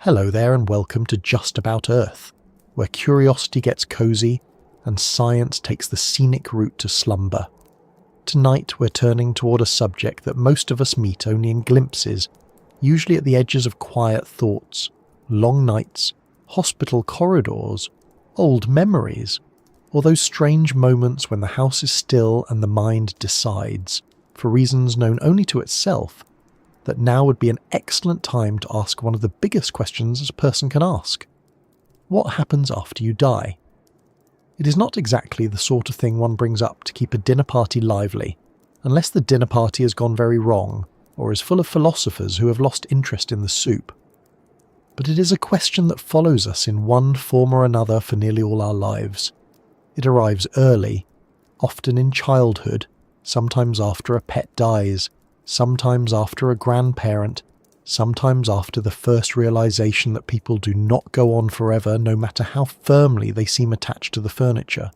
Hello there and welcome to Just About Earth, where curiosity gets cozy and science takes the scenic route to slumber. Tonight we're turning toward a subject that most of us meet only in glimpses, usually at the edges of quiet thoughts, long nights, hospital corridors, old memories, or those strange moments when the house is still and the mind decides, for reasons known only to itself, that now would be an excellent time to ask one of the biggest questions a person can ask. What happens after you die? It is not exactly the sort of thing one brings up to keep a dinner party lively, unless the dinner party has gone very wrong or is full of philosophers who have lost interest in the soup. But it is a question that follows us in one form or another for nearly all our lives. It arrives early, often in childhood, sometimes after a pet dies, sometimes after a grandparent, sometimes after the first realization that people do not go on forever no matter how firmly they seem attached to the furniture.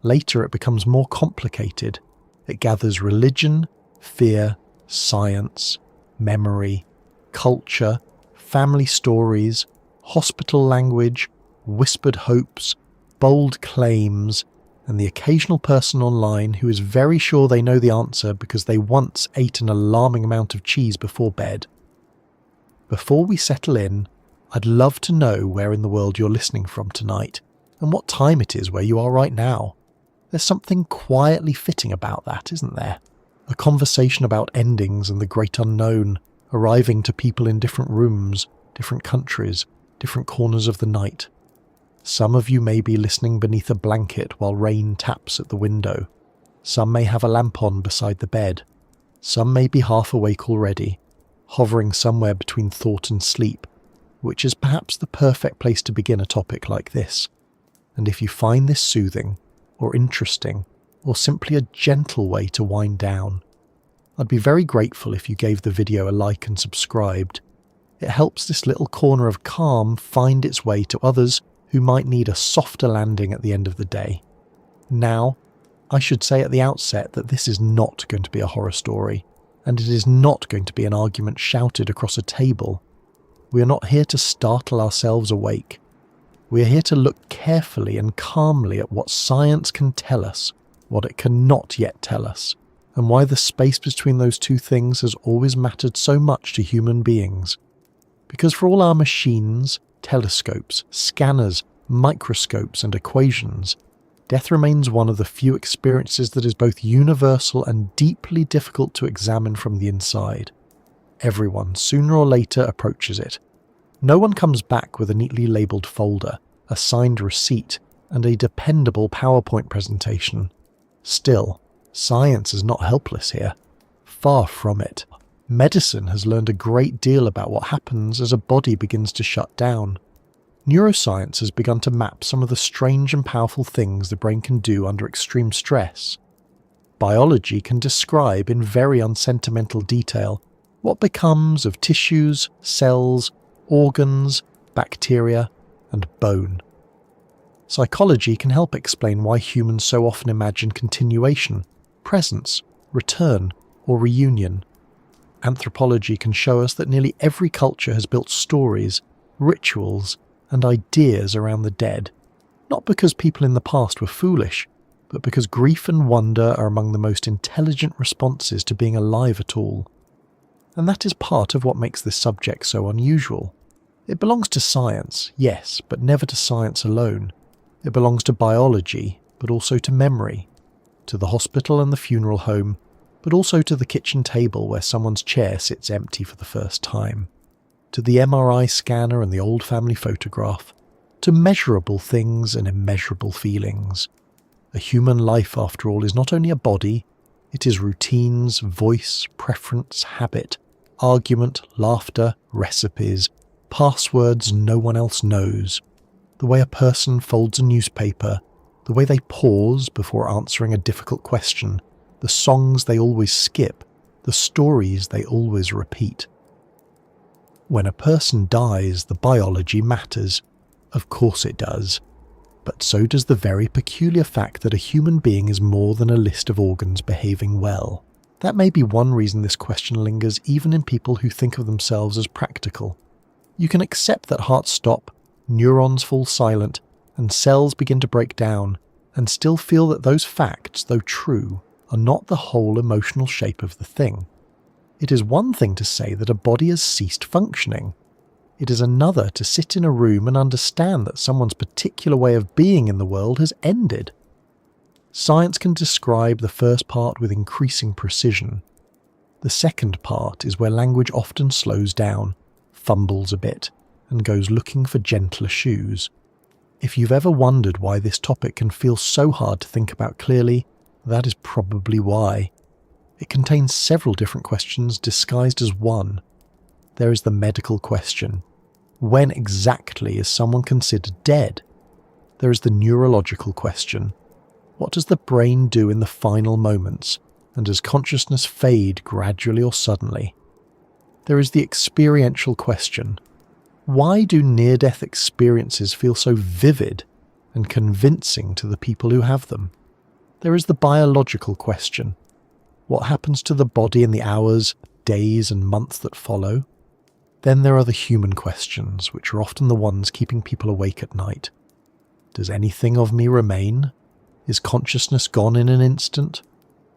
Later it becomes more complicated. It gathers religion, fear, science, memory, culture, family stories, hospital language, whispered hopes, bold claims, and the occasional person online who is very sure they know the answer because they once ate an alarming amount of cheese before bed. Before we settle in, I'd love to know where in the world you're listening from tonight, and what time it is where you are right now. There's something quietly fitting about that, isn't there? A conversation about endings and the great unknown, arriving to people in different rooms, different countries, different corners of the night. Some of you may be listening beneath a blanket while rain taps at the window. Some may have a lamp on beside the bed. Some may be half awake already, hovering somewhere between thought and sleep, which is perhaps the perfect place to begin a topic like this. And if you find this soothing, or interesting, or simply a gentle way to wind down, I'd be very grateful if you gave the video a like and subscribed. It helps this little corner of calm find its way to others who might need a softer landing at the end of the day. Now, I should say at the outset that this is not going to be a horror story, and it is not going to be an argument shouted across a table. We are not here to startle ourselves awake. We are here to look carefully and calmly at what science can tell us, what it cannot yet tell us, and why the space between those two things has always mattered so much to human beings. Because for all our machines, telescopes, scanners, microscopes and equations, death remains one of the few experiences that is both universal and deeply difficult to examine from the inside. Everyone, sooner or later, approaches it. No one comes back with a neatly labelled folder, a signed receipt, and a dependable PowerPoint presentation. Still, science is not helpless here. Far from it. Medicine has learned a great deal about what happens as a body begins to shut down. Neuroscience has begun to map some of the strange and powerful things the brain can do under extreme stress. Biology can describe in very unsentimental detail what becomes of tissues, cells, organs, bacteria, and bone. Psychology can help explain why humans so often imagine continuation, presence, return, or reunion. Anthropology can show us that nearly every culture has built stories, rituals, and ideas around the dead, not because people in the past were foolish, but because grief and wonder are among the most intelligent responses to being alive at all. And that is part of what makes this subject so unusual. It belongs to science, yes, but never to science alone. It belongs to biology, but also to memory, to the hospital and the funeral home, but also to the kitchen table where someone's chair sits empty for the first time, to the MRI scanner and the old family photograph, to measurable things and immeasurable feelings. A human life, after all, is not only a body, it is routines, voice, preference, habit, argument, laughter, recipes, passwords no one else knows, the way a person folds a newspaper, the way they pause before answering a difficult question, the songs they always skip, the stories they always repeat. When a person dies, the biology matters. Of course it does. But so does the very peculiar fact that a human being is more than a list of organs behaving well. That may be one reason this question lingers even in people who think of themselves as practical. You can accept that hearts stop, neurons fall silent, and cells begin to break down, and still feel that those facts, though true, are not the whole emotional shape of the thing. It is one thing to say that a body has ceased functioning. It is another to sit in a room and understand that someone's particular way of being in the world has ended. Science can describe the first part with increasing precision. The second part is where language often slows down, fumbles a bit, and goes looking for gentler shoes. If you've ever wondered why this topic can feel so hard to think about clearly, that is probably why. It contains several different questions disguised as one. There is the medical question. When exactly is someone considered dead? There is the neurological question. What does the brain do in the final moments, and does consciousness fade gradually or suddenly? There is the experiential question. Why do near-death experiences feel so vivid and convincing to the people who have them? There is the biological question. What happens to the body in the hours, days, and months that follow? Then there are the human questions, which are often the ones keeping people awake at night. Does anything of me remain? Is consciousness gone in an instant?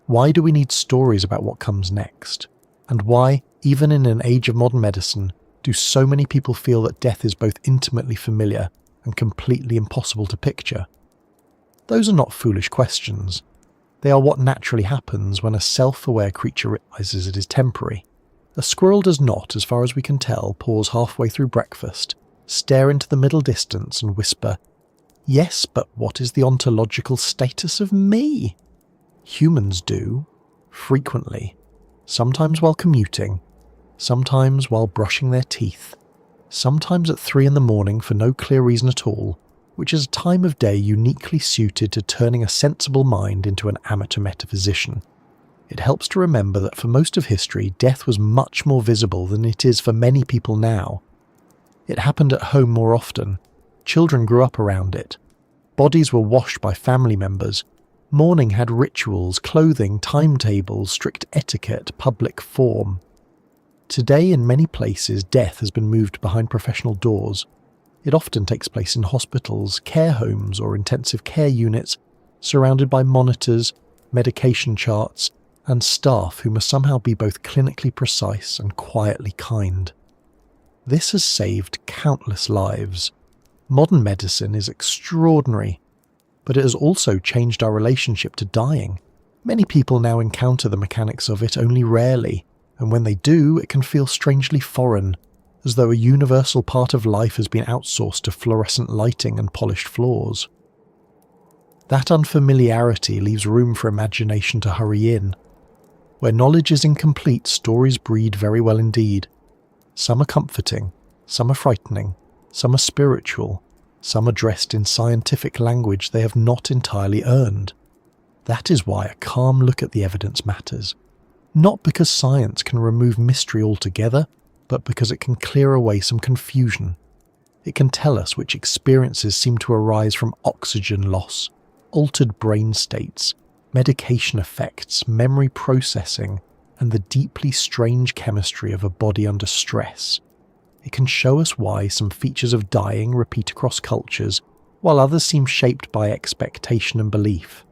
Why do we need stories about what comes next? And why, even in an age of modern medicine, do so many people feel that death is both intimately familiar and completely impossible to picture? Those are not foolish questions. They are what naturally happens when a self-aware creature realizes it is temporary. A squirrel does not, as far as we can tell, pause halfway through breakfast, stare into the middle distance and whisper, "Yes, but what is the ontological status of me?" Humans do, frequently, sometimes while commuting, sometimes while brushing their teeth, sometimes at 3 a.m. for no clear reason at all, which is a time of day uniquely suited to turning a sensible mind into an amateur metaphysician. It helps to remember that for most of history, death was much more visible than it is for many people now. It happened at home more often. Children grew up around it. Bodies were washed by family members. Mourning had rituals, clothing, timetables, strict etiquette, public form. Today, in many places, death has been moved behind professional doors. It often takes place in hospitals, care homes, or intensive care units, surrounded by monitors, medication charts, and staff who must somehow be both clinically precise and quietly kind. This has saved countless lives. Modern medicine is extraordinary, but it has also changed our relationship to dying. Many people now encounter the mechanics of it only rarely, and when they do, it can feel strangely foreign, as though a universal part of life has been outsourced to fluorescent lighting and polished floors. That unfamiliarity leaves room for imagination to hurry in. Where knowledge is incomplete, stories breed very well indeed. Some are comforting, some are frightening, some are spiritual, some are dressed in scientific language they have not entirely earned. That is why a calm look at the evidence matters. Not because science can remove mystery altogether, but because it can clear away some confusion. It can tell us which experiences seem to arise from oxygen loss, altered brain states, medication effects, memory processing, and the deeply strange chemistry of a body under stress. It can show us why some features of dying repeat across cultures, while others seem shaped by expectation and belief.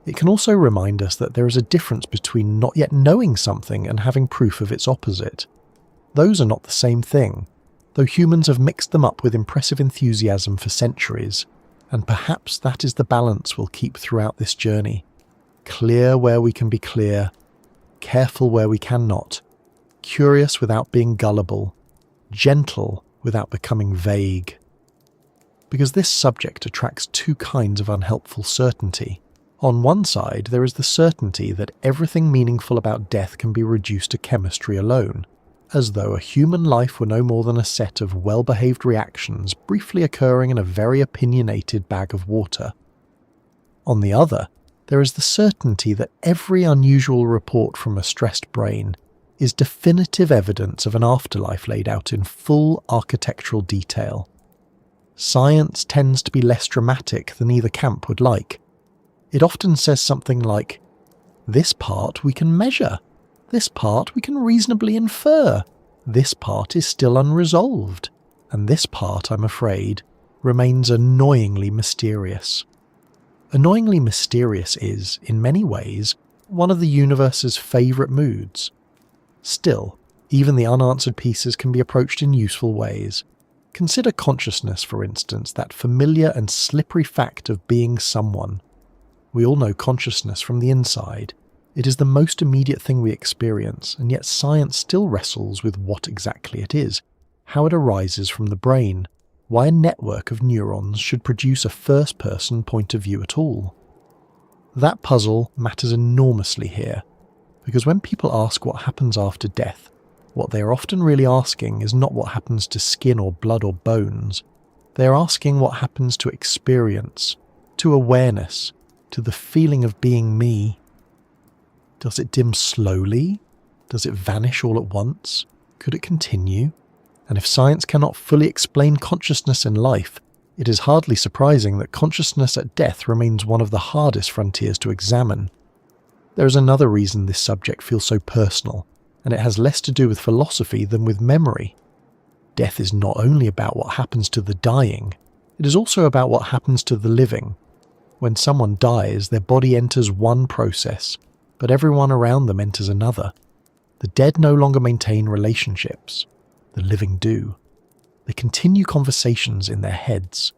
It can also remind us that there is a difference between not yet knowing something and having proof of its opposite. Those are not the same thing, though humans have mixed them up with impressive enthusiasm for centuries, and perhaps that is the balance we'll keep throughout this journey. Clear where we can be clear, careful where we cannot, curious without being gullible, gentle without becoming vague. Because this subject attracts two kinds of unhelpful certainty. On one side, there is the certainty that everything meaningful about death can be reduced to chemistry alone, as though a human life were no more than a set of well-behaved reactions briefly occurring in a very opinionated bag of water. On the other, there is the certainty that every unusual report from a stressed brain is definitive evidence of an afterlife laid out in full architectural detail. Science tends to be less dramatic than either camp would like. It often says something like, "This part we can measure, this part we can reasonably infer, this part is still unresolved, and this part, I'm afraid, remains annoyingly mysterious. Annoyingly mysterious is, in many ways, one of the universe's favourite moods. Still, even the unanswered pieces can be approached in useful ways. Consider consciousness, for instance, that familiar and slippery fact of being someone. We all know consciousness from the inside. It is the most immediate thing we experience, and yet science still wrestles with what exactly it is, how it arises from the brain, why a network of neurons should produce a first-person point of view at all. That puzzle matters enormously here, because when people ask what happens after death, what they are often really asking is not what happens to skin or blood or bones. They are asking what happens to experience, to awareness, to the feeling of being me. Does it dim slowly? Does it vanish all at once? Could it continue? And if science cannot fully explain consciousness in life, it is hardly surprising that consciousness at death remains one of the hardest frontiers to examine. There is another reason this subject feels so personal, and it has less to do with philosophy than with memory. Death is not only about what happens to the dying, it is also about what happens to the living. When someone dies, their body enters one process, but everyone around them enters another. The dead no longer maintain relationships. The living do. They continue conversations in their heads.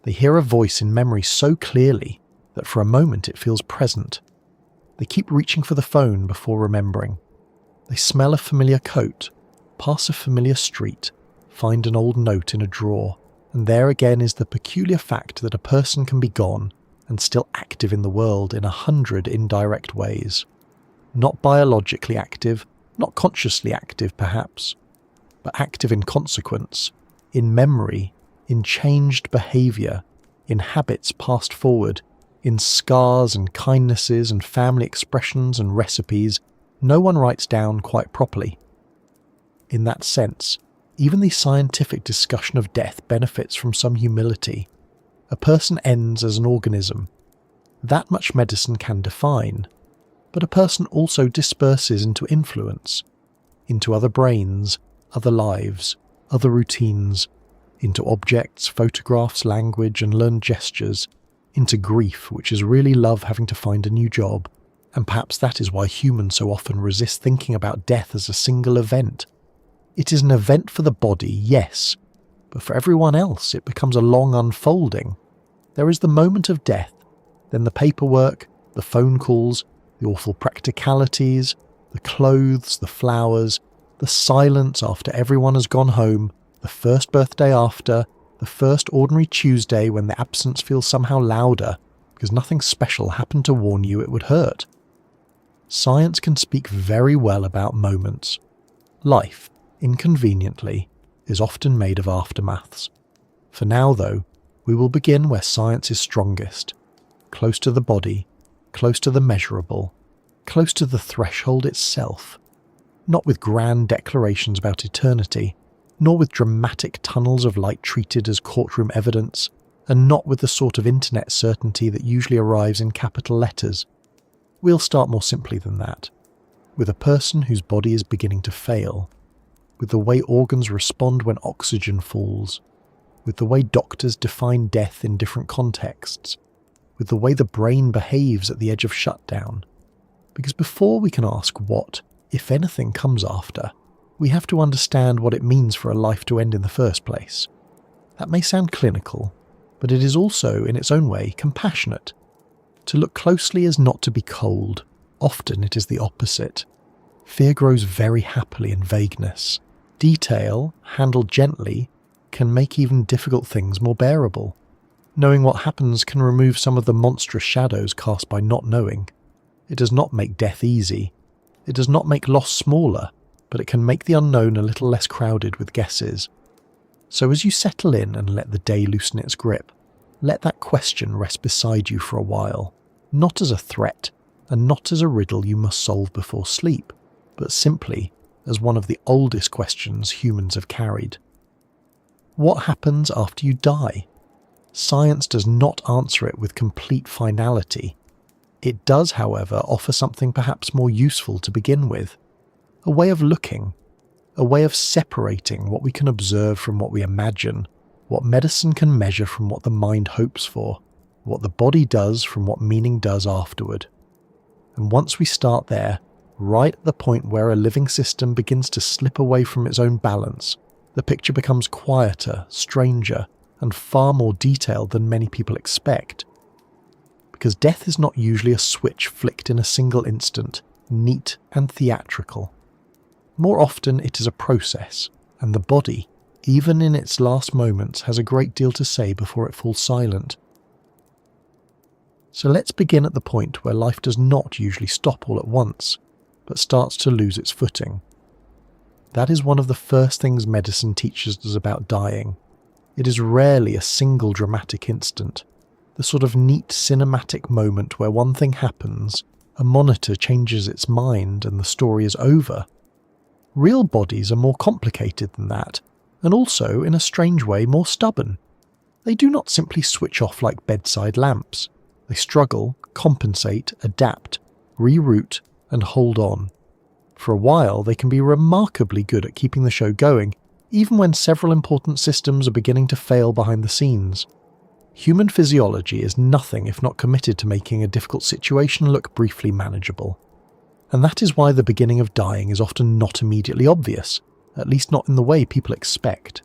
They hear a voice in memory so clearly that for a moment it feels present. They keep reaching for the phone before remembering. They smell a familiar coat, pass a familiar street, find an old note in a drawer, and there again is the peculiar fact that a person can be gone and still active in the world in 100 indirect ways. Not biologically active, not consciously active perhaps, but active in consequence, in memory, in changed behaviour, in habits passed forward, in scars and kindnesses and family expressions and recipes no one writes down quite properly. In that sense, even the scientific discussion of death benefits from some humility. A person ends as an organism. That much medicine can define, but a person also disperses into influence, into other brains, other lives, other routines, into objects, photographs, language, and learned gestures, into grief, which is really love having to find a new job, and perhaps that is why humans so often resist thinking about death as a single event. It is an event for the body, yes, but for everyone else it becomes a long unfolding. There is the moment of death, then the paperwork, the phone calls, the awful practicalities, the clothes, the flowers, the silence after everyone has gone home, the first birthday after, the first ordinary Tuesday when the absence feels somehow louder because nothing special happened to warn you it would hurt. Science can speak very well about moments. Life, inconveniently, is often made of aftermaths. For now, though, we will begin where science is strongest, close to the body, close to the measurable, close to the threshold itself, not with grand declarations about eternity, nor with dramatic tunnels of light treated as courtroom evidence, and not with the sort of internet certainty that usually arrives in capital letters. We'll start more simply than that, with a person whose body is beginning to fail, with the way organs respond when oxygen falls, with the way doctors define death in different contexts, with the way the brain behaves at the edge of shutdown. Because before we can ask what, if anything, comes after, we have to understand what it means for a life to end in the first place. That may sound clinical, but it is also, in its own way, compassionate. To look closely is not to be cold. Often it is the opposite. Fear grows very happily in vagueness. Detail, handled gently, can make even difficult things more bearable. Knowing what happens can remove some of the monstrous shadows cast by not knowing. It does not make death easy. It does not make loss smaller, but it can make the unknown a little less crowded with guesses. So as you settle in and let the day loosen its grip, let that question rest beside you for a while, not as a threat, and not as a riddle you must solve before sleep, but simply as one of the oldest questions humans have carried. What happens after you die? Science does not answer it with complete finality. It does, however, offer something perhaps more useful to begin with. A way of looking, a way of separating what we can observe from what we imagine, what medicine can measure from what the mind hopes for, what the body does from what meaning does afterward. And once we start there, right at the point where a living system begins to slip away from its own balance, the picture becomes quieter, stranger, and far more detailed than many people expect. Because death is not usually a switch flicked in a single instant, neat and theatrical. More often it is a process, and the body, even in its last moments, has a great deal to say before it falls silent. So let's begin at the point where life does not usually stop all at once, but starts to lose its footing. That is one of the first things medicine teaches us about dying. It is rarely a single dramatic instant, the sort of neat cinematic moment where one thing happens, a monitor changes its mind and the story is over. Real bodies are more complicated than that, and also, in a strange way, more stubborn. They do not simply switch off like bedside lamps. They struggle, compensate, adapt, reroute, and hold on. For a while, they can be remarkably good at keeping the show going, even when several important systems are beginning to fail behind the scenes. Human physiology is nothing if not committed to making a difficult situation look briefly manageable. And that is why the beginning of dying is often not immediately obvious, at least not in the way people expect.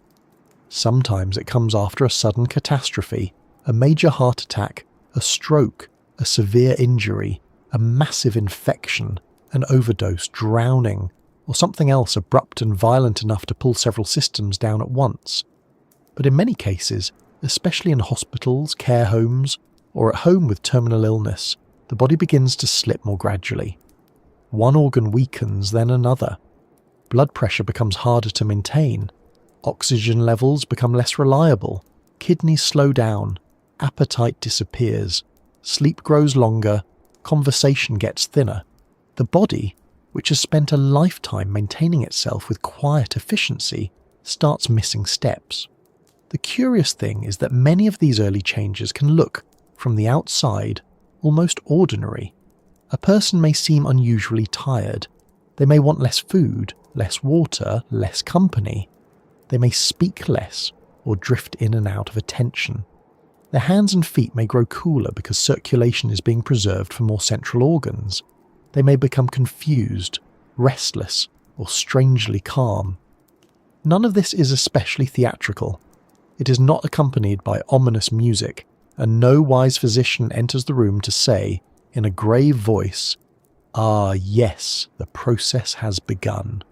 Sometimes it comes after a sudden catastrophe, a major heart attack, a stroke, a severe injury, a massive infection, an overdose, drowning, or something else abrupt and violent enough to pull several systems down at once. But in many cases, especially in hospitals, care homes, or at home with terminal illness, the body begins to slip more gradually. One organ weakens, then another. Blood pressure becomes harder to maintain. Oxygen levels become less reliable. Kidneys slow down. Appetite disappears. Sleep grows longer. Conversation gets thinner. The body, which has spent a lifetime maintaining itself with quiet efficiency, starts missing steps. The curious thing is that many of these early changes can look, from the outside, almost ordinary. A person may seem unusually tired. They may want less food, less water, less company. They may speak less or drift in and out of attention. Their hands and feet may grow cooler because circulation is being preserved for more central organs. They may become confused, restless, or strangely calm. None of this is especially theatrical. It is not accompanied by ominous music, and no wise physician enters the room to say, in a grave voice, "Ah, yes, the process has begun."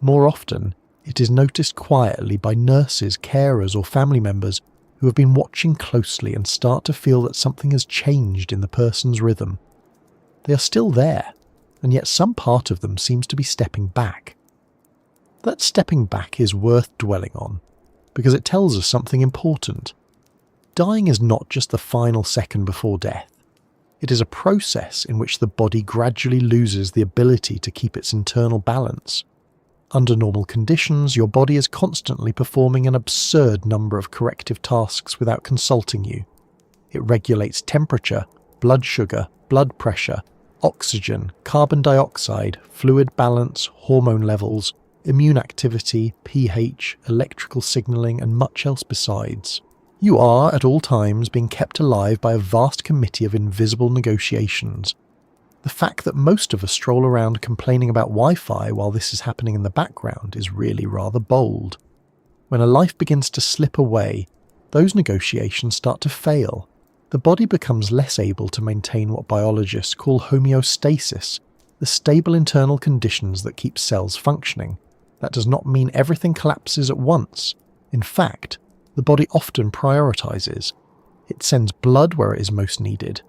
More often, it is noticed quietly by nurses, carers, or family members who have been watching closely and start to feel that something has changed in the person's rhythm. They are still there, and yet some part of them seems to be stepping back. That stepping back is worth dwelling on, because it tells us something important. Dying is not just the final second before death. It is a process in which the body gradually loses the ability to keep its internal balance. Under normal conditions, your body is constantly performing an absurd number of corrective tasks without consulting you. It regulates temperature, blood sugar, blood pressure, oxygen, carbon dioxide, fluid balance, hormone levels, immune activity, pH, electrical signaling, and much else besides. You are, at all times, being kept alive by a vast committee of invisible negotiations. The fact that most of us stroll around complaining about Wi-Fi while this is happening in the background is really rather bold. When a life begins to slip away, those negotiations start to fail. The body becomes less able to maintain what biologists call homeostasis, the stable internal conditions that keep cells functioning. That does not mean everything collapses at once. In fact, the body often prioritizes. It sends blood where it is most needed.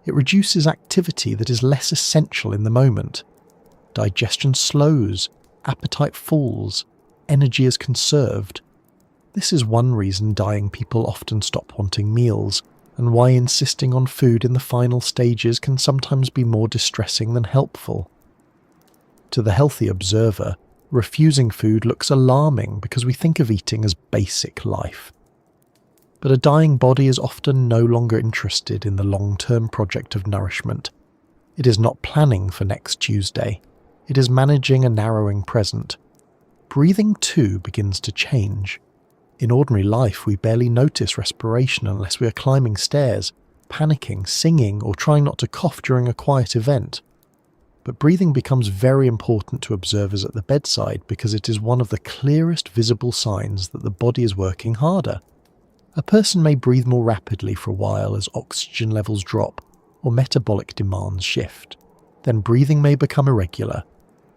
It reduces activity that is less essential in the moment. Digestion slows, appetite falls, energy is conserved. This is one reason dying people often stop wanting meals, and why insisting on food in the final stages can sometimes be more distressing than helpful. To the healthy observer, refusing food looks alarming because we think of eating as basic life. But a dying body is often no longer interested in the long-term project of nourishment. It is not planning for next Tuesday. It is managing a narrowing present. breathing too begins to change. In ordinary life, we barely notice respiration unless we are climbing stairs, panicking, singing, or trying not to cough during a quiet event. But breathing becomes very important to observers at the bedside because it is one of the clearest visible signs that the body is working harder. A person may breathe more rapidly for a while as oxygen levels drop or metabolic demands shift. Then breathing may become irregular.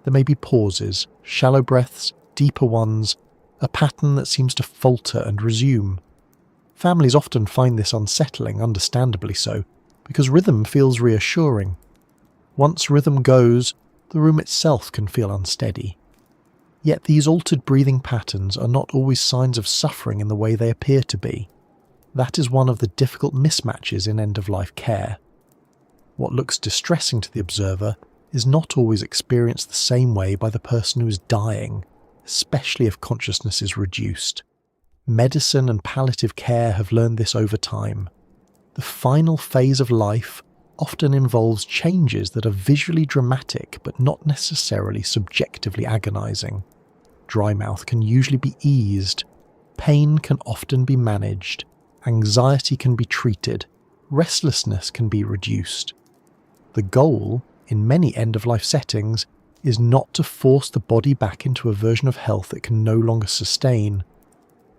There may be pauses, shallow breaths, deeper ones, a pattern that seems to falter and resume. Families often find this unsettling, understandably so, because rhythm feels reassuring. Once rhythm goes, the room itself can feel unsteady. Yet these altered breathing patterns are not always signs of suffering in the way they appear to be. That is one of the difficult mismatches in end-of-life care. What looks distressing to the observer is not always experienced the same way by the person who is dying, especially if consciousness is reduced. Medicine and palliative care have learned this over time. The final phase of life often involves changes that are visually dramatic but not necessarily subjectively agonizing. Dry mouth can usually be eased, pain can often be managed, anxiety can be treated, restlessness can be reduced. The goal, in many end-of-life settings, is not to force the body back into a version of health it can no longer sustain,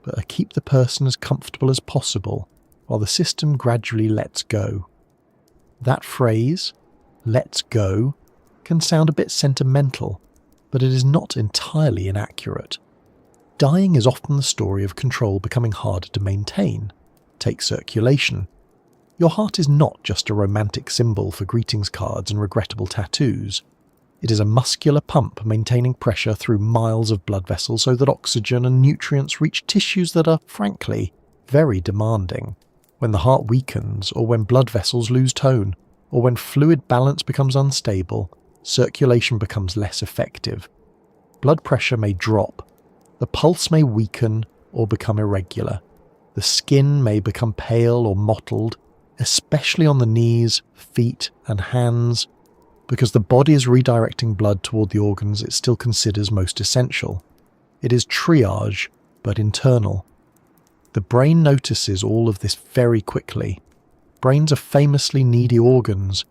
but to keep the person as comfortable as possible while the system gradually lets go. That phrase, "lets go," can sound a bit sentimental, but it is not entirely inaccurate. Dying is often the story of control becoming harder to maintain. Take circulation. Your heart is not just a romantic symbol for greetings cards and regrettable tattoos. It is a muscular pump maintaining pressure through miles of blood vessels so that oxygen and nutrients reach tissues that are, frankly, very demanding. When the heart weakens, or when blood vessels lose tone, or when fluid balance becomes unstable, circulation becomes less effective. Blood pressure may drop, the pulse may weaken or become irregular, the skin may become pale or mottled, especially on the knees, feet and hands, because the body is redirecting blood toward the organs it still considers most essential. It is triage, but internal. The brain notices all of this very quickly. Brains are famously needy organs.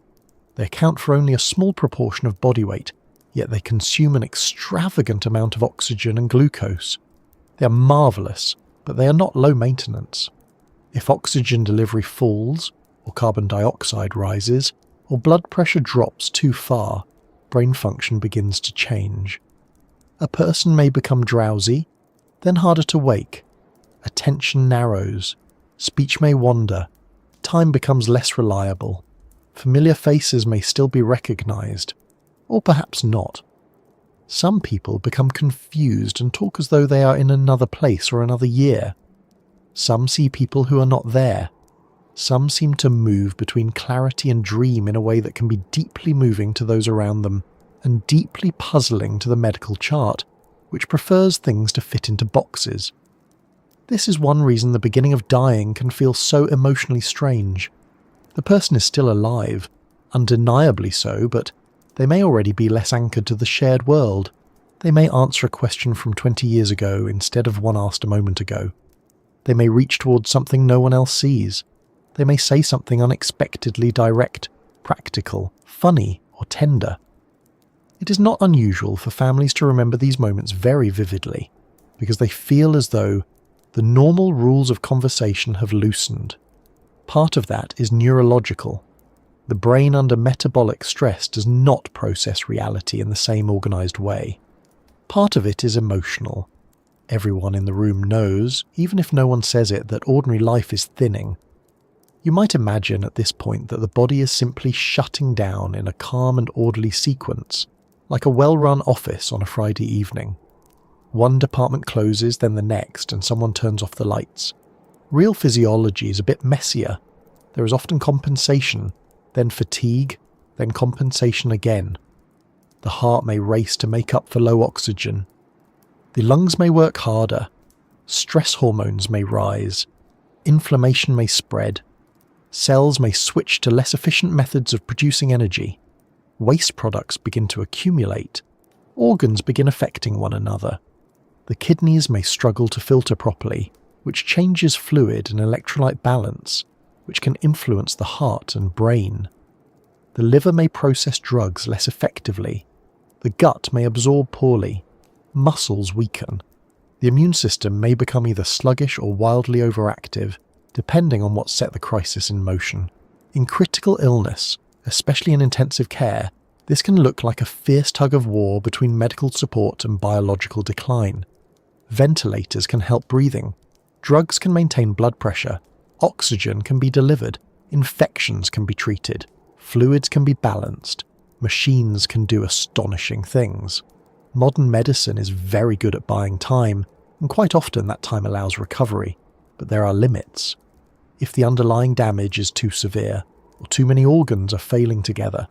They account for only a small proportion of body weight, yet they consume an extravagant amount of oxygen and glucose. They are marvellous, but they are not low maintenance. If oxygen delivery falls, or carbon dioxide rises, or blood pressure drops too far, brain function begins to change. A person may become drowsy, then harder to wake. Attention narrows, speech may wander, time becomes less reliable, familiar faces may still be recognized, or perhaps not. Some people become confused and talk as though they are in another place or another year. Some see people who are not there. Some seem to move between clarity and dream in a way that can be deeply moving to those around them and deeply puzzling to the medical chart, which prefers things to fit into boxes. This is one reason the beginning of dying can feel so emotionally strange. The person is still alive, undeniably so, but they may already be less anchored to the shared world. They may answer a question from 20 years ago instead of one asked a moment ago. They may reach towards something no one else sees. They may say something unexpectedly direct, practical, funny, or tender. It is not unusual for families to remember these moments very vividly, because they feel as though the normal rules of conversation have loosened. Part of that is neurological. The brain under metabolic stress does not process reality in the same organized way. Part of it is emotional. Everyone in the room knows, even if no one says it, that ordinary life is thinning. You might imagine at this point that the body is simply shutting down in a calm and orderly sequence, like a well-run office on a Friday evening. One department closes, then the next, and someone turns off the lights. Real physiology is a bit messier. There is often compensation, then fatigue, then compensation again. The heart may race to make up for low oxygen. The lungs may work harder. Stress hormones may rise. Inflammation may spread. Cells may switch to less efficient methods of producing energy. Waste products begin to accumulate. Organs begin affecting one another. The kidneys may struggle to filter properly, which changes fluid and electrolyte balance, which can influence the heart and brain. The liver may process drugs less effectively. The gut may absorb poorly. Muscles weaken. The immune system may become either sluggish or wildly overactive, depending on what set the crisis in motion. In critical illness, especially in intensive care, this can look like a fierce tug of war between medical support and biological decline. Ventilators can help breathing. Drugs can maintain blood pressure. Oxygen can be delivered. Infections can be treated. Fluids can be balanced. Machines can do astonishing things. Modern medicine is very good at buying time, and quite often that time allows recovery, but there are limits. If the underlying damage is too severe, or too many organs are failing together,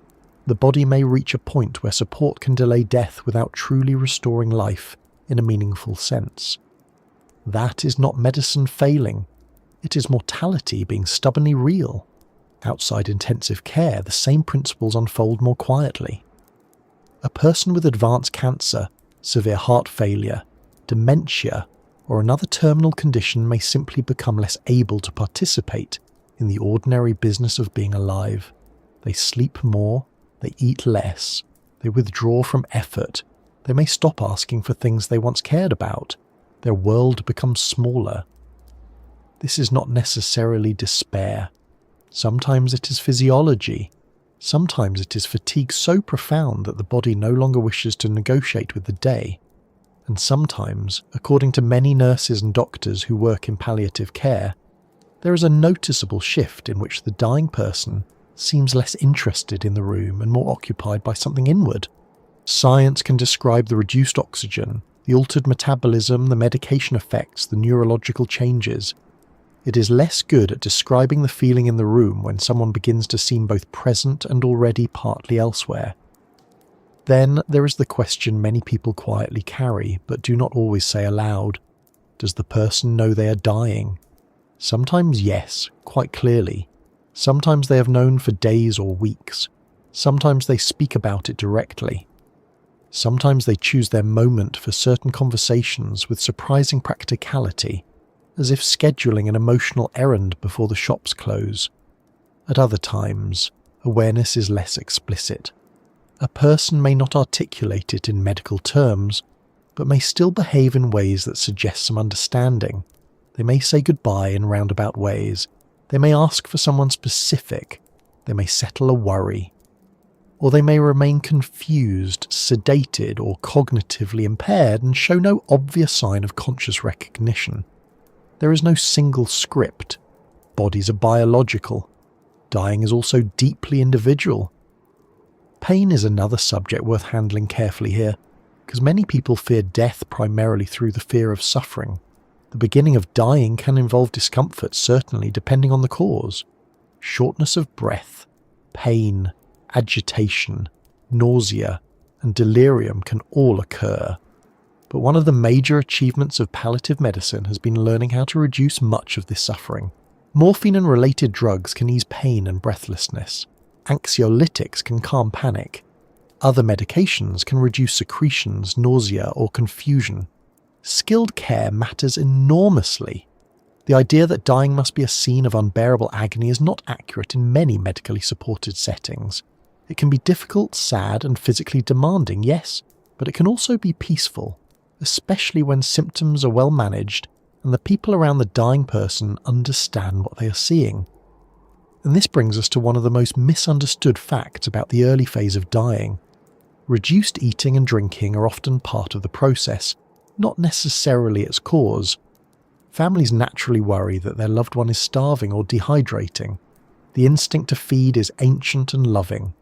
the body may reach a point where support can delay death without truly restoring life in a meaningful sense. That is not medicine failing. It is mortality being stubbornly real. Outside intensive care, the same principles unfold more quietly. A person with advanced cancer, severe heart failure, dementia, or another terminal condition may simply become less able to participate in the ordinary business of being alive. They sleep more, they eat less, they withdraw from effort, they may stop asking for things they once cared about. Their world becomes smaller. This is not necessarily despair. Sometimes it is physiology. Sometimes it is fatigue so profound that the body no longer wishes to negotiate with the day. And sometimes, according to many nurses and doctors who work in palliative care, there is a noticeable shift in which the dying person seems less interested in the room and more occupied by something inward. Science can describe the reduced oxygen, the altered metabolism, the medication effects, the neurological changes. It is less good at describing the feeling in the room when someone begins to seem both present and already partly elsewhere. Then there is the question many people quietly carry, but do not always say aloud. Does the person know they are dying? Sometimes yes, quite clearly. Sometimes they have known for days or weeks. Sometimes they speak about it directly. Sometimes they choose their moment for certain conversations with surprising practicality, as if scheduling an emotional errand before the shops close. At other times, awareness is less explicit. A person may not articulate it in medical terms, but may still behave in ways that suggest some understanding. They may say goodbye in roundabout ways. They may ask for someone specific. They may settle a worry. Or they may remain confused, sedated, or cognitively impaired and show no obvious sign of conscious recognition. There is no single script. Bodies are biological. Dying is also deeply individual. Pain is another subject worth handling carefully here, because many people fear death primarily through the fear of suffering. The beginning of dying can involve discomfort, certainly, depending on the cause. Shortness of breath, pain, agitation, nausea, and delirium can all occur. But one of the major achievements of palliative medicine has been learning how to reduce much of this suffering. Morphine and related drugs can ease pain and breathlessness. Anxiolytics can calm panic. Other medications can reduce secretions, nausea, or confusion. Skilled care matters enormously. The idea that dying must be a scene of unbearable agony is not accurate in many medically supported settings. It can be difficult, sad, and physically demanding, yes, but it can also be peaceful, especially when symptoms are well managed and the people around the dying person understand what they are seeing. And this brings us to one of the most misunderstood facts about the early phase of dying. Reduced eating and drinking are often part of the process, not necessarily its cause. Families naturally worry that their loved one is starving or dehydrating. The instinct to feed is ancient and loving.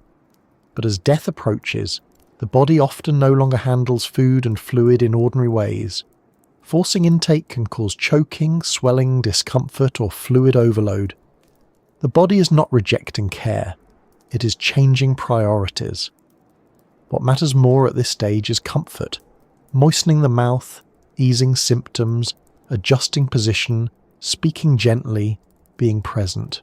But as death approaches, the body often no longer handles food and fluid in ordinary ways. Forcing intake can cause choking, swelling, discomfort, or fluid overload. The body is not rejecting care. It is changing priorities. What matters more at this stage is comfort, moistening the mouth, easing symptoms, adjusting position, speaking gently, being present.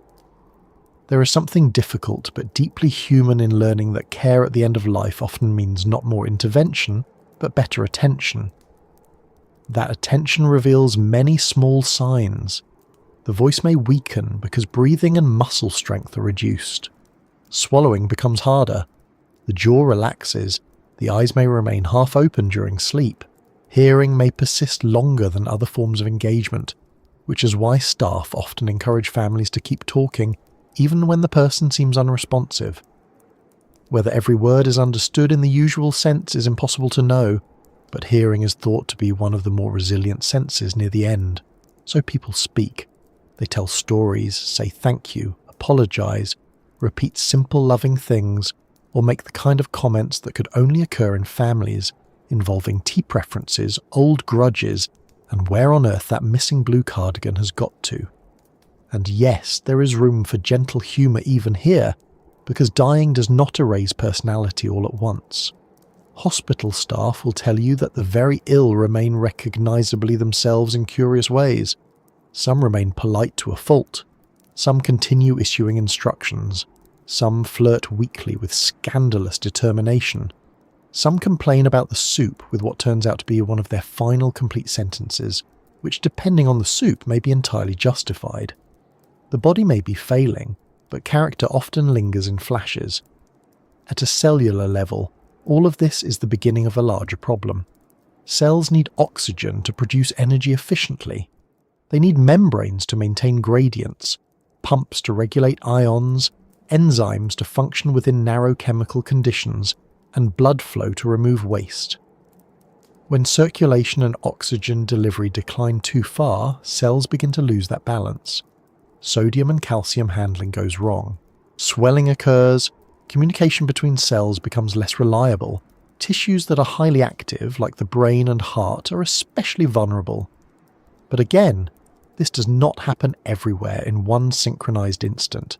There is something difficult but deeply human in learning that care at the end of life often means not more intervention, but better attention. That attention reveals many small signs. The voice may weaken because breathing and muscle strength are reduced. Swallowing becomes harder. The jaw relaxes. The eyes may remain half open during sleep. Hearing may persist longer than other forms of engagement, which is why staff often encourage families to keep talking even when the person seems unresponsive. Whether every word is understood in the usual sense is impossible to know, but hearing is thought to be one of the more resilient senses near the end, so people speak. They tell stories, say thank you, apologize, repeat simple loving things, or make the kind of comments that could only occur in families involving tea preferences, old grudges, and where on earth that missing blue cardigan has got to. And yes, there is room for gentle humour even here, because dying does not erase personality all at once. Hospital staff will tell you that the very ill remain recognisably themselves in curious ways. Some remain polite to a fault. Some continue issuing instructions. Some flirt weakly with scandalous determination. Some complain about the soup with what turns out to be one of their final complete sentences, which depending on the soup may be entirely justified. The body may be failing, but character often lingers in flashes. At a cellular level, all of this is the beginning of a larger problem. Cells need oxygen to produce energy efficiently. They need membranes to maintain gradients, pumps to regulate ions, enzymes to function within narrow chemical conditions, and blood flow to remove waste. When circulation and oxygen delivery decline too far, cells begin to lose that balance. Sodium and calcium handling goes wrong. Swelling occurs, communication between cells becomes less reliable. Tissues that are highly active, like the brain and heart, are especially vulnerable. But again, this does not happen everywhere in one synchronized instant.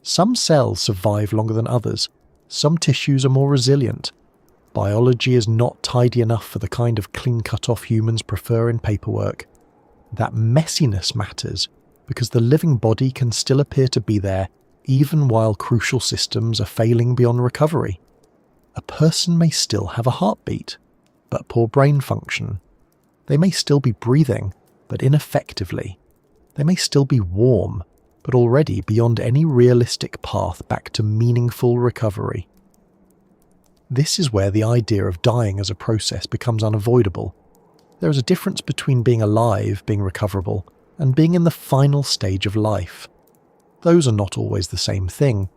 Some cells survive longer than others. Some tissues are more resilient. Biology is not tidy enough for the kind of clean-cut-off humans prefer in paperwork. That messiness matters, because the living body can still appear to be there even while crucial systems are failing beyond recovery. A person may still have a heartbeat, but poor brain function. They may still be breathing, but ineffectively. They may still be warm, but already beyond any realistic path back to meaningful recovery. This is where the idea of dying as a process becomes unavoidable. There is a difference between being alive, being recoverable, and being in the final stage of life. Those are not always the same thing.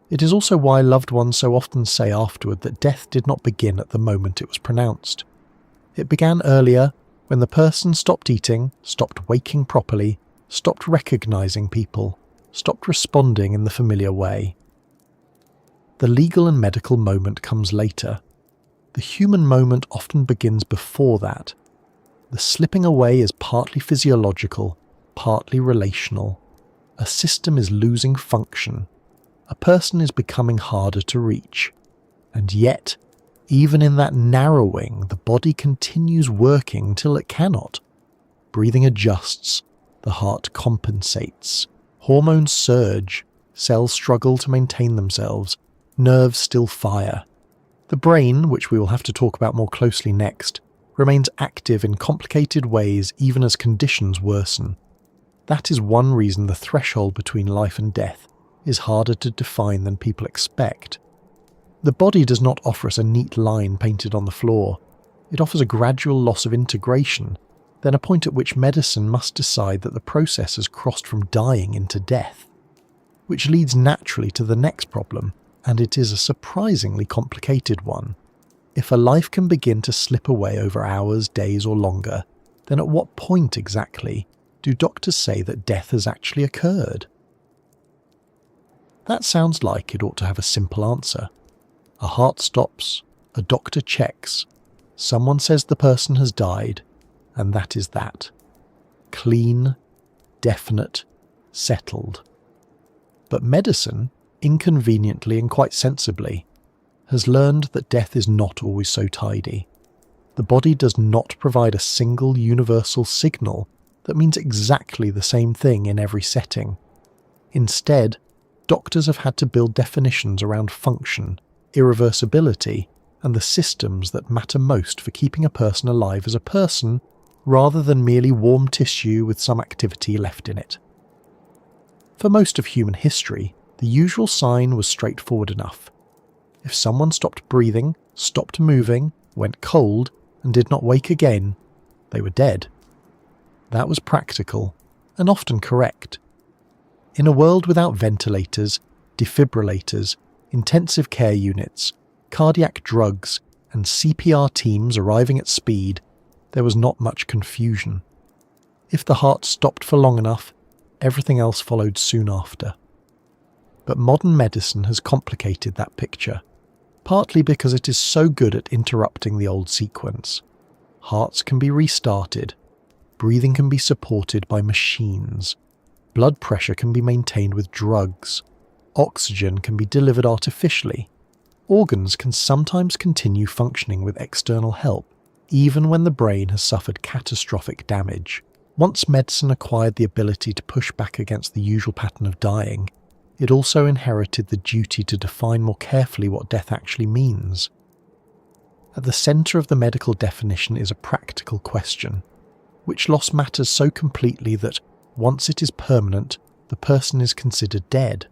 It is also why loved ones so often say afterward that death did not begin at the moment it was pronounced. It began earlier, when the person stopped eating, stopped waking properly, stopped recognising people, stopped responding in the familiar way. The legal and medical moment comes later. The human moment often begins before that. The slipping away is partly physiological, partly relational. A system is losing function. A person is becoming harder to reach. And yet, even in that narrowing, the body continues working till it cannot. Breathing adjusts, the heart compensates, hormones surge, cells struggle to maintain themselves, nerves still fire. The brain, which we will have to talk about more closely next, remains active in complicated ways even as conditions worsen. That is one reason the threshold between life and death is harder to define than people expect. The body does not offer us a neat line painted on the floor. It offers a gradual loss of integration, then a point at which medicine must decide that the process has crossed from dying into death. Which leads naturally to the next problem, and it is a surprisingly complicated one. If a life can begin to slip away over hours, days, or longer, then at what point exactly do doctors say that death has actually occurred? That sounds like it ought to have a simple answer. A heart stops, a doctor checks, someone says the person has died, and that is that. Clean, definite, settled. But medicine, inconveniently and quite sensibly, has learned that death is not always so tidy. The body does not provide a single universal signal that means exactly the same thing in every setting. Instead, doctors have had to build definitions around function, irreversibility, and the systems that matter most for keeping a person alive as a person, rather than merely warm tissue with some activity left in it. For most of human history, the usual sign was straightforward enough. If someone stopped breathing, stopped moving, went cold, and did not wake again, they were dead. That was practical, and often correct. In a world without ventilators, defibrillators, intensive care units, cardiac drugs, and CPR teams arriving at speed, there was not much confusion. If the heart stopped for long enough, everything else followed soon after. But modern medicine has complicated that picture, partly because it is so good at interrupting the old sequence. Hearts can be restarted, breathing can be supported by machines, blood pressure can be maintained with drugs, oxygen can be delivered artificially, organs can sometimes continue functioning with external help, even when the brain has suffered catastrophic damage. Once medicine acquired the ability to push back against the usual pattern of dying, it also inherited the duty to define more carefully what death actually means. At the centre of the medical definition is a practical question, which loss matters so completely that, once it is permanent, the person is considered dead.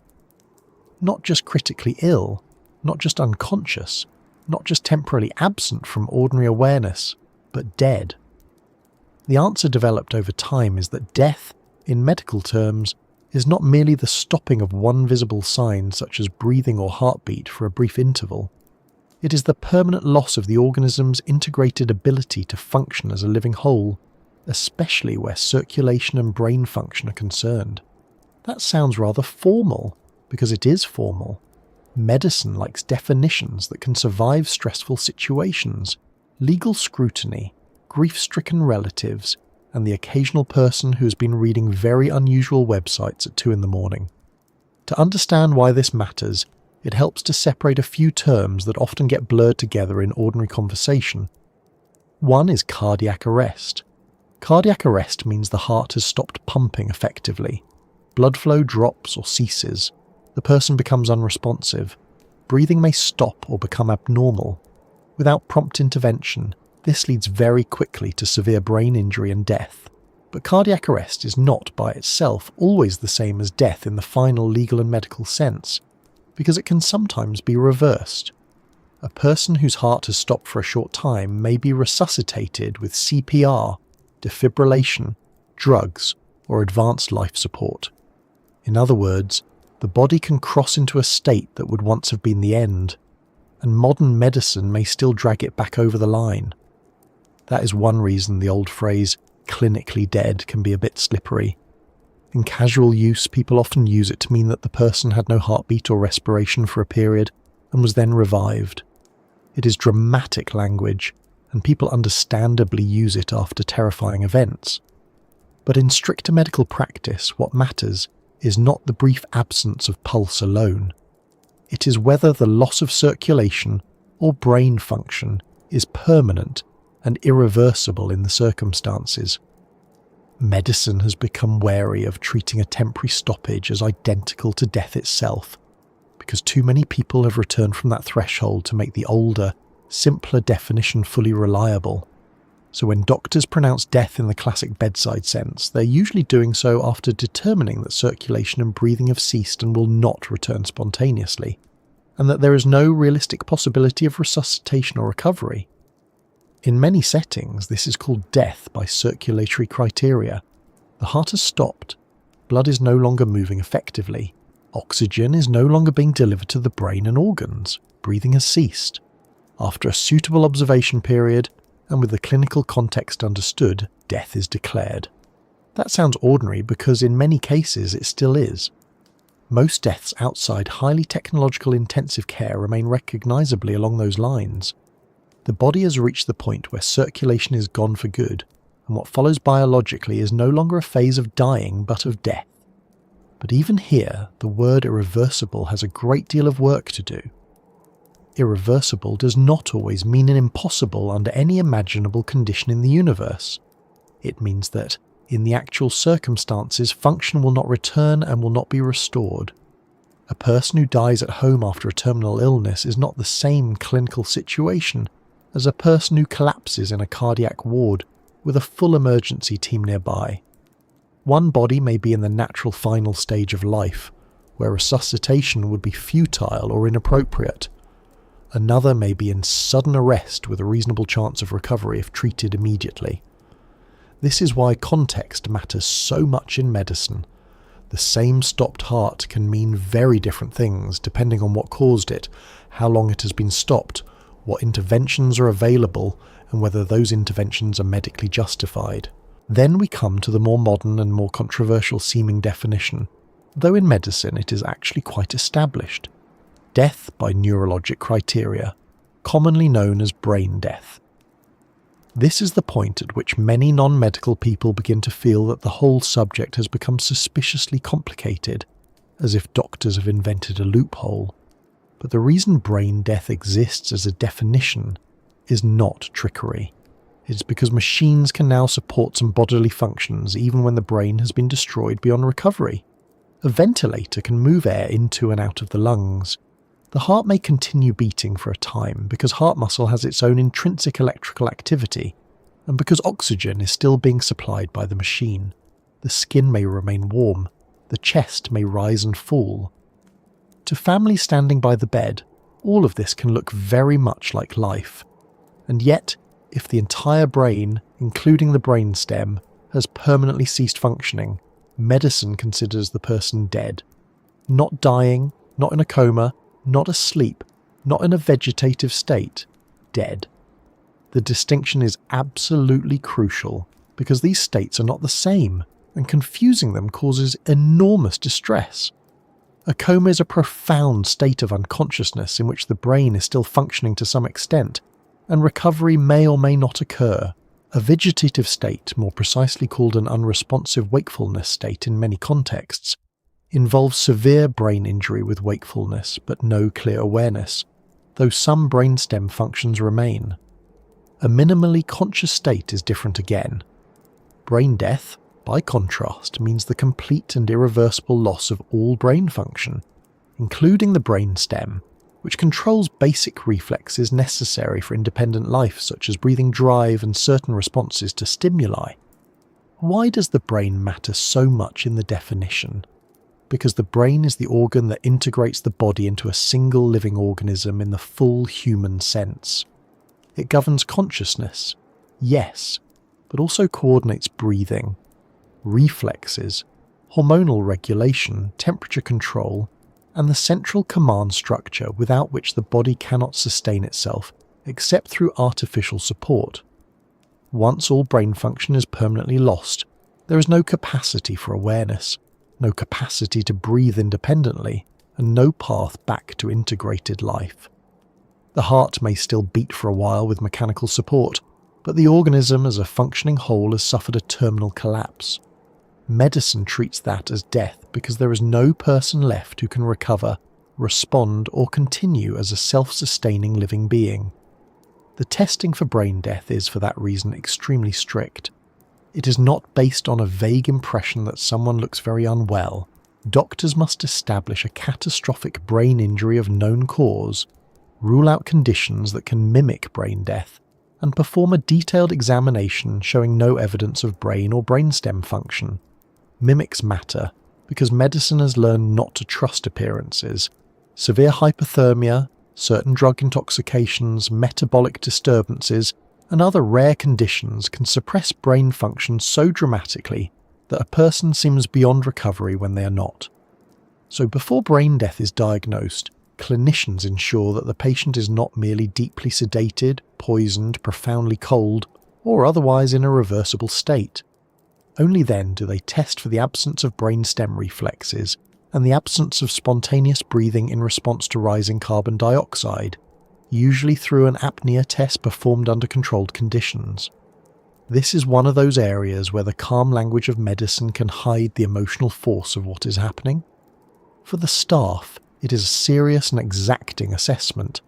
Not just critically ill, not just unconscious, not just temporarily absent from ordinary awareness, but dead. The answer developed over time is that death, in medical terms, is not merely the stopping of one visible sign such as breathing or heartbeat for a brief interval. It is the permanent loss of the organism's integrated ability to function as a living whole, especially where circulation and brain function are concerned. That sounds rather formal, because it is formal. Medicine likes definitions that can survive stressful situations, legal scrutiny, grief-stricken relatives, and the occasional person who has been reading very unusual websites at 2 a.m. To understand why this matters, it helps to separate a few terms that often get blurred together in ordinary conversation. One is cardiac arrest. Cardiac arrest means the heart has stopped pumping effectively. Blood flow drops or ceases. The person becomes unresponsive. Breathing may stop or become abnormal. Without prompt intervention, this leads very quickly to severe brain injury and death. But cardiac arrest is not by itself always the same as death in the final legal and medical sense, because it can sometimes be reversed. A person whose heart has stopped for a short time may be resuscitated with CPR, defibrillation, drugs, or advanced life support. In other words, the body can cross into a state that would once have been the end, and modern medicine may still drag it back over the line. That is one reason the old phrase, clinically dead, can be a bit slippery. In casual use, people often use it to mean that the person had no heartbeat or respiration for a period and was then revived. It is dramatic language, and people understandably use it after terrifying events. But in stricter medical practice, what matters is not the brief absence of pulse alone. It is whether the loss of circulation or brain function is permanent and irreversible in the circumstances. Medicine has become wary of treating a temporary stoppage as identical to death itself, because too many people have returned from that threshold to make the older, simpler definition fully reliable. So when doctors pronounce death in the classic bedside sense, they're usually doing so after determining that circulation and breathing have ceased and will not return spontaneously, and that there is no realistic possibility of resuscitation or recovery. In many settings, this is called death by circulatory criteria. The heart has stopped, blood is no longer moving effectively, oxygen is no longer being delivered to the brain and organs, breathing has ceased. After a suitable observation period, and with the clinical context understood, death is declared. That sounds ordinary because in many cases it still is. Most deaths outside highly technological intensive care remain recognisably along those lines. The body has reached the point where circulation is gone for good, and what follows biologically is no longer a phase of dying but of death. But even here, the word irreversible has a great deal of work to do. Irreversible does not always mean an impossible under any imaginable condition in the universe. It means that, in the actual circumstances, function will not return and will not be restored. A person who dies at home after a terminal illness is not the same clinical situation as a person who collapses in a cardiac ward with a full emergency team nearby. One body may be in the natural final stage of life, where resuscitation would be futile or inappropriate. Another may be in sudden arrest with a reasonable chance of recovery if treated immediately. This is why context matters so much in medicine. The same stopped heart can mean very different things depending on what caused it, how long it has been stopped, what interventions are available, and whether those interventions are medically justified. Then we come to the more modern and more controversial seeming definition, though in medicine it is actually quite established. Death by neurologic criteria, commonly known as brain death. This is the point at which many non-medical people begin to feel that the whole subject has become suspiciously complicated, as if doctors have invented a loophole. But the reason brain death exists as a definition is not trickery. It is because machines can now support some bodily functions even when the brain has been destroyed beyond recovery. A ventilator can move air into and out of the lungs. The heart may continue beating for a time because heart muscle has its own intrinsic electrical activity, and because oxygen is still being supplied by the machine. The skin may remain warm, the chest may rise and fall. To families standing by the bed, all of this can look very much like life. And yet, if the entire brain, including the brainstem, has permanently ceased functioning, medicine considers the person dead. Not dying, not in a coma, not asleep, not in a vegetative state, dead. The distinction is absolutely crucial because these states are not the same, and confusing them causes enormous distress. A coma is a profound state of unconsciousness in which the brain is still functioning to some extent, and recovery may or may not occur. A vegetative state, more precisely called an unresponsive wakefulness state in many contexts, involves severe brain injury with wakefulness but no clear awareness, though some brainstem functions remain. A minimally conscious state is different again. Brain death, by contrast, means the complete and irreversible loss of all brain function, including the brainstem, which controls basic reflexes necessary for independent life such as breathing drive and certain responses to stimuli. Why does the brain matter so much in the definition? Because the brain is the organ that integrates the body into a single living organism in the full human sense. It governs consciousness, yes, but also coordinates breathing, reflexes, hormonal regulation, temperature control, and the central command structure without which the body cannot sustain itself except through artificial support. Once all brain function is permanently lost, there is no capacity for awareness, no capacity to breathe independently, and no path back to integrated life. The heart may still beat for a while with mechanical support, but the organism as a functioning whole has suffered a terminal collapse. Medicine treats that as death because there is no person left who can recover, respond, or continue as a self-sustaining living being. The testing for brain death is, for that reason, extremely strict. It is not based on a vague impression that someone looks very unwell. Doctors must establish a catastrophic brain injury of known cause, rule out conditions that can mimic brain death, and perform a detailed examination showing no evidence of brain or brainstem function. Mimics matter because medicine has learned not to trust appearances. Severe hypothermia, certain drug intoxications, metabolic disturbances, and other rare conditions can suppress brain function so dramatically that a person seems beyond recovery when they are not. So before brain death is diagnosed, clinicians ensure that the patient is not merely deeply sedated, poisoned, profoundly cold, or otherwise in a reversible state. Only then do they test for the absence of brainstem reflexes and the absence of spontaneous breathing in response to rising carbon dioxide, usually through an apnea test performed under controlled conditions. This is one of those areas where the calm language of medicine can hide the emotional force of what is happening. For the staff, it is a serious and exacting assessment.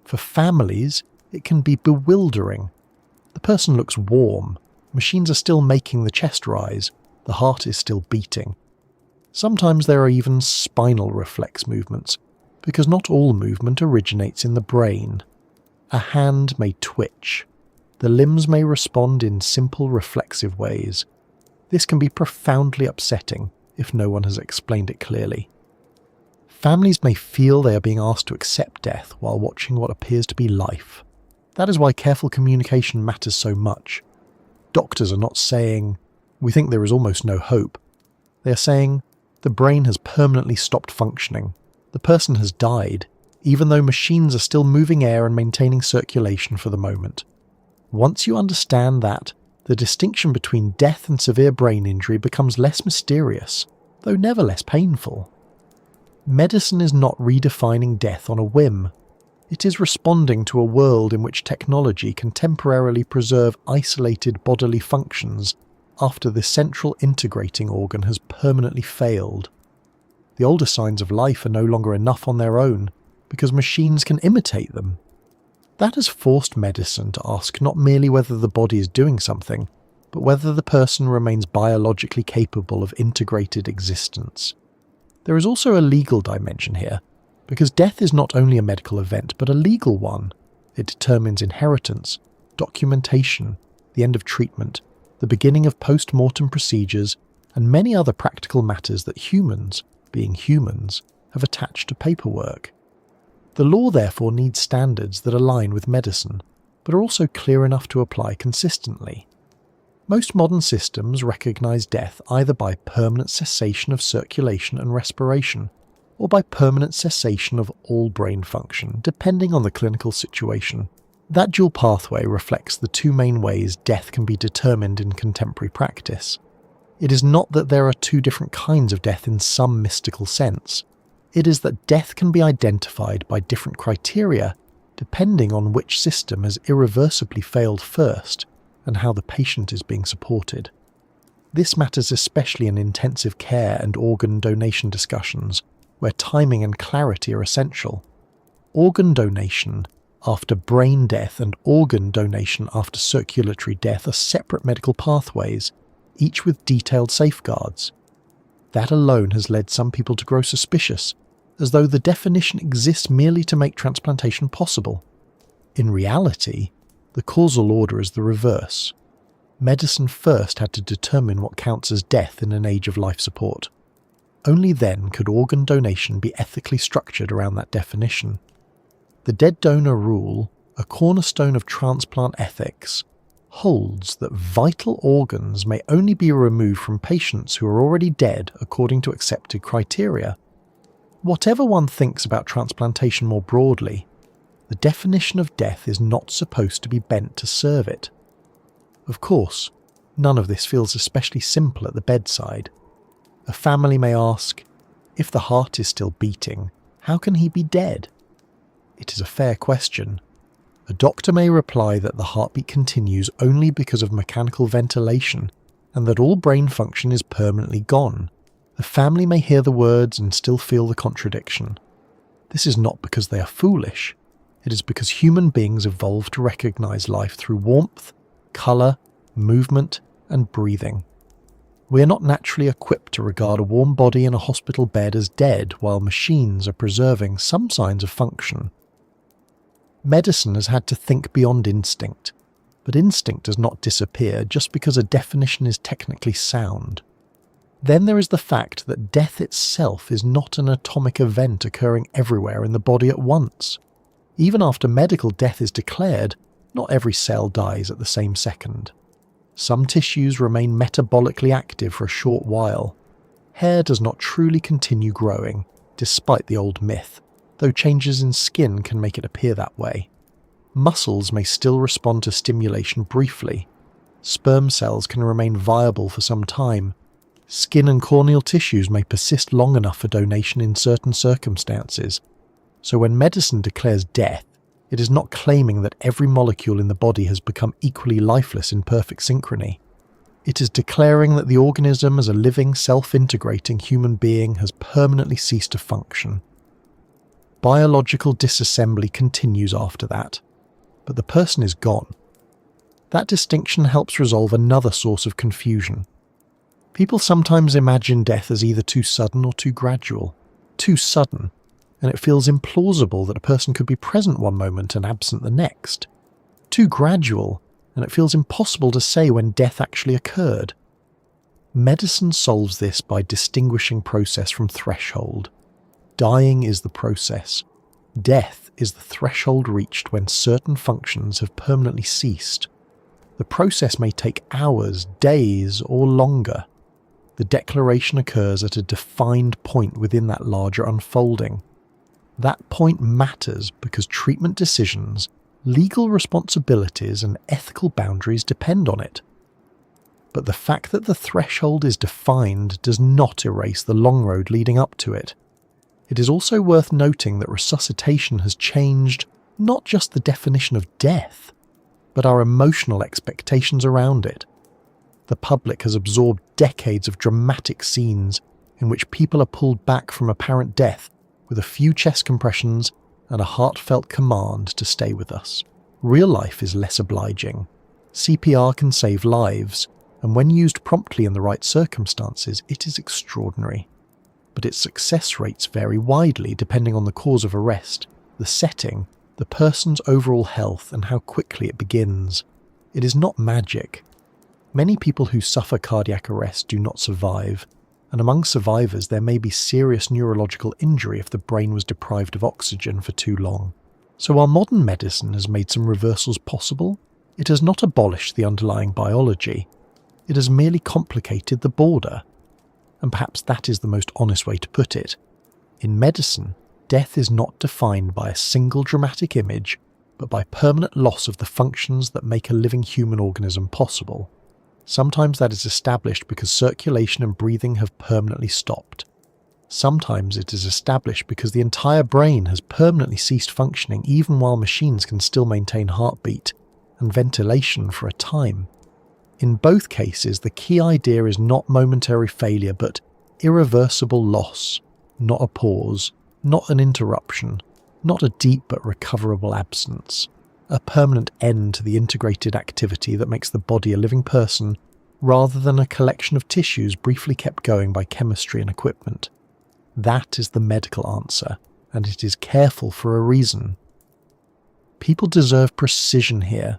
For families, it can be bewildering. The person looks warm, machines are still making the chest rise, the heart is still beating. Sometimes there are even spinal reflex movements, because not all movement originates in the brain. A hand may twitch. The limbs may respond in simple, reflexive ways. This can be profoundly upsetting if no one has explained it clearly. Families may feel they are being asked to accept death while watching what appears to be life. That is why careful communication matters so much. Doctors are not saying, "We think there is almost no hope." They are saying, "The brain has permanently stopped functioning. The person has died, even though machines are still moving air and maintaining circulation for the moment." Once you understand that, the distinction between death and severe brain injury becomes less mysterious, though never less painful. Medicine is not redefining death on a whim. It is responding to a world in which technology can temporarily preserve isolated bodily functions after the central integrating organ has permanently failed. The older signs of life are no longer enough on their own because machines can imitate them. That has forced medicine to ask not merely whether the body is doing something, but whether the person remains biologically capable of integrated existence. There is also a legal dimension here, because death is not only a medical event, but a legal one. It determines inheritance, documentation, the end of treatment, the beginning of post-mortem procedures, and many other practical matters that humans, being humans, have attached to paperwork. The law therefore needs standards that align with medicine, but are also clear enough to apply consistently. Most modern systems recognize death either by permanent cessation of circulation and respiration, or by permanent cessation of all brain function, depending on the clinical situation. That dual pathway reflects the two main ways death can be determined in contemporary practice. It is not that there are two different kinds of death in some mystical sense. It is that death can be identified by different criteria depending on which system has irreversibly failed first and how the patient is being supported. This matters especially in intensive care and organ donation discussions, where timing and clarity are essential. Organ donation after brain death and organ donation after circulatory death are separate medical pathways, each with detailed safeguards. That alone has led some people to grow suspicious, as though the definition exists merely to make transplantation possible. In reality, the causal order is the reverse. Medicine first had to determine what counts as death in an age of life support. Only then could organ donation be ethically structured around that definition. The dead donor rule, a cornerstone of transplant ethics, holds that vital organs may only be removed from patients who are already dead according to accepted criteria. Whatever one thinks about transplantation more broadly, the definition of death is not supposed to be bent to serve it. Of course, none of this feels especially simple at the bedside. A family may ask, if the heart is still beating, how can he be dead? It is a fair question. A doctor may reply that the heartbeat continues only because of mechanical ventilation and that all brain function is permanently gone. The family may hear the words and still feel the contradiction. This is not because they are foolish. It is because human beings evolved to recognize life through warmth, colour, movement, and breathing. We are not naturally equipped to regard a warm body in a hospital bed as dead while machines are preserving some signs of function. Medicine has had to think beyond instinct, but instinct does not disappear just because a definition is technically sound. Then there is the fact that death itself is not an atomic event occurring everywhere in the body at once. Even after medical death is declared, not every cell dies at the same second. Some tissues remain metabolically active for a short while. Hair does not truly continue growing, despite the old myth, though changes in skin can make it appear that way. Muscles may still respond to stimulation briefly. Sperm cells can remain viable for some time. Skin and corneal tissues may persist long enough for donation in certain circumstances. So when medicine declares death, it is not claiming that every molecule in the body has become equally lifeless in perfect synchrony. It is declaring that the organism as a living, self-integrating human being has permanently ceased to function. Biological disassembly continues after that, but the person is gone. That distinction helps resolve another source of confusion. People sometimes imagine death as either too sudden or too gradual. Too sudden, and it feels implausible that a person could be present one moment and absent the next. Too gradual, and it feels impossible to say when death actually occurred. Medicine solves this by distinguishing process from threshold. Dying is the process. Death is the threshold reached when certain functions have permanently ceased. The process may take hours, days, or longer. The declaration occurs at a defined point within that larger unfolding. That point matters because treatment decisions, legal responsibilities, and ethical boundaries depend on it. But the fact that the threshold is defined does not erase the long road leading up to it. It is also worth noting that resuscitation has changed not just the definition of death, but our emotional expectations around it. The public has absorbed decades of dramatic scenes in which people are pulled back from apparent death with a few chest compressions and a heartfelt command to stay with us. Real life is less obliging. CPR can save lives, and when used promptly in the right circumstances, it is extraordinary. But its success rates vary widely depending on the cause of arrest, the setting, the person's overall health, and how quickly it begins. It is not magic. Many people who suffer cardiac arrest do not survive, and among survivors there may be serious neurological injury if the brain was deprived of oxygen for too long. So while modern medicine has made some reversals possible, it has not abolished the underlying biology. It has merely complicated the border. And perhaps that is the most honest way to put it. In medicine, death is not defined by a single dramatic image, but by permanent loss of the functions that make a living human organism possible. Sometimes that is established because circulation and breathing have permanently stopped. Sometimes it is established because the entire brain has permanently ceased functioning even while machines can still maintain heartbeat and ventilation for a time. In both cases, the key idea is not momentary failure but irreversible loss, not a pause, not an interruption, not a deep but recoverable absence. A permanent end to the integrated activity that makes the body a living person rather than a collection of tissues briefly kept going by chemistry and equipment. That is the medical answer, and it is careful for a reason. People deserve precision here.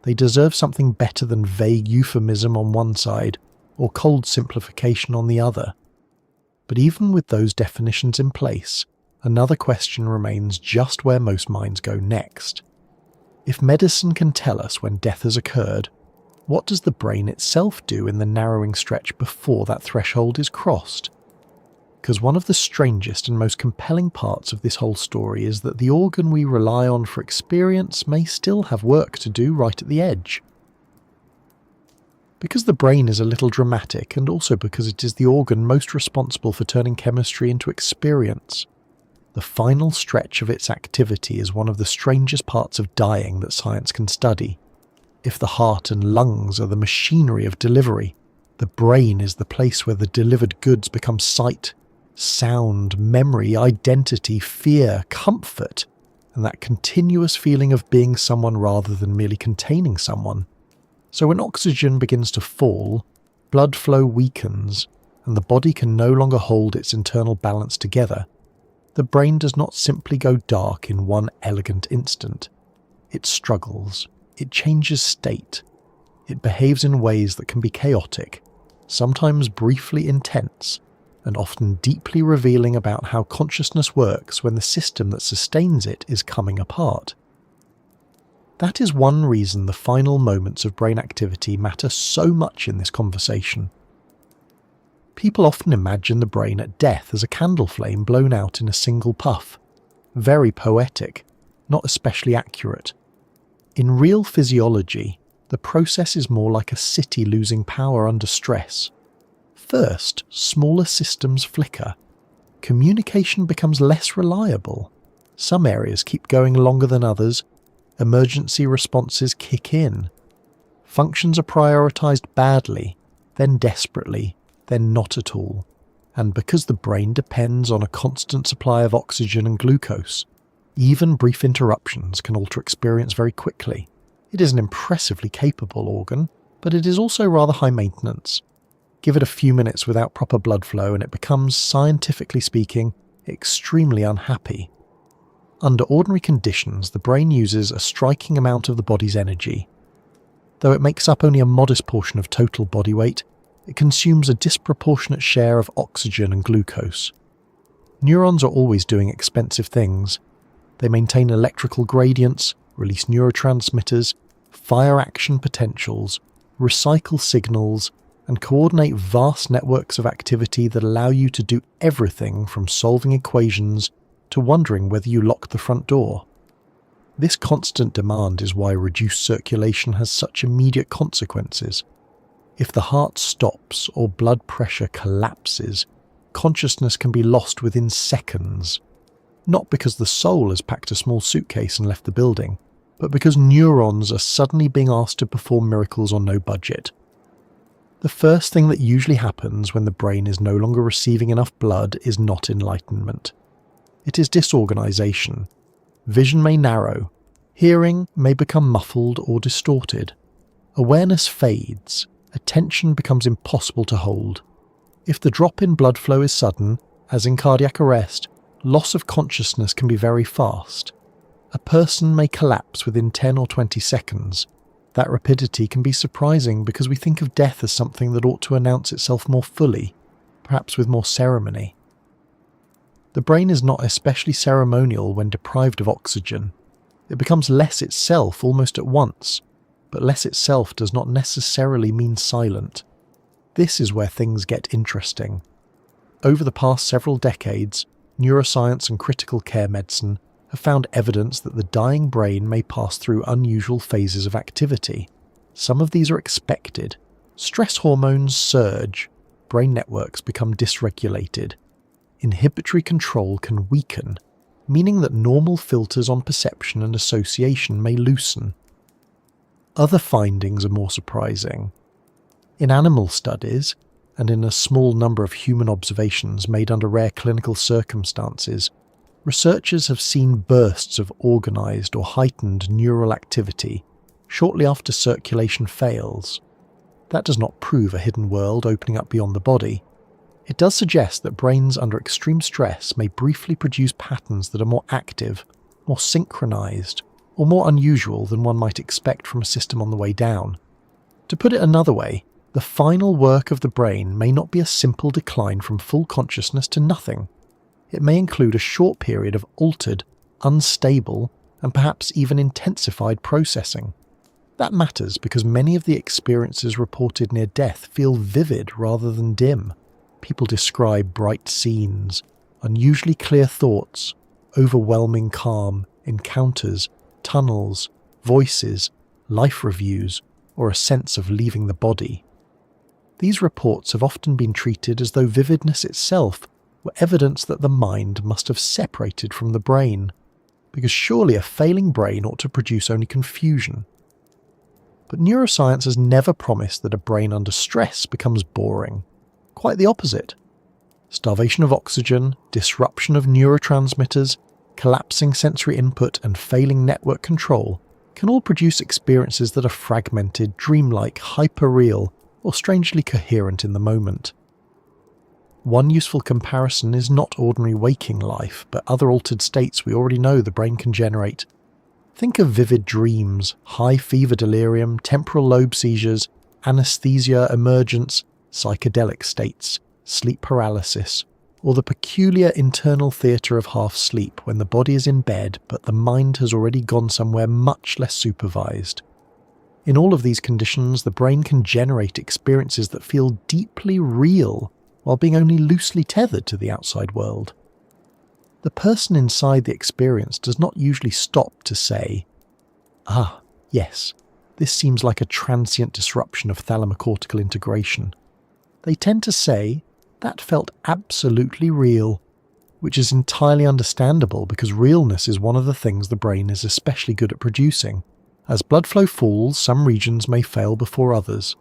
They deserve something better than vague euphemism on one side or cold simplification on the other. But even with those definitions in place, another question remains just where most minds go next. If medicine can tell us when death has occurred, what does the brain itself do in the narrowing stretch before that threshold is crossed? Because one of the strangest and most compelling parts of this whole story is that the organ we rely on for experience may still have work to do right at the edge. Because the brain is a little dramatic, and also because it is the organ most responsible for turning chemistry into experience, the final stretch of its activity is one of the strangest parts of dying that science can study. If the heart and lungs are the machinery of delivery, the brain is the place where the delivered goods become sight, sound, memory, identity, fear, comfort, and that continuous feeling of being someone rather than merely containing someone. So when oxygen begins to fall, blood flow weakens, and the body can no longer hold its internal balance together, the brain does not simply go dark in one elegant instant. It struggles, it changes state, it behaves in ways that can be chaotic, sometimes briefly intense, and often deeply revealing about how consciousness works when the system that sustains it is coming apart. That is one reason the final moments of brain activity matter so much in this conversation. People often imagine the brain at death as a candle flame blown out in a single puff. Very poetic, not especially accurate. In real physiology, the process is more like a city losing power under stress. First, smaller systems flicker. Communication becomes less reliable. Some areas keep going longer than others. Emergency responses kick in. Functions are prioritized badly, then desperately, then not at all. And because the brain depends on a constant supply of oxygen and glucose, even brief interruptions can alter experience very quickly. It is an impressively capable organ, but it is also rather high maintenance. Give it a few minutes without proper blood flow and it becomes, scientifically speaking, extremely unhappy. Under ordinary conditions, the brain uses a striking amount of the body's energy. Though it makes up only a modest portion of total body weight, it consumes a disproportionate share of oxygen and glucose. Neurons are always doing expensive things. They maintain electrical gradients, release neurotransmitters, fire action potentials, recycle signals, and coordinate vast networks of activity that allow you to do everything from solving equations to wondering whether you locked the front door. This constant demand is why reduced circulation has such immediate consequences. If the heart stops or blood pressure collapses, consciousness can be lost within seconds. Not because the soul has packed a small suitcase and left the building, but because neurons are suddenly being asked to perform miracles on no budget. The first thing that usually happens when the brain is no longer receiving enough blood is not enlightenment. It is disorganization. Vision may narrow. Hearing may become muffled or distorted. Awareness fades. Attention becomes impossible to hold. If the drop in blood flow is sudden, as in cardiac arrest, loss of consciousness can be very fast. A person may collapse within 10 or 20 seconds. That rapidity can be surprising because we think of death as something that ought to announce itself more fully, perhaps with more ceremony. The brain is not especially ceremonial when deprived of oxygen. It becomes less itself almost at once, but less itself does not necessarily mean silent. This is where things get interesting. Over the past several decades, neuroscience and critical care medicine have found evidence that the dying brain may pass through unusual phases of activity. Some of these are expected. Stress hormones surge, brain networks become dysregulated. Inhibitory control can weaken, meaning that normal filters on perception and association may loosen. Other findings are more surprising. In animal studies, and in a small number of human observations made under rare clinical circumstances, researchers have seen bursts of organized or heightened neural activity shortly after circulation fails. That does not prove a hidden world opening up beyond the body. It does suggest that brains under extreme stress may briefly produce patterns that are more active, more synchronized, or more unusual than one might expect from a system on the way down. To put it another way, the final work of the brain may not be a simple decline from full consciousness to nothing. It may include a short period of altered, unstable, and perhaps even intensified processing. That matters because many of the experiences reported near death feel vivid rather than dim. People describe bright scenes, unusually clear thoughts, overwhelming calm, encounters, tunnels, voices, life reviews, or a sense of leaving the body. These reports have often been treated as though vividness itself were evidence that the mind must have separated from the brain, because surely a failing brain ought to produce only confusion. But neuroscience has never promised that a brain under stress becomes boring. Quite the opposite. Starvation of oxygen, disruption of neurotransmitters, collapsing sensory input, and failing network control can all produce experiences that are fragmented, dreamlike, hyper-real, or strangely coherent in the moment. One useful comparison is not ordinary waking life, but other altered states we already know the brain can generate. Think of vivid dreams, high fever delirium, temporal lobe seizures, anesthesia emergence, psychedelic states, sleep paralysis, or the peculiar internal theatre of half-sleep when the body is in bed but the mind has already gone somewhere much less supervised. In all of these conditions, the brain can generate experiences that feel deeply real while being only loosely tethered to the outside world. The person inside the experience does not usually stop to say, "Ah, yes, this seems like a transient disruption of thalamocortical integration." They tend to say, "That felt absolutely real," which is entirely understandable because realness is one of the things the brain is especially good at producing. As blood flow falls, some regions may fail before others.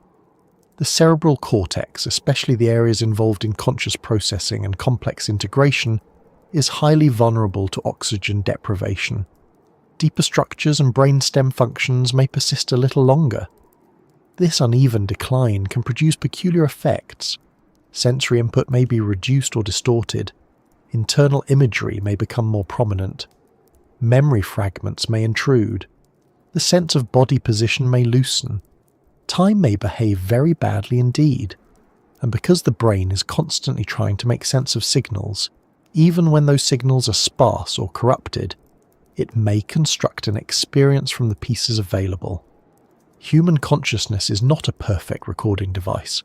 The cerebral cortex, especially the areas involved in conscious processing and complex integration, is highly vulnerable to oxygen deprivation. Deeper structures and brainstem functions may persist a little longer. This uneven decline can produce peculiar effects. Sensory input may be reduced or distorted. Internal imagery may become more prominent. Memory fragments may intrude. The sense of body position may loosen. time may behave very badly indeed. And because the brain is constantly trying to make sense of signals, even when those signals are sparse or corrupted, it may construct an experience from the pieces available. Human consciousness is not a perfect recording device.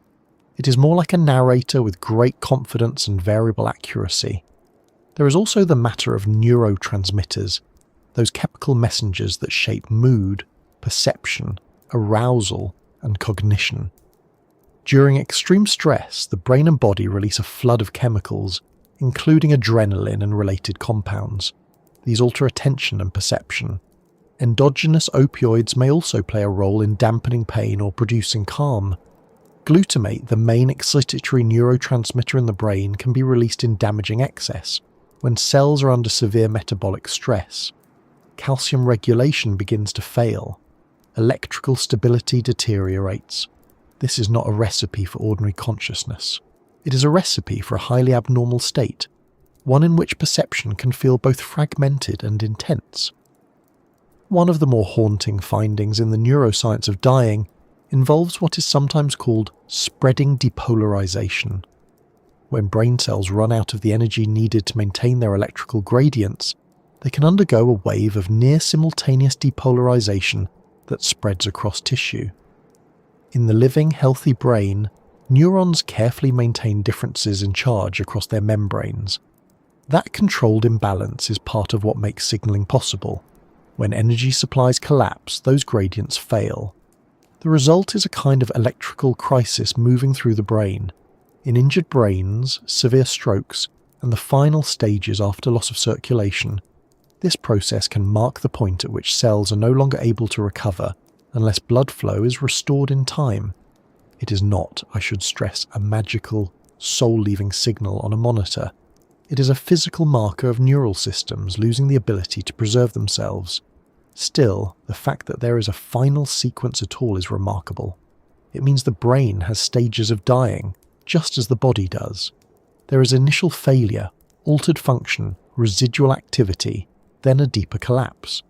It is more like a narrator with great confidence and variable accuracy. There is also the matter of neurotransmitters, those chemical messengers that shape mood, perception, arousal, and cognition. During extreme stress, the brain and body release a flood of chemicals, including adrenaline and related compounds. These alter attention and perception. Endogenous opioids may also play a role in dampening pain or producing calm. Glutamate, the main excitatory neurotransmitter in the brain, can be released in damaging excess when cells are under severe metabolic stress. Calcium regulation begins to fail. Electrical stability deteriorates. This is not a recipe for ordinary consciousness. It is a recipe for a highly abnormal state, one in which perception can feel both fragmented and intense. One of the more haunting findings in the neuroscience of dying involves what is sometimes called spreading depolarization. When brain cells run out of the energy needed to maintain their electrical gradients, they can undergo a wave of near-simultaneous depolarization that spreads across tissue. In the living, healthy brain, neurons carefully maintain differences in charge across their membranes. That controlled imbalance is part of what makes signaling possible. When energy supplies collapse, those gradients fail. The result is a kind of electrical crisis moving through the brain. In injured brains, severe strokes, and the final stages after loss of circulation, this process can mark the point at which cells are no longer able to recover unless blood flow is restored in time. It is not, I should stress, a magical, soul-leaving signal on a monitor. It is a physical marker of neural systems losing the ability to preserve themselves. Still, the fact that there is a final sequence at all is remarkable. It means the brain has stages of dying, just as the body does. There is initial failure, altered function, residual activity, then a deeper collapse.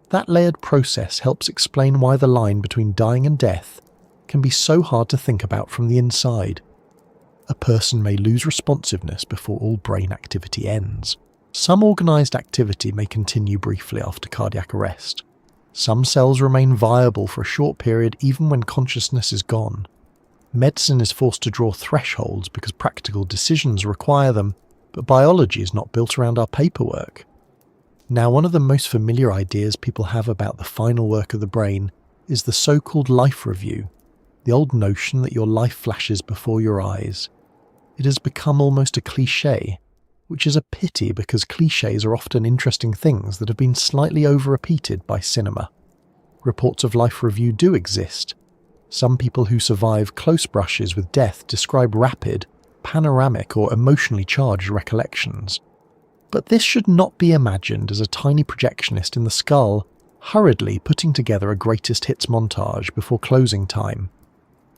That layered process helps explain why the line between dying and death can be so hard to think about from the inside. A person may lose responsiveness before all brain activity ends. Some organised activity may continue briefly after cardiac arrest. Some cells remain viable for a short period even when consciousness is gone. Medicine is forced to draw thresholds because practical decisions require them, but biology is not built around our paperwork. Now, one of the most familiar ideas people have about the final work of the brain is the so-called life review, the old notion that your life flashes before your eyes. It has become almost a cliché, which is a pity because clichés are often interesting things that have been slightly over-repeated by cinema. Reports of life review do exist. Some people who survive close brushes with death describe rapid, panoramic or emotionally charged recollections. But this should not be imagined as a tiny projectionist in the skull hurriedly putting together a greatest hits montage before closing time.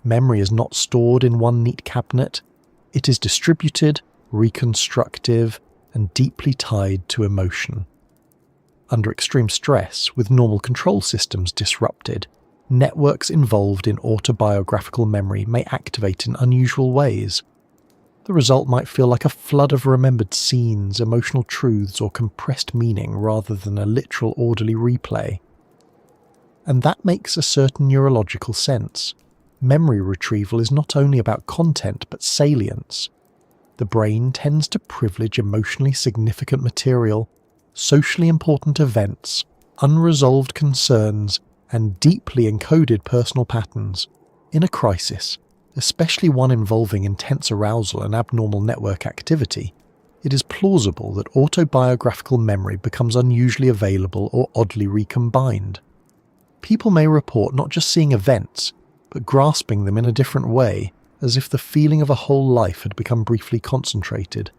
Memory is not stored in one neat cabinet. It is distributed, reconstructive, and deeply tied to emotion. Under extreme stress, with normal control systems disrupted, networks involved in autobiographical memory may activate in unusual ways. The result might feel like a flood of remembered scenes, emotional truths, or compressed meaning rather than a literal orderly replay. And that makes a certain neurological sense. Memory retrieval is not only about content but salience. The brain tends to privilege emotionally significant material, socially important events, unresolved concerns, and deeply encoded personal patterns. In a crisis, especially one involving intense arousal and abnormal network activity, it is plausible that autobiographical memory becomes unusually available or oddly recombined. People may report not just seeing events, but grasping them in a different way, as if the feeling of a whole life had become briefly concentrated.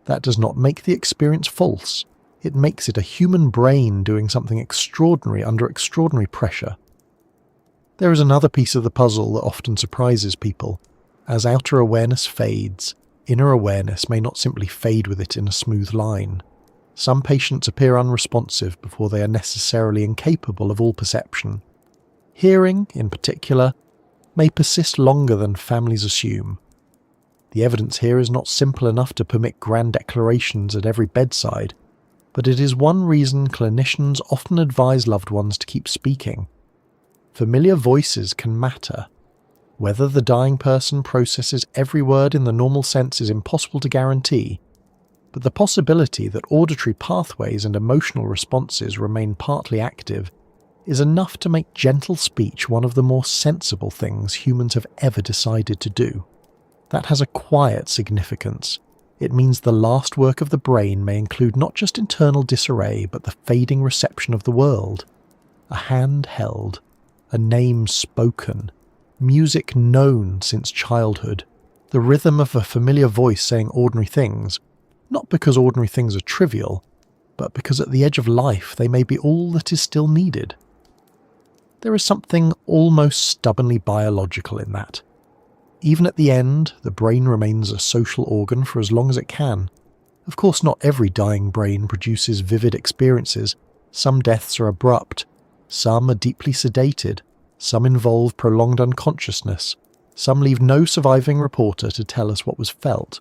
That does not make the experience false. It makes it a human brain doing something extraordinary under extraordinary pressure. There is another piece of the puzzle that often surprises people. As outer awareness fades, inner awareness may not simply fade with it in a smooth line. Some patients appear unresponsive before they are necessarily incapable of all perception. Hearing, in particular, may persist longer than families assume. The evidence here is not simple enough to permit grand declarations at every bedside, but it is one reason clinicians often advise loved ones to keep speaking. Familiar voices can matter. Whether the dying person processes every word in the normal sense is impossible to guarantee, but the possibility that auditory pathways and emotional responses remain partly active is enough to make gentle speech one of the more sensible things humans have ever decided to do. That has a quiet significance. It means the last work of the brain may include not just internal disarray, but the fading reception of the world. A hand held, a name spoken, music known since childhood, the rhythm of a familiar voice saying ordinary things, not because ordinary things are trivial, but because at the edge of life they may be all that is still needed. There is something almost stubbornly biological in that. Even at the end, the brain remains a social organ for as long as it can. Of course, not every dying brain produces vivid experiences. Some deaths are abrupt, some are deeply sedated, some involve prolonged unconsciousness, some leave no surviving reporter to tell us what was felt.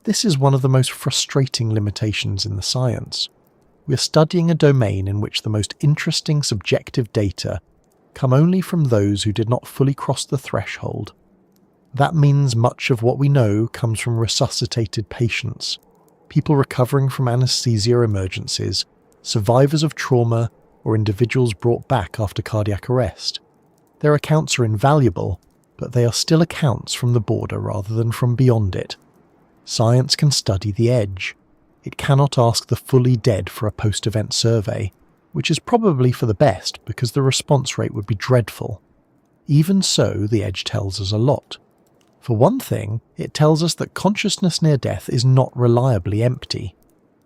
This is one of the most frustrating limitations in the science. We are studying a domain in which the most interesting subjective data come only from those who did not fully cross the threshold. That means much of what we know comes from resuscitated patients, people recovering from anesthesia emergencies, survivors of trauma, or individuals brought back after cardiac arrest. Their accounts are invaluable, but they are still accounts from the border rather than from beyond it. Science can study the edge. It cannot ask the fully dead for a post-event survey, which is probably for the best because the response rate would be dreadful. Even so, the edge tells us a lot. For one thing, it tells us that consciousness near death is not reliably empty.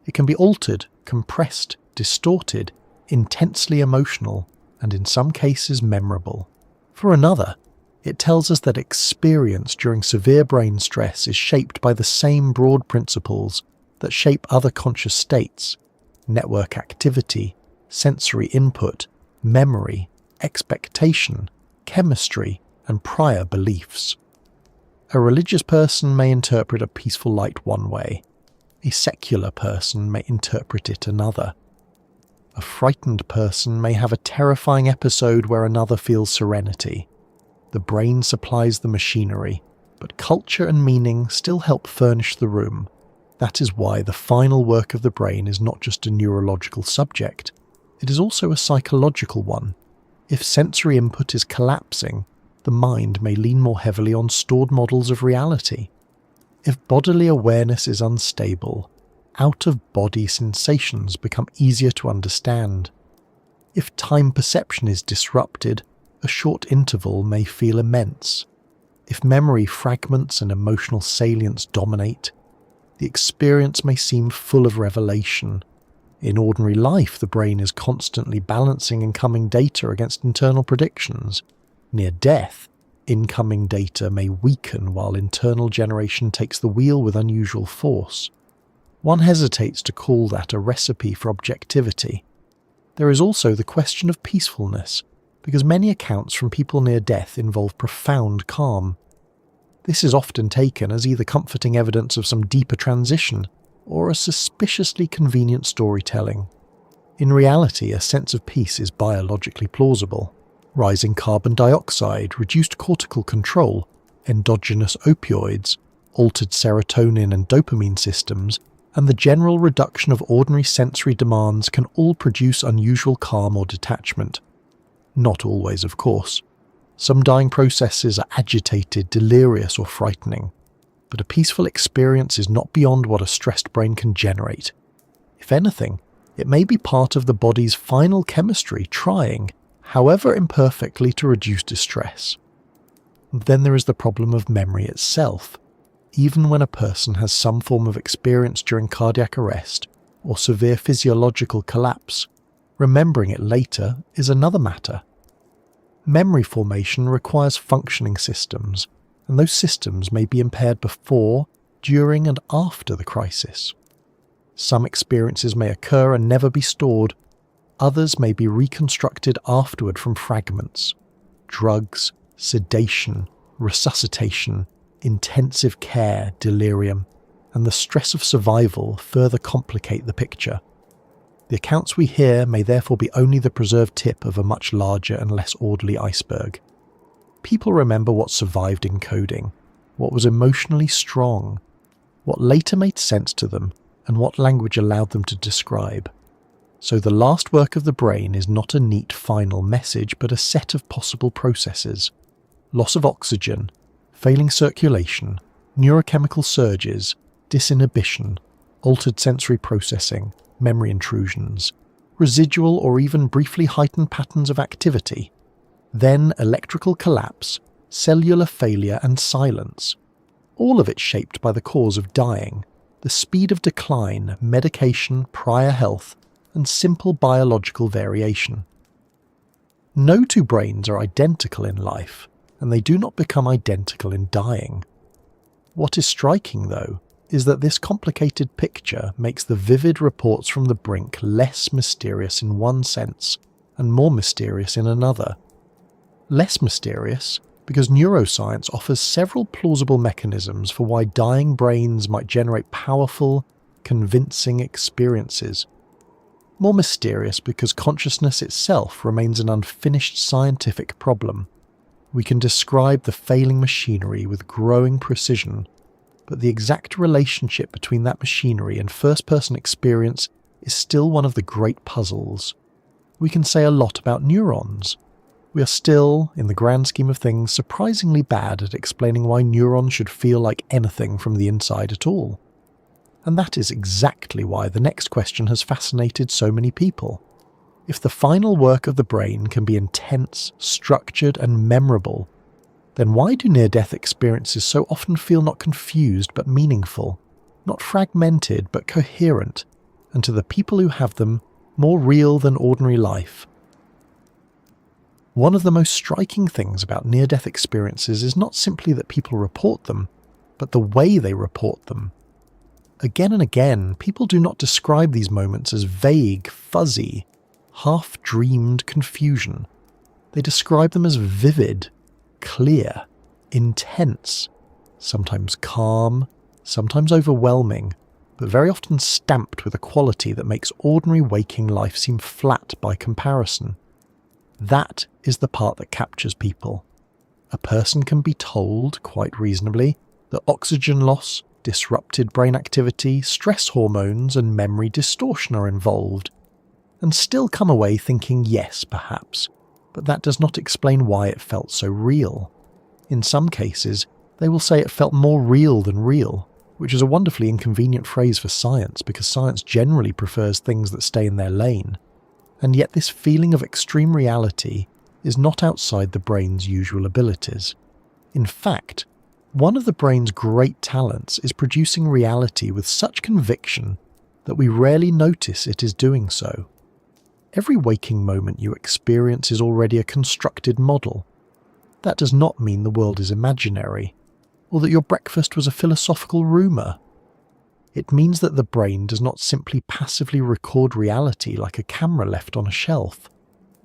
It can be altered, compressed, distorted, intensely emotional, and in some cases memorable. For another, it tells us that experience during severe brain stress is shaped by the same broad principles that shape other conscious states: network activity, sensory input, memory, expectation, chemistry, and prior beliefs. A religious person may interpret a peaceful light one way. A secular person may interpret it another. A frightened person may have a terrifying episode where another feels serenity. The brain supplies the machinery, but culture and meaning still help furnish the room. That is why the final work of the brain is not just a neurological subject, it is also a psychological one. If sensory input is collapsing, the mind may lean more heavily on stored models of reality. If bodily awareness is unstable, out-of-body sensations become easier to understand. If time perception is disrupted, a short interval may feel immense. If memory fragments and emotional salience dominate, the experience may seem full of revelation. In ordinary life, the brain is constantly balancing incoming data against internal predictions. Near death, incoming data may weaken while internal generation takes the wheel with unusual force. One hesitates to call that a recipe for objectivity. There is also the question of peacefulness, because many accounts from people near death involve profound calm. This is often taken as either comforting evidence of some deeper transition or a suspiciously convenient storytelling. In reality, a sense of peace is biologically plausible. Rising carbon dioxide, reduced cortical control, endogenous opioids, altered serotonin and dopamine systems, and the general reduction of ordinary sensory demands can all produce unusual calm or detachment. Not always, of course. Some dying processes are agitated, delirious, or frightening, but a peaceful experience is not beyond what a stressed brain can generate. If anything, it may be part of the body's final chemistry trying, however imperfectly, to reduce distress. Then there is the problem of memory itself. Even when a person has some form of experience during cardiac arrest or severe physiological collapse, remembering it later is another matter. Memory formation requires functioning systems, and those systems may be impaired before, during, and after the crisis. Some experiences may occur and never be stored. Others may be reconstructed afterward from fragments. Drugs, sedation, resuscitation, intensive care, delirium, and the stress of survival further complicate the picture. The accounts we hear may therefore be only the preserved tip of a much larger and less orderly iceberg. People remember what survived encoding, what was emotionally strong, what later made sense to them, and what language allowed them to describe. So the last work of the brain is not a neat final message, but a set of possible processes. Loss of oxygen, failing circulation, neurochemical surges, disinhibition, altered sensory processing, memory intrusions, residual or even briefly heightened patterns of activity, then electrical collapse, cellular failure and silence. All of it shaped by the cause of dying, the speed of decline, medication, prior health, and simple biological variation. No two brains are identical in life, and they do not become identical in dying. What is striking, though, is that this complicated picture makes the vivid reports from the brink less mysterious in one sense, and more mysterious in another. Less mysterious because neuroscience offers several plausible mechanisms for why dying brains might generate powerful, convincing experiences. More mysterious because consciousness itself remains an unfinished scientific problem. We can describe the failing machinery with growing precision, but the exact relationship between that machinery and first-person experience is still one of the great puzzles. We can say a lot about neurons. We are still, in the grand scheme of things, surprisingly bad at explaining why neurons should feel like anything from the inside at all. And that is exactly why the next question has fascinated so many people. If the final work of the brain can be intense, structured, and memorable, then why do near-death experiences so often feel not confused but meaningful, not fragmented but coherent, and to the people who have them, more real than ordinary life? One of the most striking things about near-death experiences is not simply that people report them, but the way they report them. Again and again, people do not describe these moments as vague, fuzzy, half-dreamed confusion. They describe them as vivid, clear, intense, sometimes calm, sometimes overwhelming, but very often stamped with a quality that makes ordinary waking life seem flat by comparison. That is the part that captures people. A person can be told, quite reasonably, that oxygen loss, disrupted brain activity, stress hormones, and memory distortion are involved, and still come away thinking yes, perhaps, but that does not explain why it felt so real. In some cases, they will say it felt more real than real, which is a wonderfully inconvenient phrase for science because science generally prefers things that stay in their lane. And yet this feeling of extreme reality is not outside the brain's usual abilities. In fact, one of the brain's great talents is producing reality with such conviction that we rarely notice it is doing so. Every waking moment you experience is already a constructed model. That does not mean the world is imaginary, or that your breakfast was a philosophical rumour. It means that the brain does not simply passively record reality like a camera left on a shelf.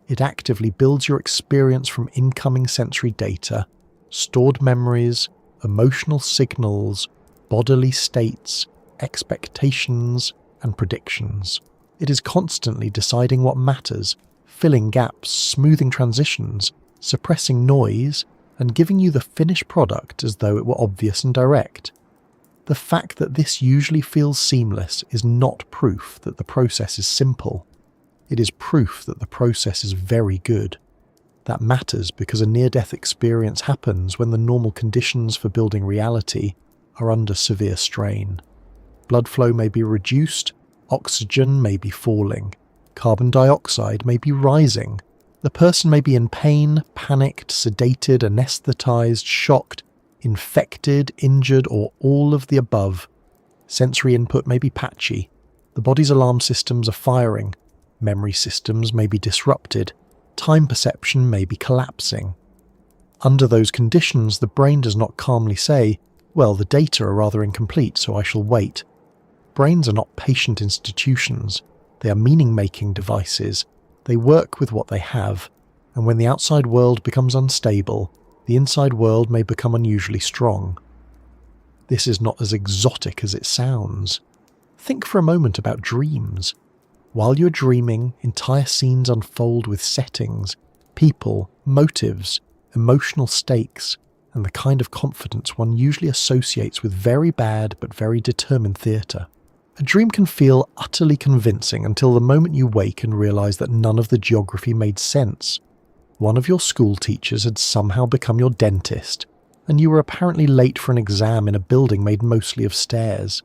It actively builds your experience from incoming sensory data, stored memories, emotional signals, bodily states, expectations, and predictions. It is constantly deciding what matters, filling gaps, smoothing transitions, suppressing noise, and giving you the finished product as though it were obvious and direct. The fact that this usually feels seamless is not proof that the process is simple. It is proof that the process is very good. That matters because a near-death experience happens when the normal conditions for building reality are under severe strain. Blood flow may be reduced, oxygen may be falling, carbon dioxide may be rising, the person may be in pain, panicked, sedated, anesthetized, shocked, infected, injured, or all of the above. Sensory input may be patchy, the body's alarm systems are firing, memory systems may be disrupted, time perception may be collapsing. Under those conditions, the brain does not calmly say, well, the data are rather incomplete, so I shall wait. Brains are not patient institutions, they are meaning-making devices, They work with what they have, and when the outside world becomes unstable, the inside world may become unusually strong. This is not as exotic as it sounds. Think for a moment about dreams. While you're dreaming, entire scenes unfold with settings, people, motives, emotional stakes, and the kind of confidence one usually associates with very bad but very determined theatre. A dream can feel utterly convincing until the moment you wake and realise that none of the geography made sense. One of your school teachers had somehow become your dentist, and you were apparently late for an exam in a building made mostly of stairs.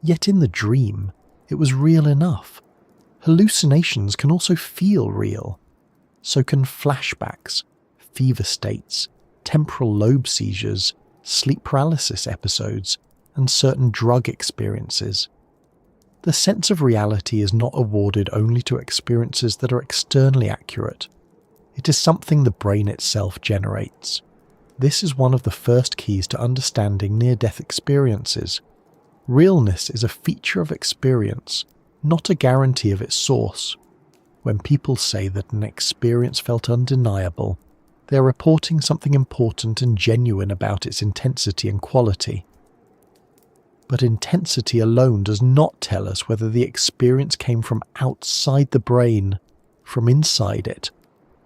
Yet in the dream, it was real enough. Hallucinations can also feel real. So can flashbacks, fever states, temporal lobe seizures, sleep paralysis episodes, and certain drug experiences. The sense of reality is not awarded only to experiences that are externally accurate. It is something the brain itself generates. This is one of the first keys to understanding near-death experiences. Realness is a feature of experience, not a guarantee of its source. When people say that an experience felt undeniable, they are reporting something important and genuine about its intensity and quality. But intensity alone does not tell us whether the experience came from outside the brain, from inside it,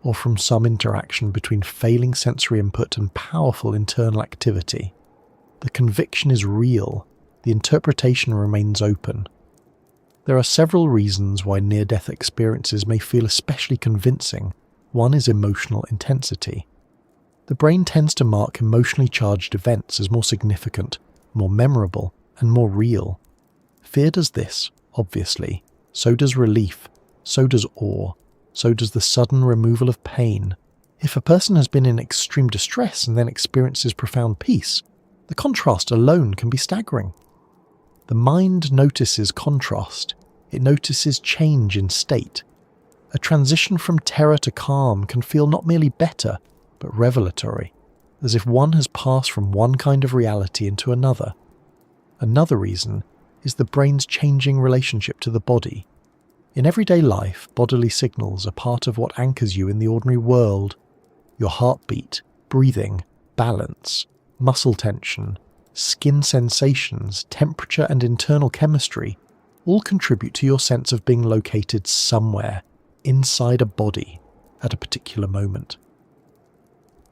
or from some interaction between failing sensory input and powerful internal activity. The conviction is real, the interpretation remains open. There are several reasons why near-death experiences may feel especially convincing. One is emotional intensity. The brain tends to mark emotionally charged events as more significant, more memorable, and more real. Fear does this, obviously. So does relief. So does awe. So does the sudden removal of pain. If a person has been in extreme distress and then experiences profound peace, the contrast alone can be staggering. The mind notices contrast. It notices change in state. A transition from terror to calm can feel not merely better, but revelatory, as if one has passed from one kind of reality into another. Another reason is the brain's changing relationship to the body. In everyday life, bodily signals are part of what anchors you in the ordinary world. Your heartbeat, breathing, balance, muscle tension, skin sensations, temperature and internal chemistry all contribute to your sense of being located somewhere, inside a body, at a particular moment.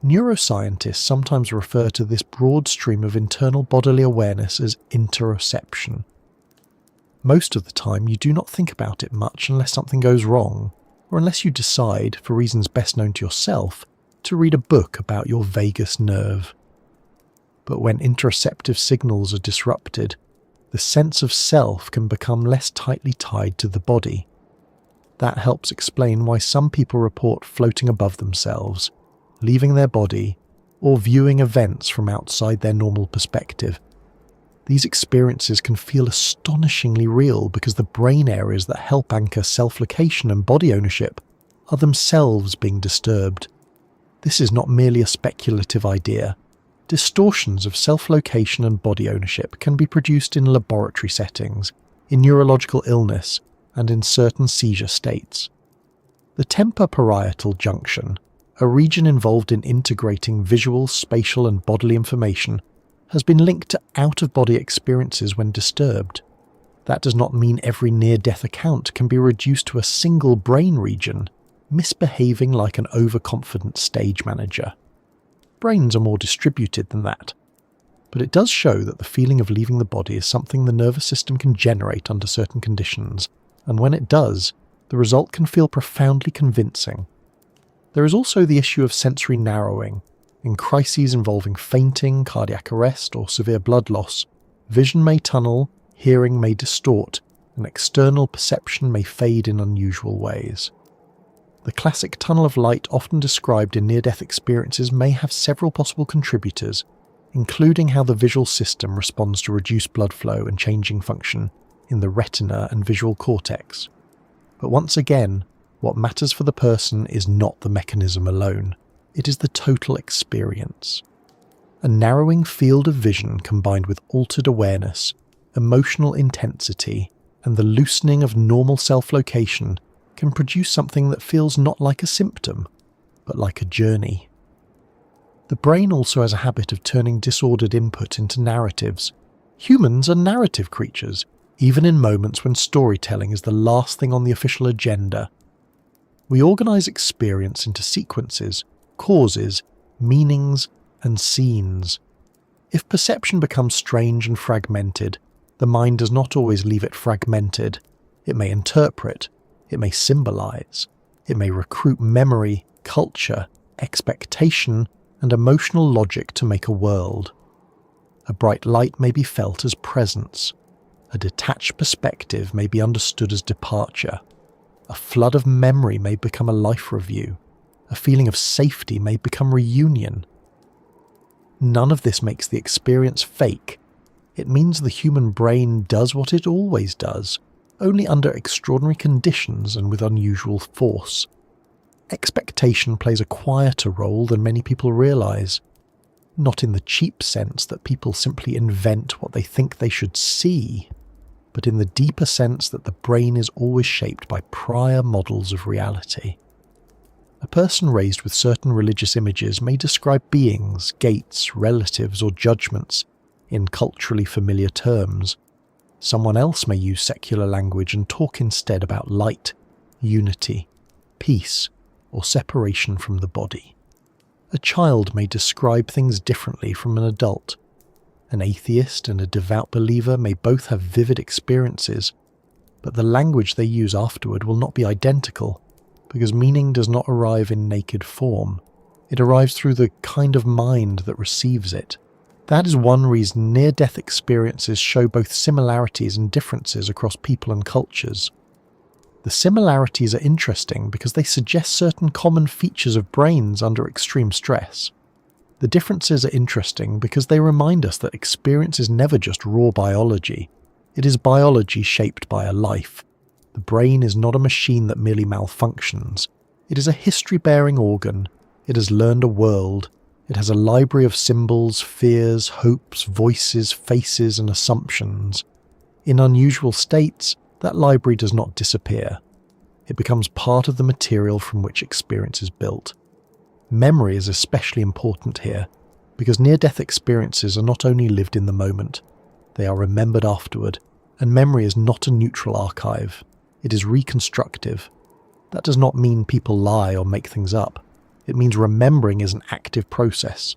Neuroscientists sometimes refer to this broad stream of internal bodily awareness as interoception. Most of the time you do not think about it much unless something goes wrong, or unless you decide, for reasons best known to yourself, to read a book about your vagus nerve. But when interoceptive signals are disrupted, the sense of self can become less tightly tied to the body. That helps explain why some people report floating above themselves, leaving their body, or viewing events from outside their normal perspective. These experiences can feel astonishingly real because the brain areas that help anchor self-location and body ownership are themselves being disturbed. This is not merely a speculative idea. Distortions of self-location and body ownership can be produced in laboratory settings, in neurological illness, and in certain seizure states. The temporoparietal junction, a region involved in integrating visual, spatial, and bodily information, has been linked to out-of-body experiences when disturbed. That does not mean every near-death account can be reduced to a single brain region, misbehaving like an overconfident stage manager. Brains are more distributed than that, but it does show that the feeling of leaving the body is something the nervous system can generate under certain conditions, and when it does, the result can feel profoundly convincing. There is also the issue of sensory narrowing. In crises involving fainting, cardiac arrest, or severe blood loss, vision may tunnel, hearing may distort, and external perception may fade in unusual ways. The classic tunnel of light often described in near-death experiences may have several possible contributors, including how the visual system responds to reduced blood flow and changing function in the retina and visual cortex. But once again, what matters for the person is not the mechanism alone. It is the total experience. A narrowing field of vision combined with altered awareness, emotional intensity, and the loosening of normal self-location can produce something that feels not like a symptom, but like a journey. The brain also has a habit of turning disordered input into narratives. Humans are narrative creatures, even in moments when storytelling is the last thing on the official agenda. We organise experience into sequences, causes, meanings, and scenes. If perception becomes strange and fragmented, the mind does not always leave it fragmented. It may interpret, it may symbolise, it may recruit memory, culture, expectation, and emotional logic to make a world. A bright light may be felt as presence. A detached perspective may be understood as departure. A flood of memory may become a life review. A feeling of safety may become reunion. None of this makes the experience fake. It means the human brain does what it always does, only under extraordinary conditions and with unusual force. Expectation plays a quieter role than many people realise. Not in the cheap sense that people simply invent what they think they should see, but in the deeper sense that the brain is always shaped by prior models of reality. A person raised with certain religious images may describe beings, gates, relatives, or judgments in culturally familiar terms. Someone else may use secular language and talk instead about light, unity, peace, or separation from the body. A child may describe things differently from an adult. An atheist and a devout believer may both have vivid experiences, but the language they use afterward will not be identical, because meaning does not arrive in naked form. It arrives through the kind of mind that receives it. That is one reason near-death experiences show both similarities and differences across people and cultures. The similarities are interesting because they suggest certain common features of brains under extreme stress. The differences are interesting because they remind us that experience is never just raw biology. It is biology shaped by a life. The brain is not a machine that merely malfunctions. It is a history-bearing organ. It has learned a world. It has a library of symbols, fears, hopes, voices, faces, and assumptions. In unusual states, that library does not disappear. It becomes part of the material from which experience is built. Memory is especially important here, because near-death experiences are not only lived in the moment, they are remembered afterward, and memory is not a neutral archive. It is reconstructive. That does not mean people lie or make things up. It means remembering is an active process.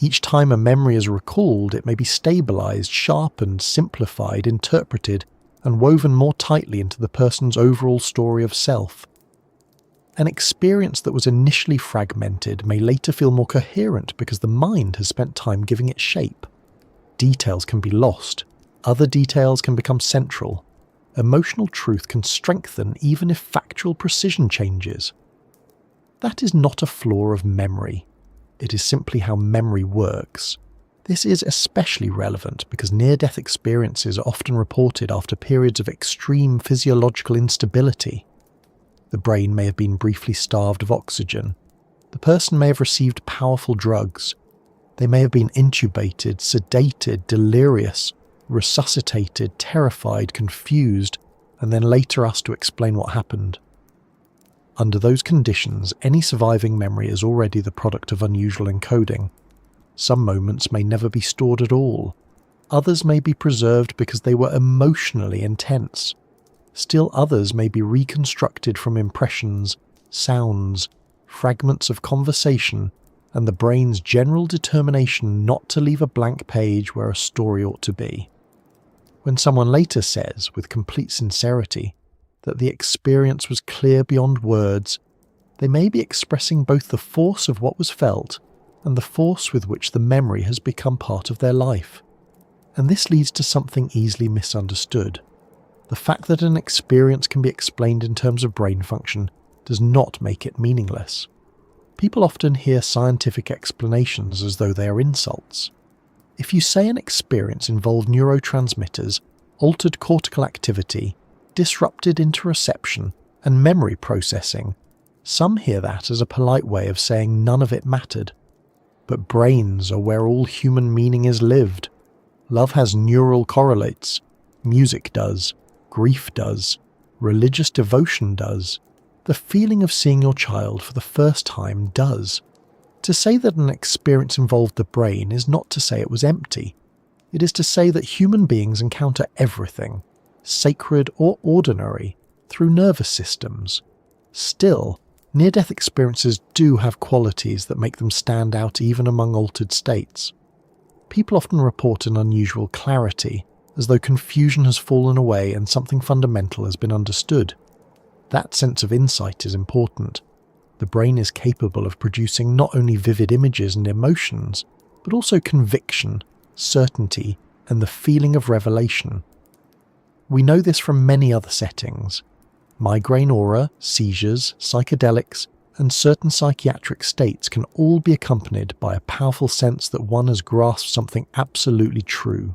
Each time a memory is recalled, it may be stabilized, sharpened, simplified, interpreted, and woven more tightly into the person's overall story of self. An experience that was initially fragmented may later feel more coherent because the mind has spent time giving it shape. Details can be lost. Other details can become central. Emotional truth can strengthen even if factual precision changes. That is not a flaw of memory. It is simply how memory works. This is especially relevant because near-death experiences are often reported after periods of extreme physiological instability. The brain may have been briefly starved of oxygen. The person may have received powerful drugs. They may have been intubated, sedated, delirious, resuscitated, terrified, confused, and then later asked to explain what happened. Under those conditions, any surviving memory is already the product of unusual encoding. Some moments may never be stored at all. Others may be preserved because they were emotionally intense. Still others may be reconstructed from impressions, sounds, fragments of conversation, and the brain's general determination not to leave a blank page where a story ought to be. When someone later says, with complete sincerity, that the experience was clear beyond words, they may be expressing both the force of what was felt and the force with which the memory has become part of their life. And this leads to something easily misunderstood. The fact that an experience can be explained in terms of brain function does not make it meaningless. People often hear scientific explanations as though they are insults. If you say an experience involved neurotransmitters, altered cortical activity, disrupted interoception, and memory processing, some hear that as a polite way of saying none of it mattered. But brains are where all human meaning is lived. Love has neural correlates. Music does. Grief does. Religious devotion does. The feeling of seeing your child for the first time does. To say that an experience involved the brain is not to say it was empty. It is to say that human beings encounter everything, sacred or ordinary, through nervous systems. Still, near-death experiences do have qualities that make them stand out even among altered states. People often report an unusual clarity, as though confusion has fallen away and something fundamental has been understood. That sense of insight is important. The brain is capable of producing not only vivid images and emotions, but also conviction, certainty, and the feeling of revelation. We know this from many other settings. Migraine aura, seizures, psychedelics, and certain psychiatric states can all be accompanied by a powerful sense that one has grasped something absolutely true.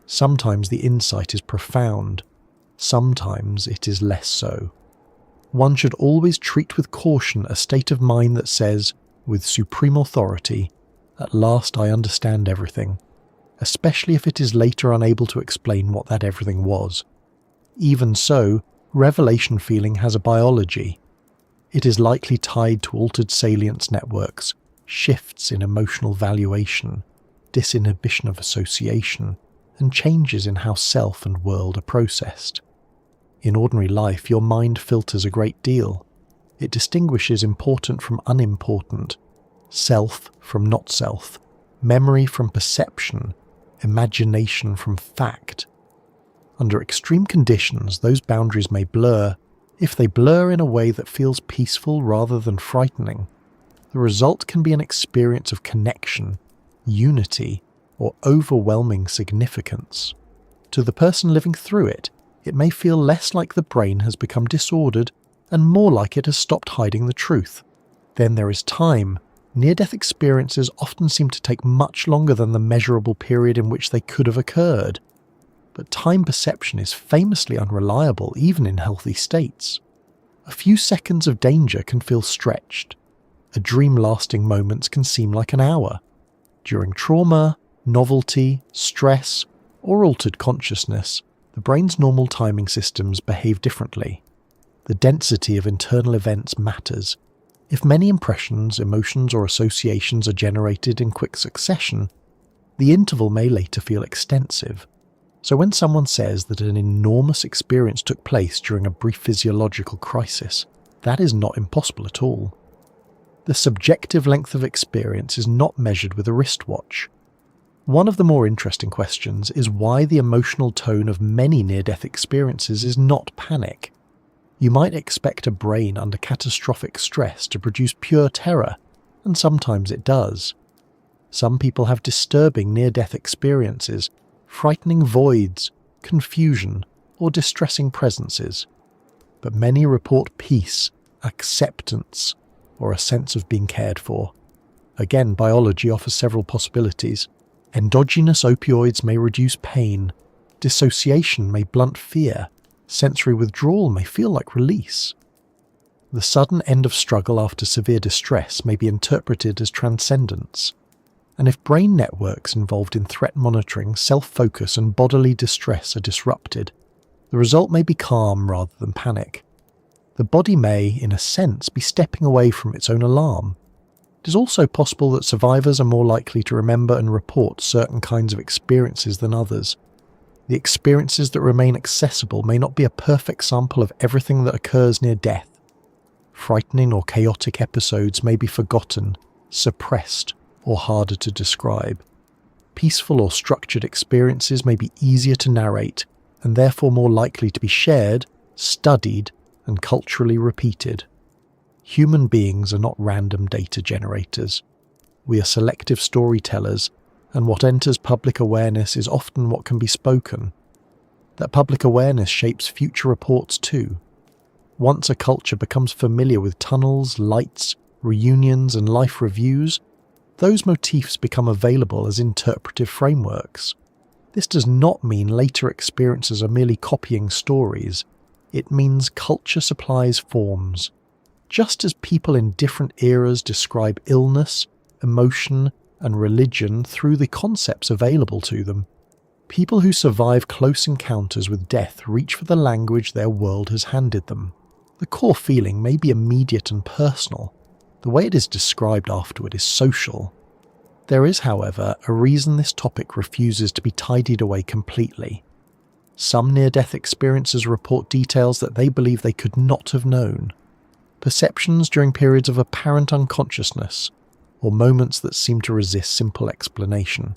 Sometimes the insight is profound, sometimes it is less so. One should always treat with caution a state of mind that says, with supreme authority, "At last I understand everything," especially if it is later unable to explain what that everything was. Even so, revelation feeling has a biology. It is likely tied to altered salience networks, shifts in emotional valuation, disinhibition of association, and changes in how self and world are processed. In ordinary life, your mind filters a great deal. It distinguishes important from unimportant, self from not self, memory from perception, imagination from fact. Under extreme conditions, those boundaries may blur. If they blur in a way that feels peaceful rather than frightening, the result can be an experience of connection, unity, or overwhelming significance. To the person living through it may feel less like the brain has become disordered and more like it has stopped hiding the truth. Then there is time. Near-death experiences often seem to take much longer than the measurable period in which they could have occurred. But time perception is famously unreliable even in healthy states. A few seconds of danger can feel stretched. A dream-lasting moments can seem like an hour. During trauma, novelty, stress, or altered consciousness, the brain's normal timing systems behave differently. The density of internal events matters. If many impressions, emotions, or associations are generated in quick succession, the interval may later feel extensive. So when someone says that an enormous experience took place during a brief physiological crisis, that is not impossible at all. The subjective length of experience is not measured with a wristwatch. One of the more interesting questions is why the emotional tone of many near-death experiences is not panic. You might expect a brain under catastrophic stress to produce pure terror, and sometimes it does. Some people have disturbing near-death experiences, frightening voids, confusion, or distressing presences. But many report peace, acceptance, or a sense of being cared for. Again, biology offers several possibilities. Endogenous opioids may reduce pain, dissociation may blunt fear, sensory withdrawal may feel like release. The sudden end of struggle after severe distress may be interpreted as transcendence. And if brain networks involved in threat monitoring, self-focus and bodily distress are disrupted, the result may be calm rather than panic. The body may, in a sense, be stepping away from its own alarm. It is also possible that survivors are more likely to remember and report certain kinds of experiences than others. The experiences that remain accessible may not be a perfect sample of everything that occurs near death. Frightening or chaotic episodes may be forgotten, suppressed, or harder to describe. Peaceful or structured experiences may be easier to narrate, and therefore more likely to be shared, studied, and culturally repeated. Human beings are not random data generators. We are selective storytellers, and what enters public awareness is often what can be spoken. That public awareness shapes future reports too. Once a culture becomes familiar with tunnels, lights, reunions, and life reviews, those motifs become available as interpretive frameworks. This does not mean later experiences are merely copying stories. It means culture supplies forms. Just as people in different eras describe illness, emotion, and religion through the concepts available to them, people who survive close encounters with death reach for the language their world has handed them. The core feeling may be immediate and personal. The way it is described afterward is social. There is, however, a reason this topic refuses to be tidied away completely. Some near-death experiencers report details that they believe they could not have known. Perceptions during periods of apparent unconsciousness, or moments that seem to resist simple explanation.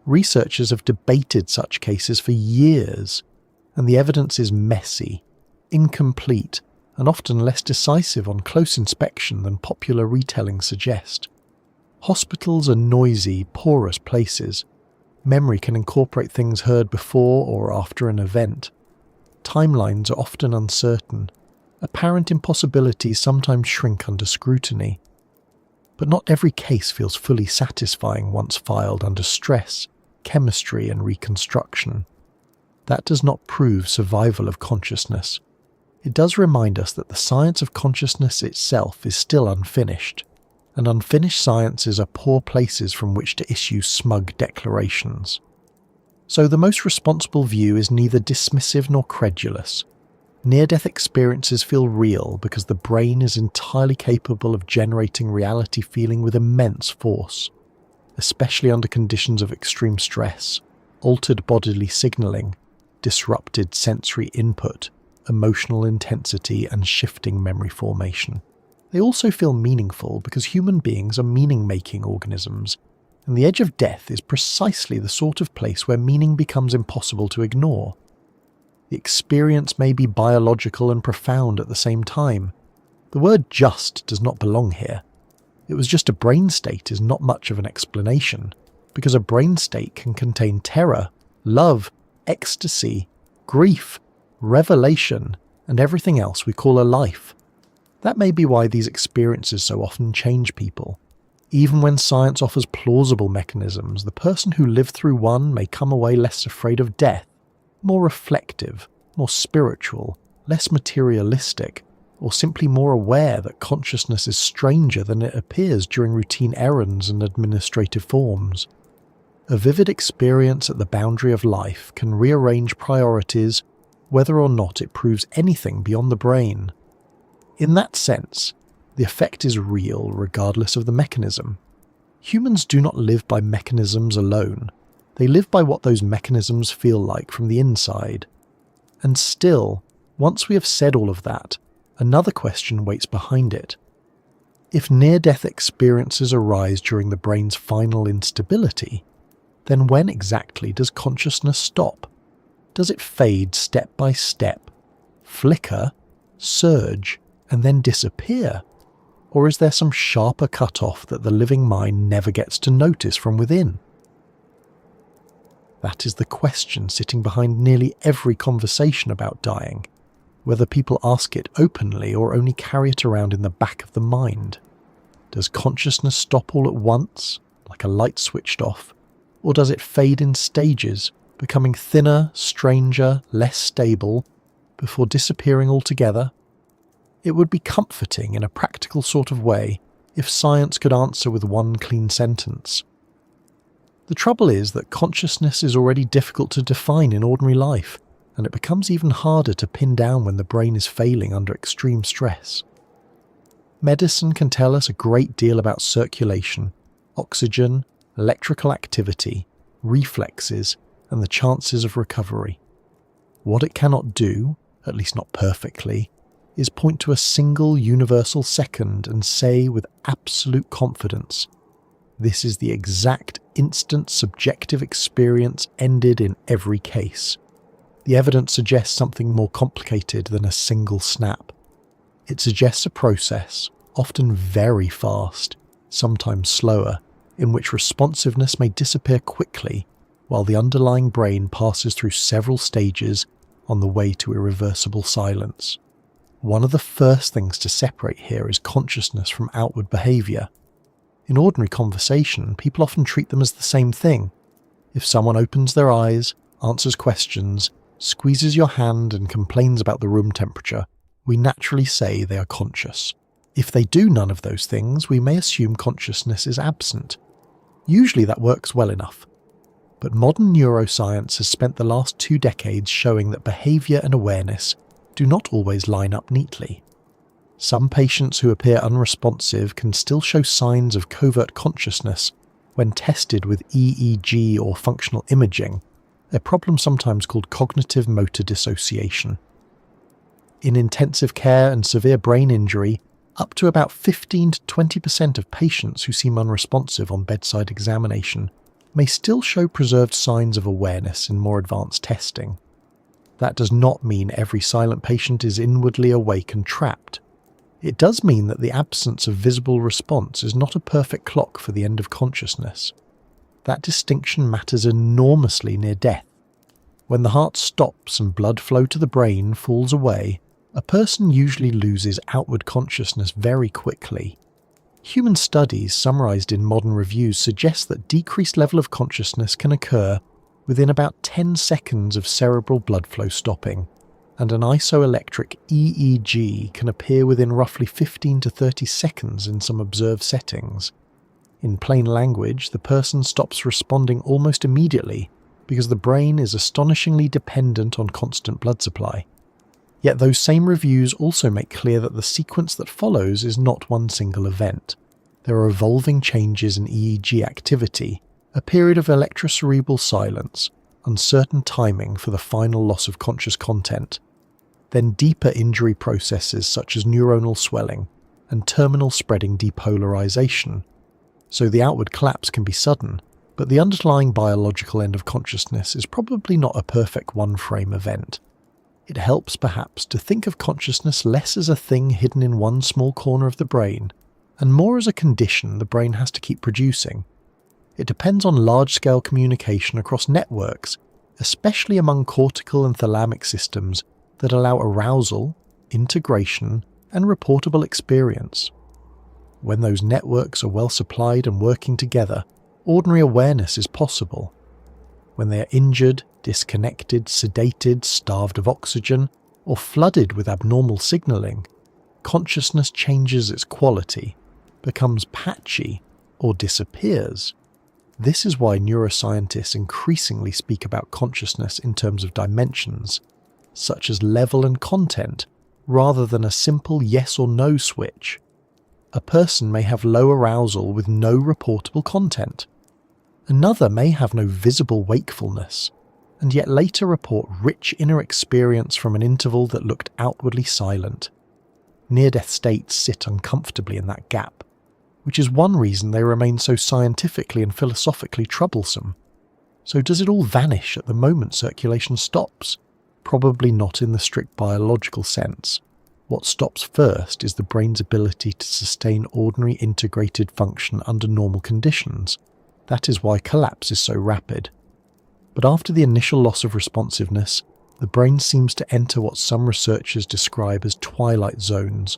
Researchers have debated such cases for years, and the evidence is messy, incomplete, and often less decisive on close inspection than popular retellings suggest. Hospitals are noisy, porous places. Memory can incorporate things heard before or after an event. Timelines are often uncertain. Apparent impossibilities sometimes shrink under scrutiny. But not every case feels fully satisfying once filed under stress, chemistry, and reconstruction. That does not prove survival of consciousness. It does remind us that the science of consciousness itself is still unfinished, and unfinished sciences are poor places from which to issue smug declarations. So the most responsible view is neither dismissive nor credulous. Near-death experiences feel real because the brain is entirely capable of generating reality feeling with immense force, especially under conditions of extreme stress, altered bodily signalling, disrupted sensory input, emotional intensity, and shifting memory formation. They also feel meaningful because human beings are meaning-making organisms, and the edge of death is precisely the sort of place where meaning becomes impossible to ignore. The experience may be biological and profound at the same time. The word just does not belong here. It was just a brain state is not much of an explanation, because a brain state can contain terror, love, ecstasy, grief, revelation, and everything else we call a life. That may be why these experiences so often change people. Even when science offers plausible mechanisms, the person who lived through one may come away less afraid of death, more reflective, more spiritual, less materialistic, or simply more aware that consciousness is stranger than it appears during routine errands and administrative forms. A vivid experience at the boundary of life can rearrange priorities, whether or not it proves anything beyond the brain. In that sense, the effect is real regardless of the mechanism. Humans do not live by mechanisms alone. They live by what those mechanisms feel like from the inside. And still, once we have said all of that, another question waits behind it. If near-death experiences arise during the brain's final instability, then when exactly does consciousness stop? Does it fade step by step, flicker, surge, and then disappear? Or is there some sharper cut-off that the living mind never gets to notice from within? That is the question sitting behind nearly every conversation about dying, whether people ask it openly or only carry it around in the back of the mind. Does consciousness stop all at once, like a light switched off, or does it fade in stages, becoming thinner, stranger, less stable, before disappearing altogether? It would be comforting in a practical sort of way if science could answer with one clean sentence. The trouble is that consciousness is already difficult to define in ordinary life, and it becomes even harder to pin down when the brain is failing under extreme stress. Medicine can tell us a great deal about circulation, oxygen, electrical activity, reflexes, and the chances of recovery. What it cannot do, at least not perfectly, is point to a single universal second and say with absolute confidence, this is the exact instant subjective experience ended in every case. The evidence suggests something more complicated than a single snap. It suggests a process, often very fast, sometimes slower, in which responsiveness may disappear quickly while the underlying brain passes through several stages on the way to irreversible silence. One of the first things to separate here is consciousness from outward behaviour. In ordinary conversation, people often treat them as the same thing. If someone opens their eyes, answers questions, squeezes your hand and complains about the room temperature, we naturally say they are conscious. If they do none of those things, we may assume consciousness is absent. Usually that works well enough. But modern neuroscience has spent the last 2 decades showing that behaviour and awareness do not always line up neatly. Some patients who appear unresponsive can still show signs of covert consciousness when tested with EEG or functional imaging, a problem sometimes called cognitive motor dissociation. In intensive care and severe brain injury, up to about 15 to 20% of patients who seem unresponsive on bedside examination may still show preserved signs of awareness in more advanced testing. That does not mean every silent patient is inwardly awake and trapped. It does mean that the absence of visible response is not a perfect clock for the end of consciousness. That distinction matters enormously near death. When the heart stops and blood flow to the brain falls away, a person usually loses outward consciousness very quickly. Human studies summarized in modern reviews suggest that decreased level of consciousness can occur within about 10 seconds of cerebral blood flow stopping, and an isoelectric EEG can appear within roughly 15 to 30 seconds in some observed settings. In plain language, the person stops responding almost immediately because the brain is astonishingly dependent on constant blood supply. Yet those same reviews also make clear that the sequence that follows is not one single event. There are evolving changes in EEG activity, a period of electrocerebral silence, uncertain timing for the final loss of conscious content, then deeper injury processes such as neuronal swelling and terminal spreading depolarization. So the outward collapse can be sudden, but the underlying biological end of consciousness is probably not a perfect one-frame event. It helps perhaps to think of consciousness less as a thing hidden in one small corner of the brain, and more as a condition the brain has to keep producing. It depends on large-scale communication across networks, especially among cortical and thalamic systems that allow arousal, integration, and reportable experience. When those networks are well supplied and working together, ordinary awareness is possible. When they are injured, disconnected, sedated, starved of oxygen, or flooded with abnormal signaling, consciousness changes its quality, becomes patchy, or disappears. This is why neuroscientists increasingly speak about consciousness in terms of dimensions, such as level and content, rather than a simple yes or no switch. A person may have low arousal with no reportable content. Another may have no visible wakefulness, and yet later report rich inner experience from an interval that looked outwardly silent. Near-death states sit uncomfortably in that gap, which is one reason they remain so scientifically and philosophically troublesome. So does it all vanish at the moment circulation stops? Probably not in the strict biological sense. What stops first is the brain's ability to sustain ordinary integrated function under normal conditions. That is why collapse is so rapid. But after the initial loss of responsiveness, the brain seems to enter what some researchers describe as twilight zones,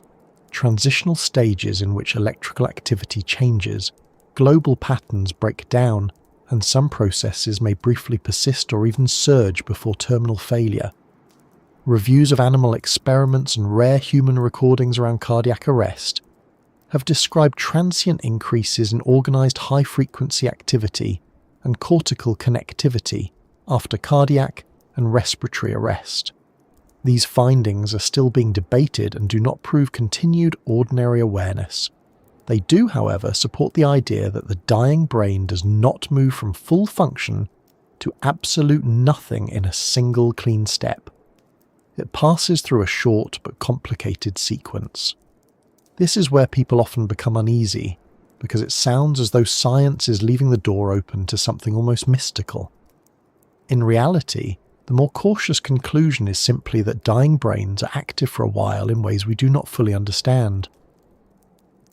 transitional stages in which electrical activity changes, global patterns break down, and some processes may briefly persist or even surge before terminal failure. Reviews of animal experiments and rare human recordings around cardiac arrest have described transient increases in organized high-frequency activity and cortical connectivity after cardiac and respiratory arrest. These findings are still being debated and do not prove continued ordinary awareness. They do, however, support the idea that the dying brain does not move from full function to absolute nothing in a single clean step. It passes through a short but complicated sequence. This is where people often become uneasy, because it sounds as though science is leaving the door open to something almost mystical. In reality, the more cautious conclusion is simply that dying brains are active for a while in ways we do not fully understand.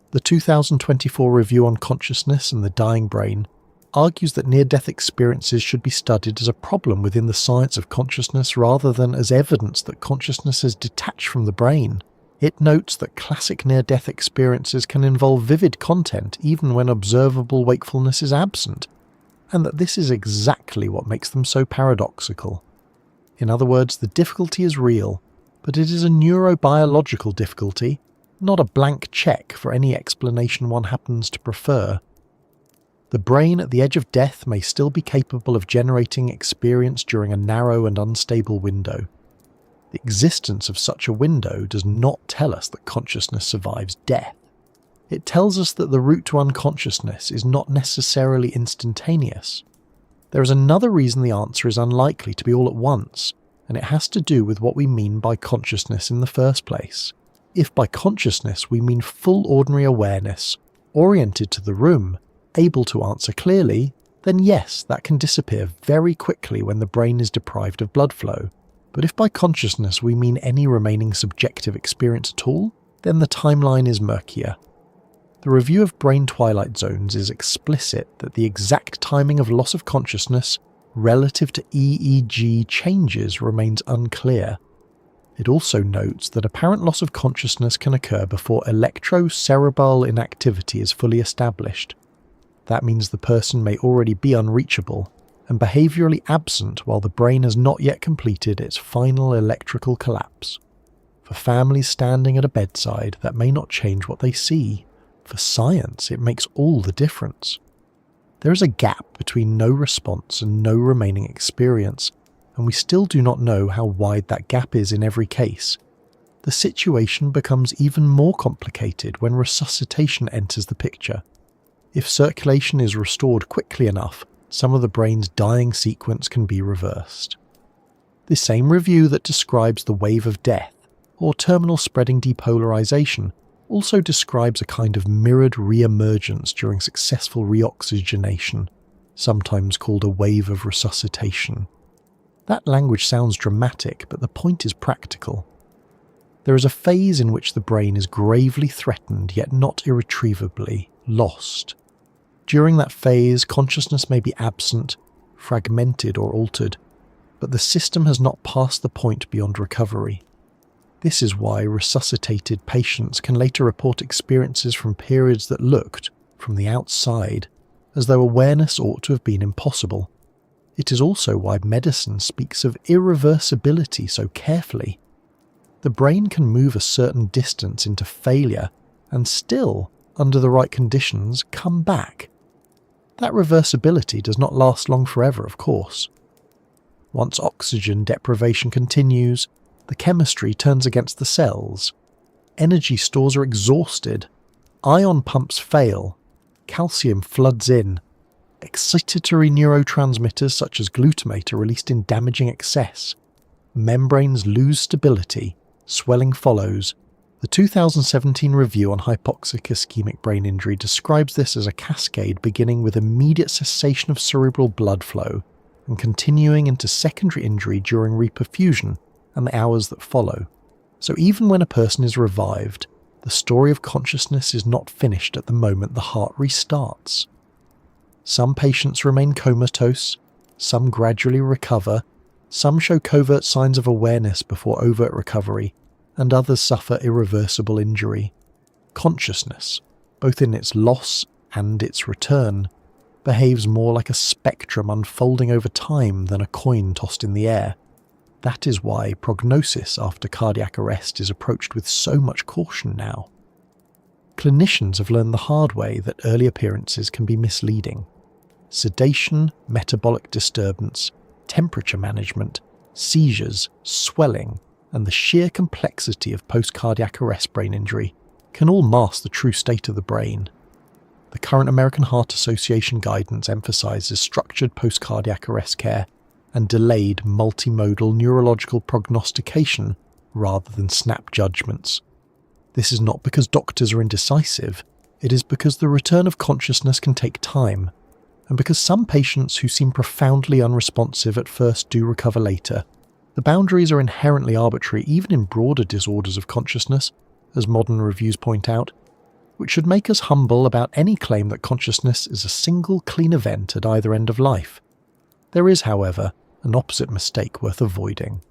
The 2024 review on consciousness and the dying brain argues that near-death experiences should be studied as a problem within the science of consciousness rather than as evidence that consciousness is detached from the brain. It notes that classic near-death experiences can involve vivid content even when observable wakefulness is absent, and that this is exactly what makes them so paradoxical. In other words, the difficulty is real, but it is a neurobiological difficulty, not a blank check for any explanation one happens to prefer. The brain at the edge of death may still be capable of generating experience during a narrow and unstable window. The existence of such a window does not tell us that consciousness survives death. It tells us that the route to unconsciousness is not necessarily instantaneous. There is another reason the answer is unlikely to be all at once, and it has to do with what we mean by consciousness in the first place. If by consciousness we mean full ordinary awareness, oriented to the room, able to answer clearly, then yes, that can disappear very quickly when the brain is deprived of blood flow. But if by consciousness we mean any remaining subjective experience at all, then the timeline is murkier. The review of brain twilight zones is explicit that the exact timing of loss of consciousness relative to EEG changes remains unclear. It also notes that apparent loss of consciousness can occur before electrocerebral inactivity is fully established. That means the person may already be unreachable and behaviourally absent while the brain has not yet completed its final electrical collapse. For families standing at a bedside, that may not change what they see. For science, it makes all the difference. There is a gap between no response and no remaining experience, and we still do not know how wide that gap is in every case. The situation becomes even more complicated when resuscitation enters the picture. If circulation is restored quickly enough, some of the brain's dying sequence can be reversed. The same review that describes the wave of death, or terminal spreading depolarization, also describes a kind of mirrored re-emergence during successful reoxygenation, sometimes called a wave of resuscitation. That language sounds dramatic, but the point is practical. There is a phase in which the brain is gravely threatened yet not irretrievably lost. During that phase, consciousness may be absent, fragmented or altered, but the system has not passed the point beyond recovery. This is why resuscitated patients can later report experiences from periods that looked, from the outside, as though awareness ought to have been impossible. It is also why medicine speaks of irreversibility so carefully. The brain can move a certain distance into failure and still, under the right conditions, come back. That reversibility does not last long forever, of course. Once oxygen deprivation continues, the chemistry turns against the cells. Energy stores are exhausted. Ion pumps fail. Calcium floods in. Excitatory neurotransmitters such as glutamate are released in damaging excess. Membranes lose stability. Swelling follows. The 2017 review on hypoxic ischemic brain injury describes this as a cascade beginning with immediate cessation of cerebral blood flow and continuing into secondary injury during reperfusion and the hours that follow. So even when a person is revived, the story of consciousness is not finished at the moment the heart restarts. Some patients remain comatose, some gradually recover, some show covert signs of awareness before overt recovery, and others suffer irreversible injury. Consciousness, both in its loss and its return, behaves more like a spectrum unfolding over time than a coin tossed in the air. That is why prognosis after cardiac arrest is approached with so much caution now. Clinicians have learned the hard way that early appearances can be misleading. Sedation, metabolic disturbance, temperature management, seizures, swelling, and the sheer complexity of post-cardiac arrest brain injury can all mask the true state of the brain. The current American Heart Association guidance emphasizes structured post-cardiac arrest care and delayed multimodal neurological prognostication rather than snap judgments. This is not because doctors are indecisive, it is because the return of consciousness can take time, and because some patients who seem profoundly unresponsive at first do recover later. The boundaries are inherently arbitrary even in broader disorders of consciousness, as modern reviews point out, which should make us humble about any claim that consciousness is a single clean event at either end of life. There is, however, an opposite mistake worth avoiding.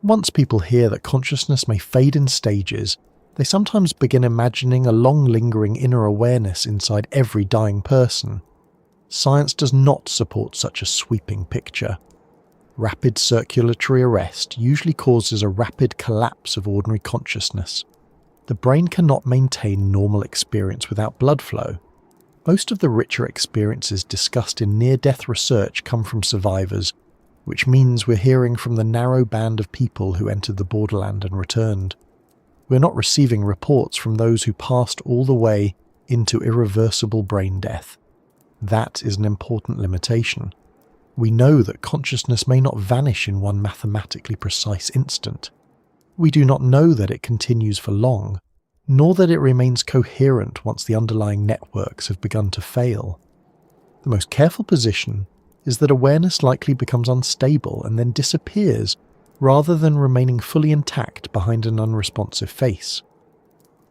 Once people hear that consciousness may fade in stages, they sometimes begin imagining a long-lingering inner awareness inside every dying person. Science does not support such a sweeping picture. Rapid circulatory arrest usually causes a rapid collapse of ordinary consciousness. The brain cannot maintain normal experience without blood flow. Most of the richer experiences discussed in near-death research come from survivors, which means we're hearing from the narrow band of people who entered the borderland and returned. We're not receiving reports from those who passed all the way into irreversible brain death. That is an important limitation. We know that consciousness may not vanish in one mathematically precise instant. We do not know that it continues for long, nor that it remains coherent once the underlying networks have begun to fail. The most careful position is that awareness likely becomes unstable and then disappears rather than remaining fully intact behind an unresponsive face.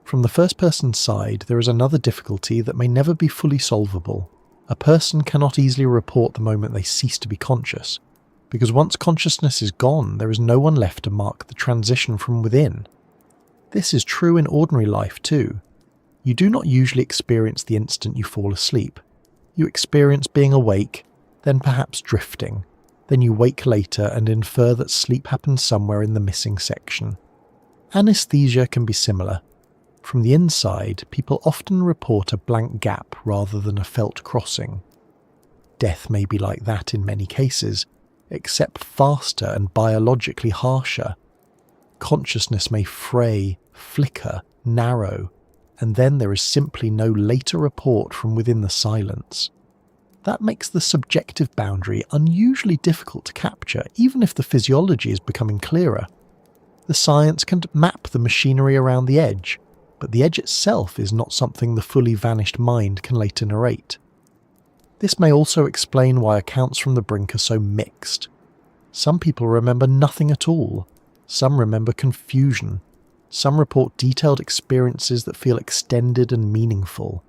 From the first-person side, there is another difficulty that may never be fully solvable. A person cannot easily report the moment they cease to be conscious, because once consciousness is gone, there is no one left to mark the transition from within. This is true in ordinary life too. You do not usually experience the instant you fall asleep. You experience being awake, then perhaps drifting. Then you wake later and infer that sleep happened somewhere in the missing section. Anesthesia can be similar. From the inside, people often report a blank gap rather than a felt crossing. Death may be like that in many cases, except faster and biologically harsher. Consciousness may fray, flicker, narrow, and then there is simply no later report from within the silence. That makes the subjective boundary unusually difficult to capture, even if the physiology is becoming clearer. The science can map the machinery around the edge, but the edge itself is not something the fully vanished mind can later narrate. This may also explain why accounts from the brink are so mixed. Some people remember nothing at all. Some remember confusion. Some report detailed experiences that feel extended and meaningful.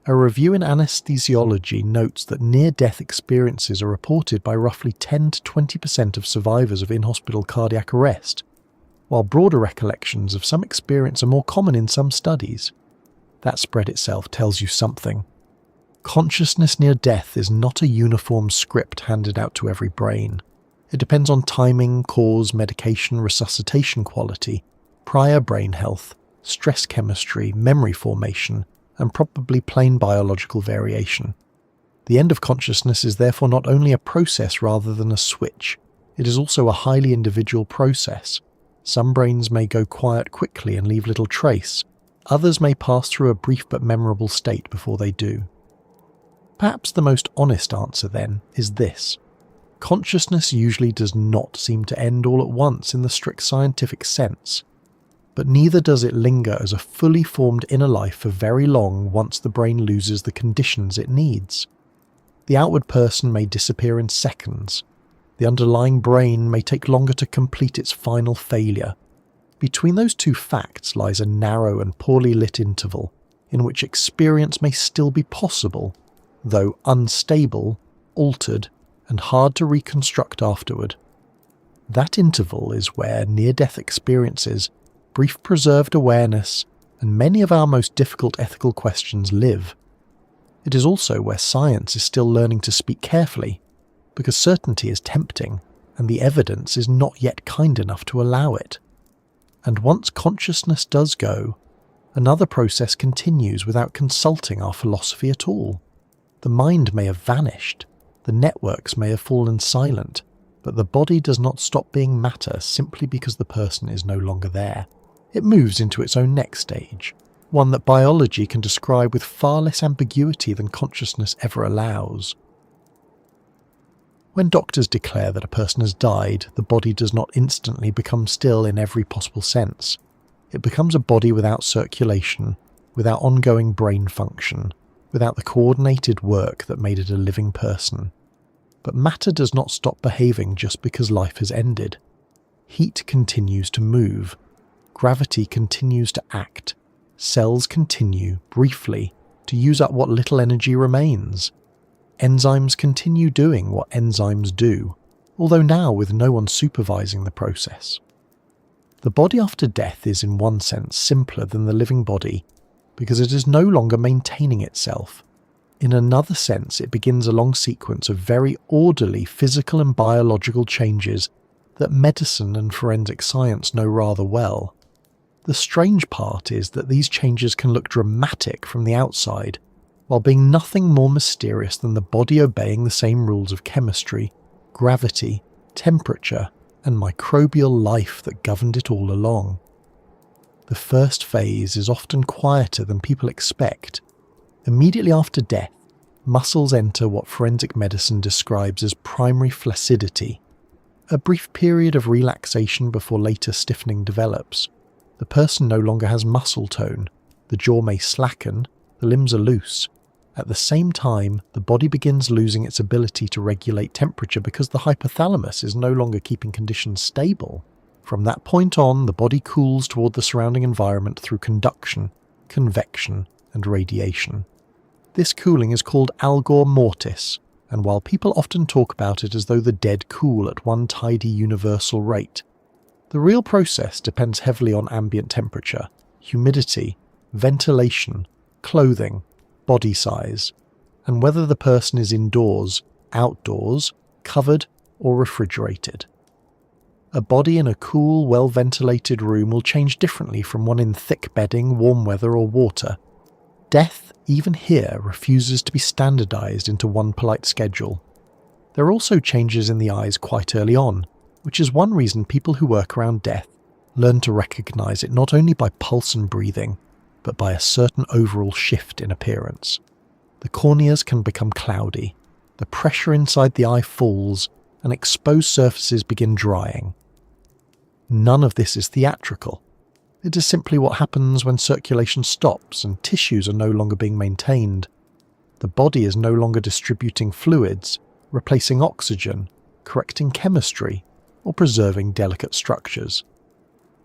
A review in anesthesiology notes that near-death experiences are reported by roughly 10 to 20% of survivors of in-hospital cardiac arrest, while broader recollections of some experience are more common in some studies. That spread itself tells you something. Consciousness near death is not a uniform script handed out to every brain. It depends on timing, cause, medication, resuscitation quality, prior brain health, stress chemistry, memory formation, and probably plain biological variation. The end of consciousness is therefore not only a process rather than a switch, it is also a highly individual process. Some brains may go quiet quickly and leave little trace, others may pass through a brief but memorable state before they do. Perhaps the most honest answer, then, is this. Consciousness usually does not seem to end all at once in the strict scientific sense, but neither does it linger as a fully formed inner life for very long once the brain loses the conditions it needs. The outward person may disappear in seconds. The underlying brain may take longer to complete its final failure. Between those two facts lies a narrow and poorly lit interval in which experience may still be possible, though unstable, altered, and hard to reconstruct afterward. That interval is where near-death experiences, brief preserved awareness, and many of our most difficult ethical questions live. It is also where science is still learning to speak carefully, because certainty is tempting, and the evidence is not yet kind enough to allow it. And once consciousness does go, another process continues without consulting our philosophy at all. The mind may have vanished, the networks may have fallen silent, but the body does not stop being matter simply because the person is no longer there. It moves into its own next stage, one that biology can describe with far less ambiguity than consciousness ever allows. When doctors declare that a person has died, the body does not instantly become still in every possible sense. It becomes a body without circulation, without ongoing brain function, without the coordinated work that made it a living person. But matter does not stop behaving just because life has ended. Heat continues to move. Gravity continues to act. Cells continue, briefly, to use up what little energy remains. Enzymes continue doing what enzymes do, although now with no one supervising the process. The body after death is in one sense simpler than the living body, because it is no longer maintaining itself. In another sense, it begins a long sequence of very orderly physical and biological changes that medicine and forensic science know rather well. The strange part is that these changes can look dramatic from the outside, while being nothing more mysterious than the body obeying the same rules of chemistry, gravity, temperature, and microbial life that governed it all along. The first phase is often quieter than people expect. Immediately after death, muscles enter what forensic medicine describes as primary flaccidity, a brief period of relaxation before later stiffening develops. The person no longer has muscle tone, the jaw may slacken, the limbs are loose. At the same time, the body begins losing its ability to regulate temperature because the hypothalamus is no longer keeping conditions stable. From that point on, the body cools toward the surrounding environment through conduction, convection, and radiation. This cooling is called algor mortis, and while people often talk about it as though the dead cool at one tidy universal rate, the real process depends heavily on ambient temperature, humidity, ventilation, clothing, body size, and whether the person is indoors, outdoors, covered, or refrigerated. A body in a cool, well-ventilated room will change differently from one in thick bedding, warm weather, or water. Death, even here, refuses to be standardized into one polite schedule. There are also changes in the eyes quite early on, which is one reason people who work around death learn to recognize it not only by pulse and breathing, but by a certain overall shift in appearance. The corneas can become cloudy, the pressure inside the eye falls, and exposed surfaces begin drying. None of this is theatrical. It is simply what happens when circulation stops and tissues are no longer being maintained. The body is no longer distributing fluids, replacing oxygen, correcting chemistry, or preserving delicate structures.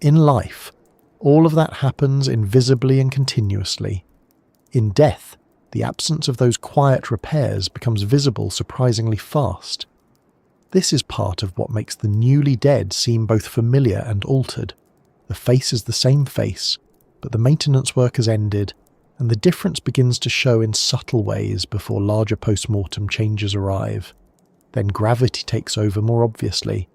In life, all of that happens invisibly and continuously. In death, the absence of those quiet repairs becomes visible surprisingly fast. This is part of what makes the newly dead seem both familiar and altered. The face is the same face, but the maintenance work has ended, and the difference begins to show in subtle ways before larger post-mortem changes arrive. Then gravity takes over more obviously.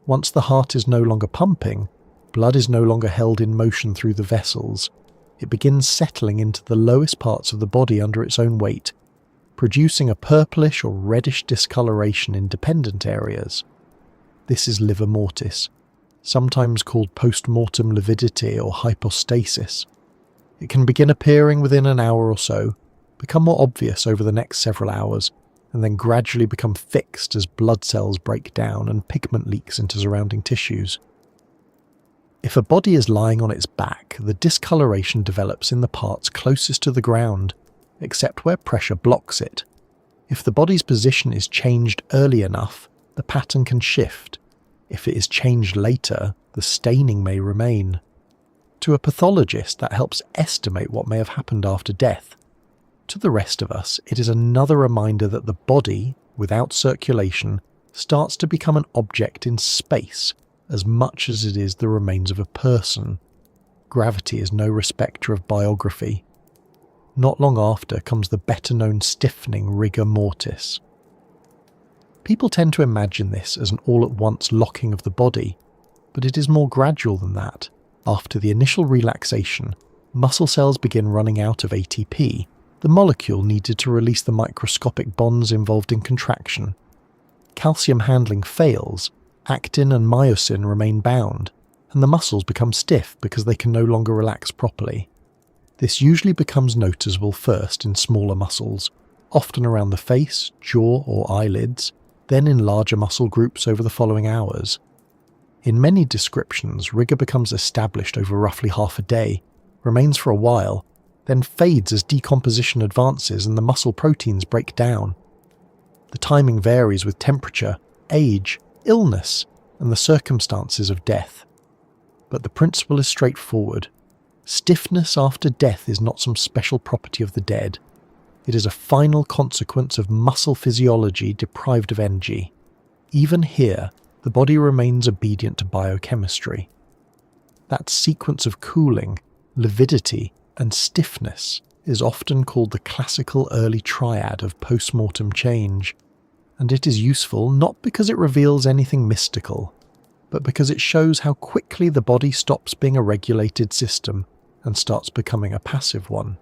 Once the heart is no longer pumping, blood is no longer held in motion through the vessels. It begins settling into the lowest parts of the body under its own weight, producing a purplish or reddish discoloration in dependent areas. This is livor mortis, sometimes called post-mortem lividity or hypostasis. It can begin appearing within an hour or so, become more obvious over the next several hours, and then gradually become fixed as blood cells break down and pigment leaks into surrounding tissues. If a body is lying on its back, the discoloration develops in the parts closest to the ground, except where pressure blocks it. If the body's position is changed early enough, the pattern can shift. If it is changed later, the staining may remain. To a pathologist, that helps estimate what may have happened after death. To the rest of us, it is another reminder that the body, without circulation, starts to become an object in space as much as it is the remains of a person. Gravity is no respecter of biography. Not long after comes the better-known stiffening rigor mortis. People tend to imagine this as an all-at-once locking of the body, but it is more gradual than that. After the initial relaxation, muscle cells begin running out of ATP, the molecule needed to release the microscopic bonds involved in contraction. Calcium handling fails, actin and myosin remain bound, and the muscles become stiff because they can no longer relax properly. This usually becomes noticeable first in smaller muscles, often around the face, jaw, or eyelids, then in larger muscle groups over the following hours. In many descriptions, rigor becomes established over roughly half a day, remains for a while, then fades as decomposition advances and the muscle proteins break down. The timing varies with temperature, age, illness, and the circumstances of death. But the principle is straightforward. Stiffness after death is not some special property of the dead. It is a final consequence of muscle physiology deprived of energy. Even here, the body remains obedient to biochemistry. That sequence of cooling, lividity, and stiffness is often called the classical early triad of post-mortem change, and it is useful not because it reveals anything mystical, but because it shows how quickly the body stops being a regulated system and starts becoming a passive one.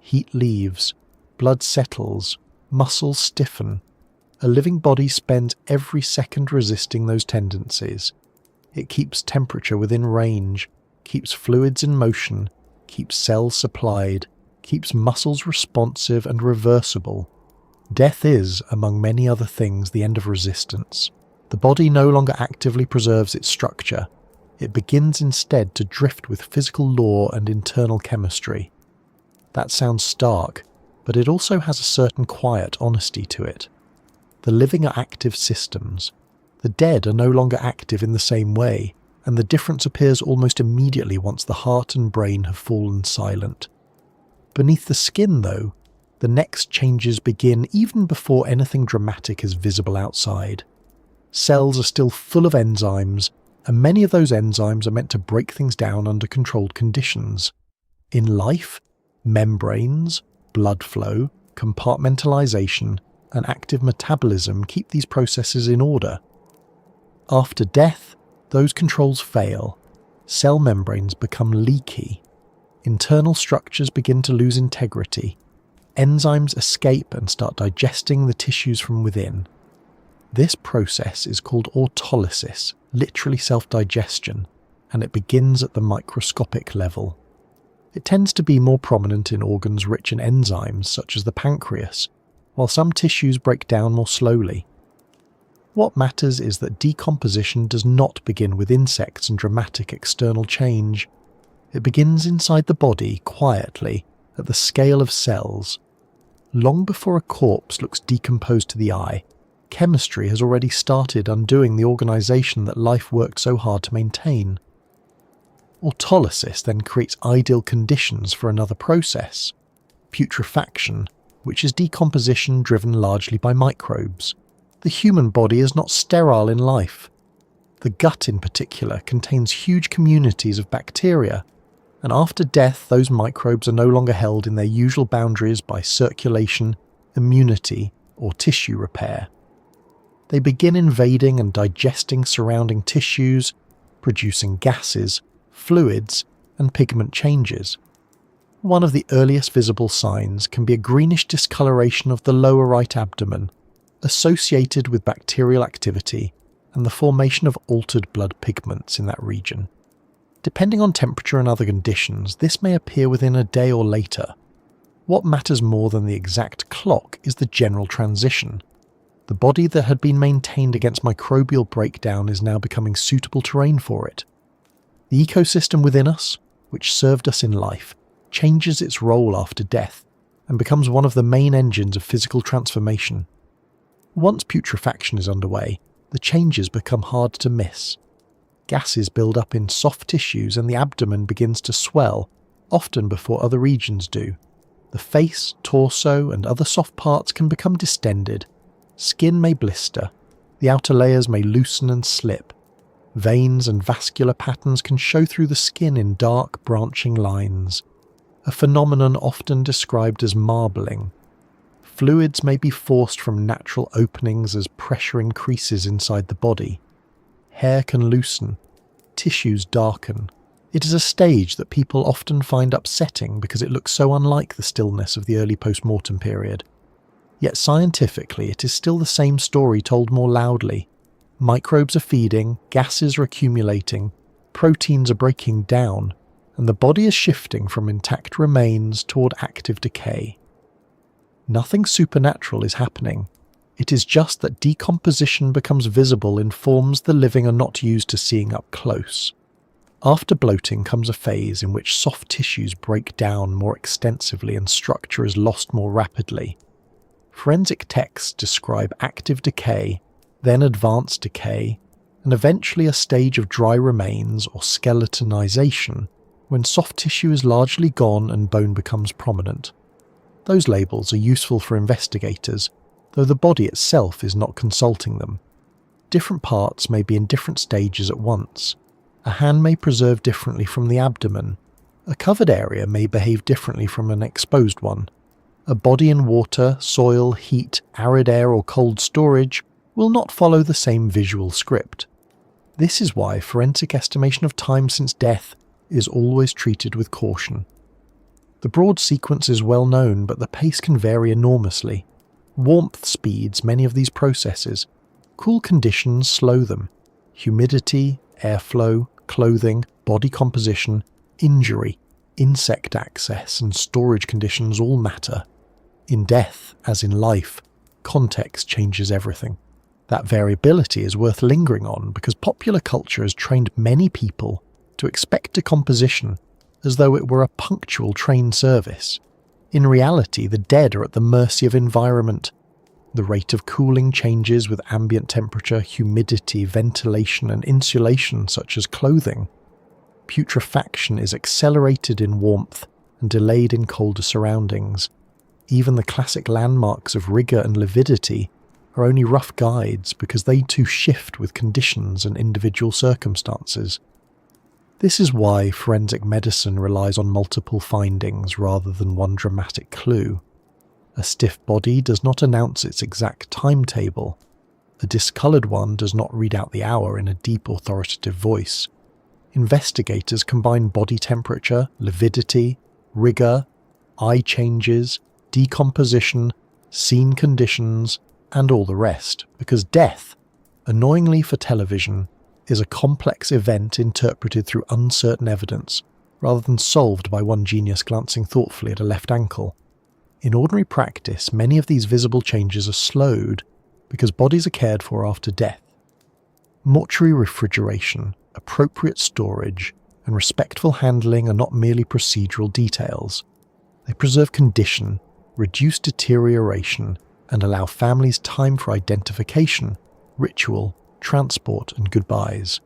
Heat leaves, blood settles, muscles stiffen. A living body spends every second resisting those tendencies. It keeps temperature within range, keeps fluids in motion, keeps cells supplied, keeps muscles responsive and reversible. Death is, among many other things, the end of resistance. The body no longer actively preserves its structure. It begins instead to drift with physical law and internal chemistry. That sounds stark, but it also has a certain quiet honesty to it. The living are active systems. The dead are no longer active in the same way, and the difference appears almost immediately once the heart and brain have fallen silent. Beneath the skin, though, the next changes begin even before anything dramatic is visible outside. Cells are still full of enzymes, and many of those enzymes are meant to break things down under controlled conditions. In life, membranes, blood flow, compartmentalization, and active metabolism keep these processes in order. After death, those controls fail. Cell membranes become leaky. Internal structures begin to lose integrity. Enzymes escape and start digesting the tissues from within. This process is called autolysis, literally self-digestion, and it begins at the microscopic level. It tends to be more prominent in organs rich in enzymes, such as the pancreas, while some tissues break down more slowly. What matters is that decomposition does not begin with insects and dramatic external change. It begins inside the body, quietly, at the scale of cells. Long before a corpse looks decomposed to the eye, chemistry has already started undoing the organization that life worked so hard to maintain. Autolysis then creates ideal conditions for another process, putrefaction, which is decomposition driven largely by microbes. The human body is not sterile in life. The gut in particular contains huge communities of bacteria, and after death those microbes are no longer held in their usual boundaries by circulation, immunity, or tissue repair. They begin invading and digesting surrounding tissues, producing gases, fluids, and pigment changes. One of the earliest visible signs can be a greenish discoloration of the lower right abdomen, associated with bacterial activity and the formation of altered blood pigments in that region. Depending on temperature and other conditions, this may appear within a day or later. What matters more than the exact clock is the general transition. The body that had been maintained against microbial breakdown is now becoming suitable terrain for it. The ecosystem within us, which served us in life, changes its role after death and becomes one of the main engines of physical transformation. Once putrefaction is underway, the changes become hard to miss. Gases build up in soft tissues and the abdomen begins to swell, often before other regions do. The face, torso, and other soft parts can become distended. Skin may blister. The outer layers may loosen and slip. Veins and vascular patterns can show through the skin in dark, branching lines, a phenomenon often described as marbling. Fluids may be forced from natural openings as pressure increases inside the body. Hair can loosen. Tissues darken. It is a stage that people often find upsetting because it looks so unlike the stillness of the early post-mortem period. Yet scientifically, it is still the same story told more loudly. Microbes are feeding, gases are accumulating, proteins are breaking down, and the body is shifting from intact remains toward active decay. Nothing supernatural is happening. It is just that decomposition becomes visible in forms the living are not used to seeing up close. After bloating comes a phase in which soft tissues break down more extensively and structure is lost more rapidly. Forensic texts describe active decay, then advanced decay, and eventually a stage of dry remains or skeletonization, when soft tissue is largely gone and bone becomes prominent. Those labels are useful for investigators, though the body itself is not consulting them. Different parts may be in different stages at once. A hand may preserve differently from the abdomen. A covered area may behave differently from an exposed one. A body in water, soil, heat, arid air or cold storage will not follow the same visual script. This is why forensic estimation of time since death is always treated with caution. The broad sequence is well known, but the pace can vary enormously. Warmth speeds many of these processes. Cool conditions slow them. Humidity, airflow, clothing, body composition, injury, insect access, and storage conditions all matter. In death, as in life, context changes everything. That variability is worth lingering on because popular culture has trained many people to expect decomposition as though it were a punctual train service. In reality, the dead are at the mercy of environment. The rate of cooling changes with ambient temperature, humidity, ventilation, and insulation such as clothing. Putrefaction is accelerated in warmth and delayed in colder surroundings. Even the classic landmarks of rigour and lividity are only rough guides because they too shift with conditions and individual circumstances. This is why forensic medicine relies on multiple findings rather than one dramatic clue. A stiff body does not announce its exact timetable. A discoloured one does not read out the hour in a deep authoritative voice. Investigators combine body temperature, lividity, rigour, eye changes, decomposition, scene conditions, and all the rest, because death, annoyingly for television, is a complex event interpreted through uncertain evidence, rather than solved by one genius glancing thoughtfully at a left ankle. In ordinary practice, many of these visible changes are slowed because bodies are cared for after death. Mortuary refrigeration, appropriate storage, and respectful handling are not merely procedural details. They preserve condition, reduce deterioration, and allow families time for identification, ritual, transport, and goodbyes.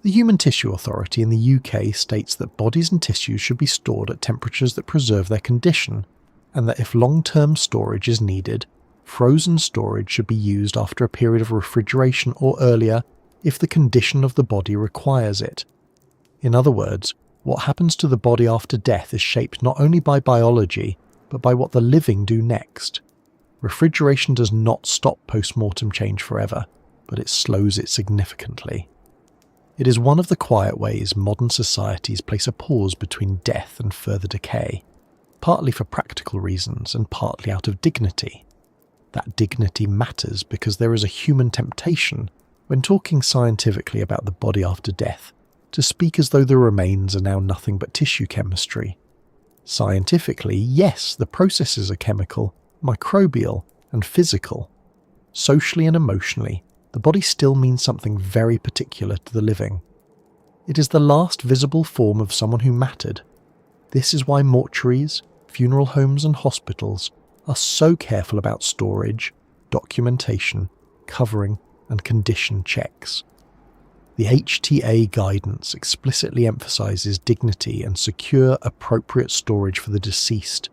The Human Tissue Authority in the UK states that bodies and tissues should be stored at temperatures that preserve their condition, and that if long-term storage is needed, frozen storage should be used after a period of refrigeration or earlier if the condition of the body requires it. In other words, what happens to the body after death is shaped not only by biology, but by what the living do next. Refrigeration does not stop post-mortem change forever, but it slows it significantly. It is one of the quiet ways modern societies place a pause between death and further decay, partly for practical reasons and partly out of dignity. That dignity matters because there is a human temptation, when talking scientifically about the body after death, to speak as though the remains are now nothing but tissue chemistry. Scientifically, yes, the processes are chemical, microbial, and physical. Socially and emotionally, the body still means something very particular to the living. It is the last visible form of someone who mattered. This is why mortuaries, funeral homes, and hospitals are so careful about storage, documentation, covering, and condition checks. The HTA guidance explicitly emphasizes dignity and secure, appropriate storage for the deceased.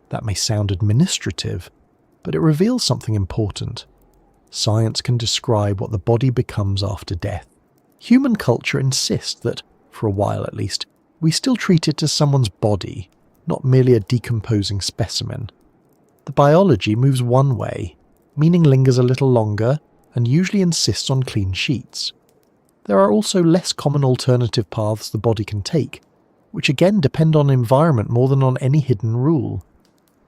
That may sound administrative, but it reveals something important. Science can describe what the body becomes after death. Human culture insists that, for a while at least, we still treat it as someone's body, not merely a decomposing specimen. The biology moves one way, meaning lingers a little longer and usually insists on clean sheets. There are also less common alternative paths the body can take, which again depend on environment more than on any hidden rule.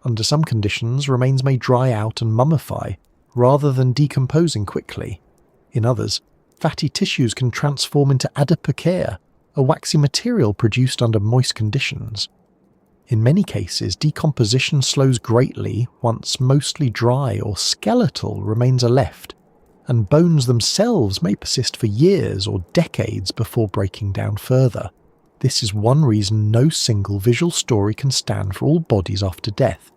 Under some conditions, remains may dry out and mummify, rather than decomposing quickly. In others, fatty tissues can transform into adipocare, a waxy material produced under moist conditions. In many cases, decomposition slows greatly once mostly dry or skeletal remains are left, and bones themselves may persist for years or decades before breaking down further. This is one reason no single visual story can stand for all bodies after death.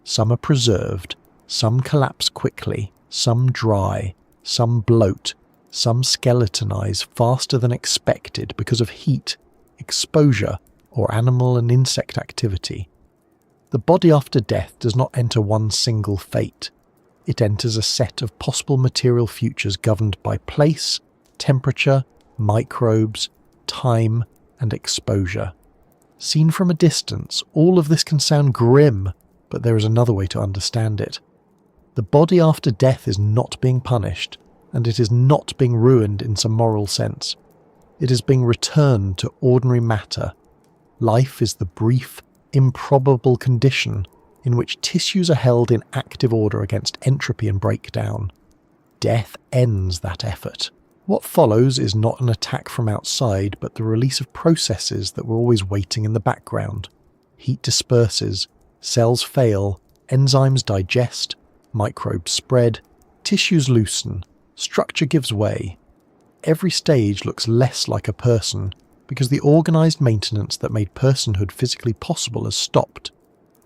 Some are preserved, some collapse quickly, some dry, some bloat, some skeletonize faster than expected because of heat, exposure, or animal and insect activity. The body after death does not enter one single fate. It enters a set of possible material futures governed by place, temperature, microbes, time, and exposure. Seen from a distance, all of this can sound grim, but there is another way to understand it. The body after death is not being punished, and it is not being ruined in some moral sense. It is being returned to ordinary matter. Life is the brief, improbable condition in which tissues are held in active order against entropy and breakdown. Death ends that effort. What follows is not an attack from outside, but the release of processes that were always waiting in the background. Heat disperses, cells fail, enzymes digest, microbes spread, tissues loosen, structure gives way. Every stage looks less like a person because the organised maintenance that made personhood physically possible has stopped.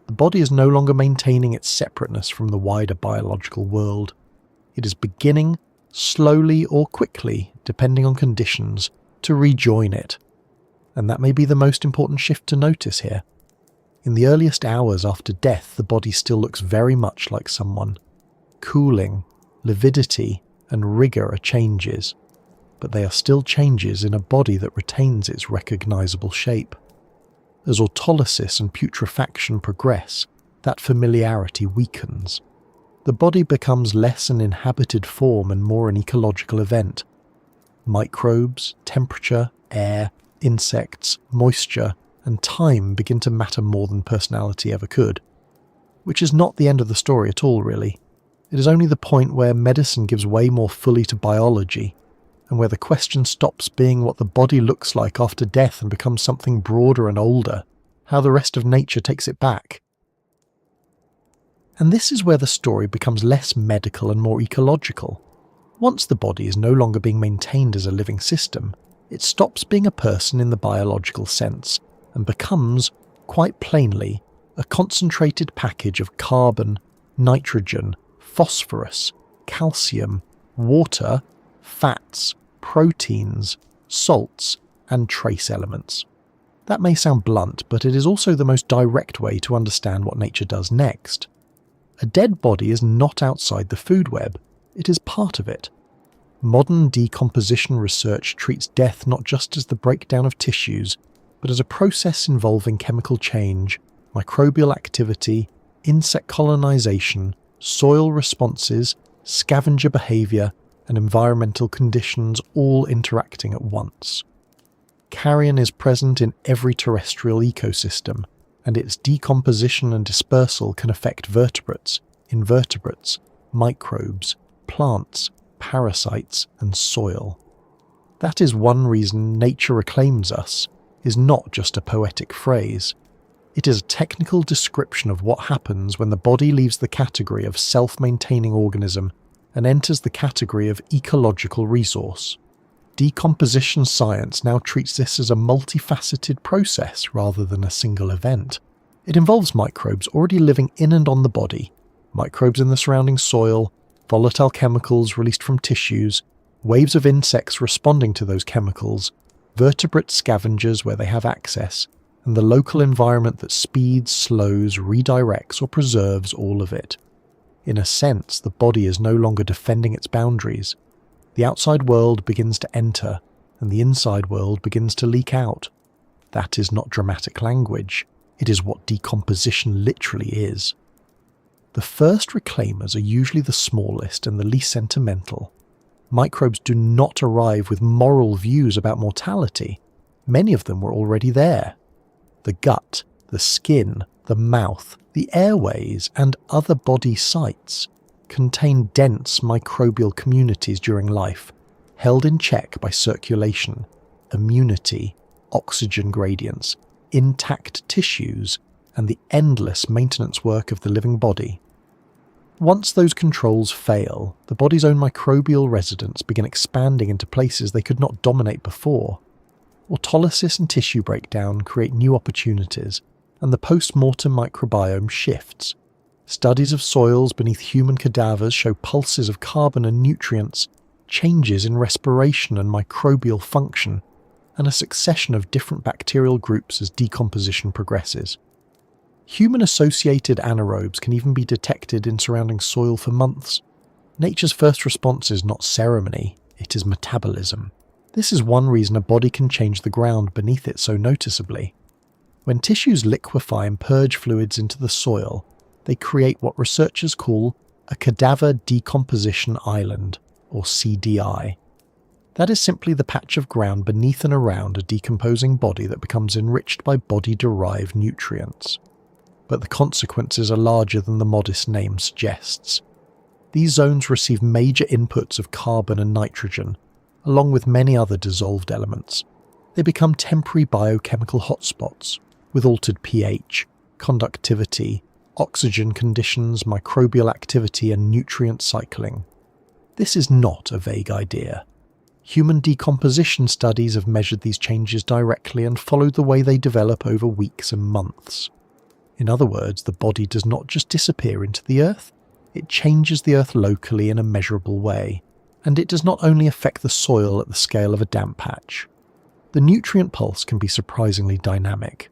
The body is no longer maintaining its separateness from the wider biological world. It is beginning, slowly or quickly, depending on conditions, to rejoin it. And that may be the most important shift to notice here. In the earliest hours after death, the body still looks very much like someone. Cooling, lividity, and rigour are changes, but they are still changes in a body that retains its recognisable shape. As autolysis and putrefaction progress, that familiarity weakens. The body becomes less an inhabited form and more an ecological event. Microbes, temperature, air, insects, moisture, and time begin to matter more than personality ever could. Which is not the end of the story at all, really. It is only the point where medicine gives way more fully to biology, and where the question stops being what the body looks like after death and becomes something broader and older, how the rest of nature takes it back. And this is where the story becomes less medical and more ecological. Once the body is no longer being maintained as a living system, it stops being a person in the biological sense, and becomes, quite plainly, a concentrated package of carbon, nitrogen, phosphorus, calcium, water, fats, proteins, salts, and trace elements. That may sound blunt, but it is also the most direct way to understand what nature does next. A dead body is not outside the food web, it is part of it. Modern decomposition research treats death not just as the breakdown of tissues, but as a process involving chemical change, microbial activity, insect colonization, soil responses, scavenger behaviour, and environmental conditions all interacting at once. Carrion is present in every terrestrial ecosystem, and its decomposition and dispersal can affect vertebrates, invertebrates, microbes, plants, parasites, and soil. That is one reason nature reclaims us is not just a poetic phrase. It is a technical description of what happens when the body leaves the category of self-maintaining organism and enters the category of ecological resource. Decomposition science now treats this as a multifaceted process rather than a single event. It involves microbes already living in and on the body, microbes in the surrounding soil, volatile chemicals released from tissues, waves of insects responding to those chemicals, vertebrate scavengers where they have access, and the local environment that speeds, slows, redirects or preserves all of it. In a sense, the body is no longer defending its boundaries. The outside world begins to enter, and the inside world begins to leak out. That is not dramatic language, it is what decomposition literally is. The first reclaimers are usually the smallest and the least sentimental. Microbes do not arrive with moral views about mortality. Many of them were already there. The gut, the skin, the mouth, the airways, and other body sites contain dense microbial communities during life, held in check by circulation, immunity, oxygen gradients, intact tissues, and the endless maintenance work of the living body. Once those controls fail, the body's own microbial residents begin expanding into places they could not dominate before. Autolysis and tissue breakdown create new opportunities, and the post-mortem microbiome shifts. Studies of soils beneath human cadavers show pulses of carbon and nutrients, changes in respiration and microbial function, and a succession of different bacterial groups as decomposition progresses. Human-associated anaerobes can even be detected in surrounding soil for months. Nature's first response is not ceremony, it is metabolism. This is one reason a body can change the ground beneath it so noticeably. When tissues liquefy and purge fluids into the soil, they create what researchers call a cadaver decomposition island, or CDI. That is simply the patch of ground beneath and around a decomposing body that becomes enriched by body-derived nutrients. but the consequences are larger than the modest name suggests. These zones receive major inputs of carbon and nitrogen, along with many other dissolved elements. They become temporary biochemical hotspots, with altered pH, conductivity, oxygen conditions, microbial activity, and nutrient cycling. This is not a vague idea. Human decomposition studies have measured these changes directly and followed the way they develop over weeks and months. In other words, the body does not just disappear into the earth, it changes the earth locally in a measurable way, and it does not only affect the soil at the scale of a damp patch. The nutrient pulse can be surprisingly dynamic.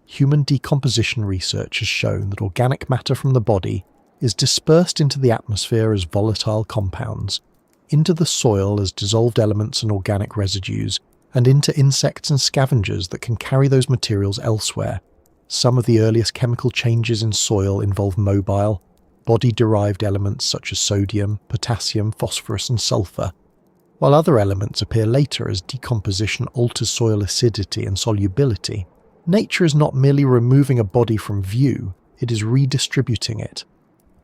Human decomposition research has shown that organic matter from the body is dispersed into the atmosphere as volatile compounds, into the soil as dissolved elements and organic residues, and into insects and scavengers that can carry those materials elsewhere. Some of the earliest chemical changes in soil involve mobile, body-derived elements such as sodium, potassium, phosphorus and sulfur, while other elements appear later as decomposition alters soil acidity and solubility. Nature is not merely removing a body from view, it is redistributing it.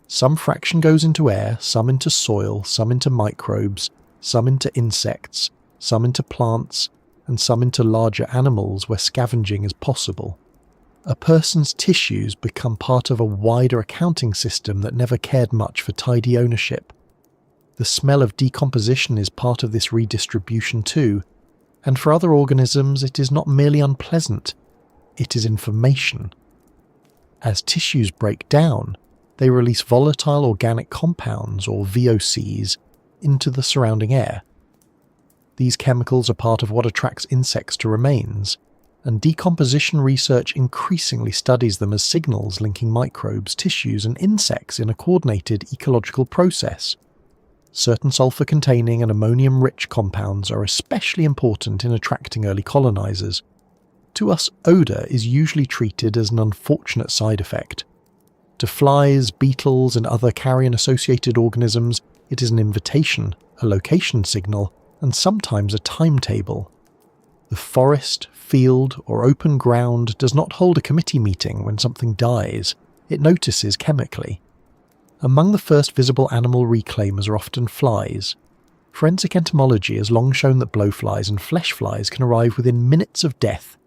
Some fraction goes into air, some into soil, some into microbes, some into insects, some into plants, and some into larger animals where scavenging is possible. A person's tissues become part of a wider accounting system that never cared much for tidy ownership. The smell of decomposition is part of this redistribution too, and for other organisms it is not merely unpleasant, it is information. As tissues break down, they release volatile organic compounds, or VOCs, into the surrounding air. These chemicals are part of what attracts insects to remains, and decomposition research increasingly studies them as signals linking microbes, tissues, and insects in a coordinated ecological process. Certain sulfur-containing and ammonium-rich compounds are especially important in attracting early colonizers. To us, odour is usually treated as an unfortunate side effect. To flies, beetles, and other carrion-associated organisms, it is an invitation, a location signal, and sometimes a timetable. The forest, field, or open ground does not hold a committee meeting when something dies, it notices chemically. Among the first visible animal reclaimers are often flies. Forensic entomology has long shown that blowflies and flesh flies can arrive within minutes of death,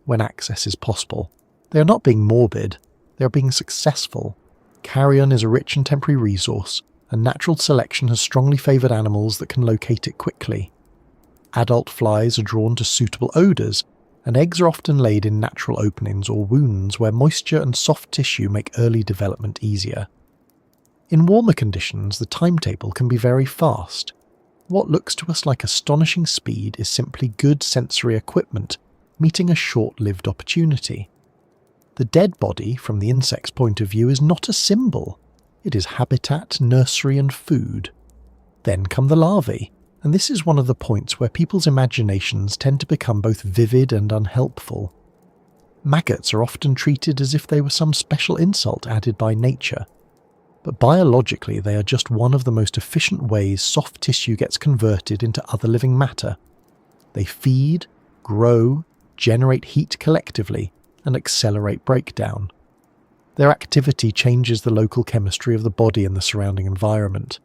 when access is possible. They are not being morbid, they are being successful. Carrion is a rich and temporary resource, and natural selection has strongly favoured animals that can locate it quickly. Adult flies are drawn to suitable odours, and eggs are often laid in natural openings or wounds where moisture and soft tissue make early development easier. In warmer conditions, the timetable can be very fast. What looks to us like astonishing speed is simply good sensory equipment, meeting a short-lived opportunity. The dead body, from the insect's point of view, is not a symbol. It is habitat, nursery, and food. Then come the larvae, and this is one of the points where people's imaginations tend to become both vivid and unhelpful. Maggots are often treated as if they were some special insult added by nature, but biologically they are just one of the most efficient ways soft tissue gets converted into other living matter. They feed, grow, generate heat collectively, and accelerate breakdown. Their activity changes the local chemistry of the body and the surrounding environment.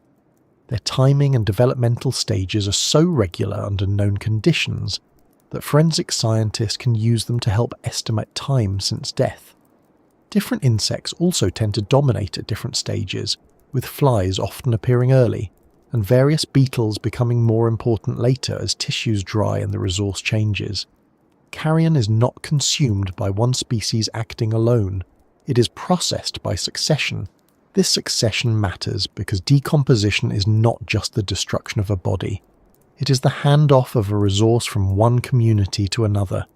Their timing and developmental stages are so regular under known conditions that forensic scientists can use them to help estimate time since death. Different insects also tend to dominate at different stages, with flies often appearing early, and various beetles becoming more important later as tissues dry and the resource changes. Carrion is not consumed by one species acting alone, it is processed by succession. This succession matters because decomposition is not just the destruction of a body. It is the handoff of a resource from one community to another.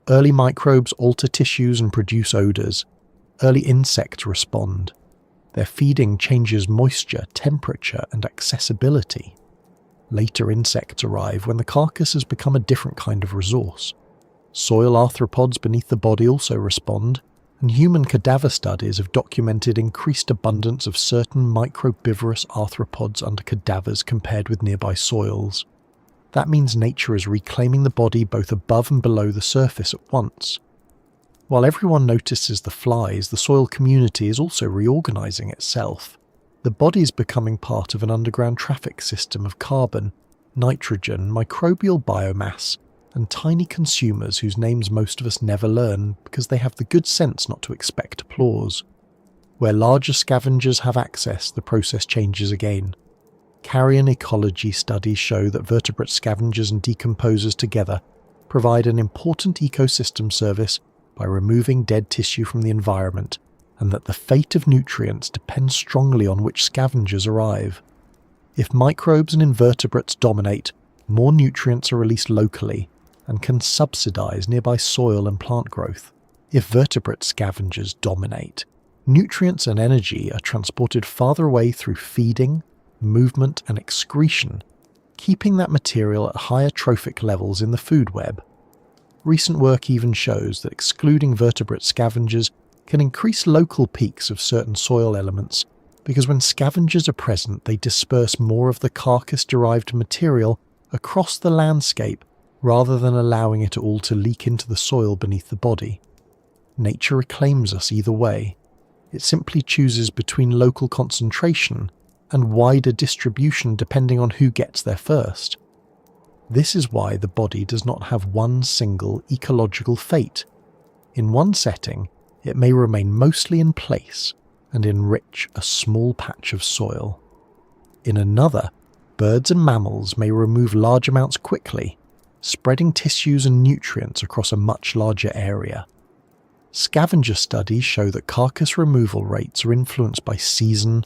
Early microbes alter tissues and produce odours. Early insects respond. Their feeding changes moisture, temperature, and accessibility. Later insects arrive when the carcass has become a different kind of resource. Soil arthropods beneath the body also respond, and human cadaver studies have documented increased abundance of certain microbivorous arthropods under cadavers compared with nearby soils. That means nature is reclaiming the body both above and below the surface at once. While everyone notices the flies, the soil community is also reorganizing itself. The body is becoming part of an underground traffic system of carbon, nitrogen, microbial biomass, and tiny consumers whose names most of us never learn because they have the good sense not to expect applause. Where larger scavengers have access, the process changes again. Carrion ecology studies show that vertebrate scavengers and decomposers together provide an important ecosystem service by removing dead tissue from the environment, and that the fate of nutrients depends strongly on which scavengers arrive. If microbes and invertebrates dominate, more nutrients are released locally and can subsidize nearby soil and plant growth. If vertebrate scavengers dominate, nutrients and energy are transported farther away through feeding, movement and excretion, keeping that material at higher trophic levels in the food web. Recent work even shows that excluding vertebrate scavengers can increase local peaks of certain soil elements, because when scavengers are present they disperse more of the carcass-derived material across the landscape rather than allowing it all to leak into the soil beneath the body. Nature reclaims us either way. It simply chooses between local concentration and wider distribution depending on who gets there first. This is why the body does not have one single ecological fate. In one setting, it may remain mostly in place and enrich a small patch of soil. In another, birds and mammals may remove large amounts quickly, spreading tissues and nutrients across a much larger area. Scavenger studies show that carcass removal rates are influenced by season,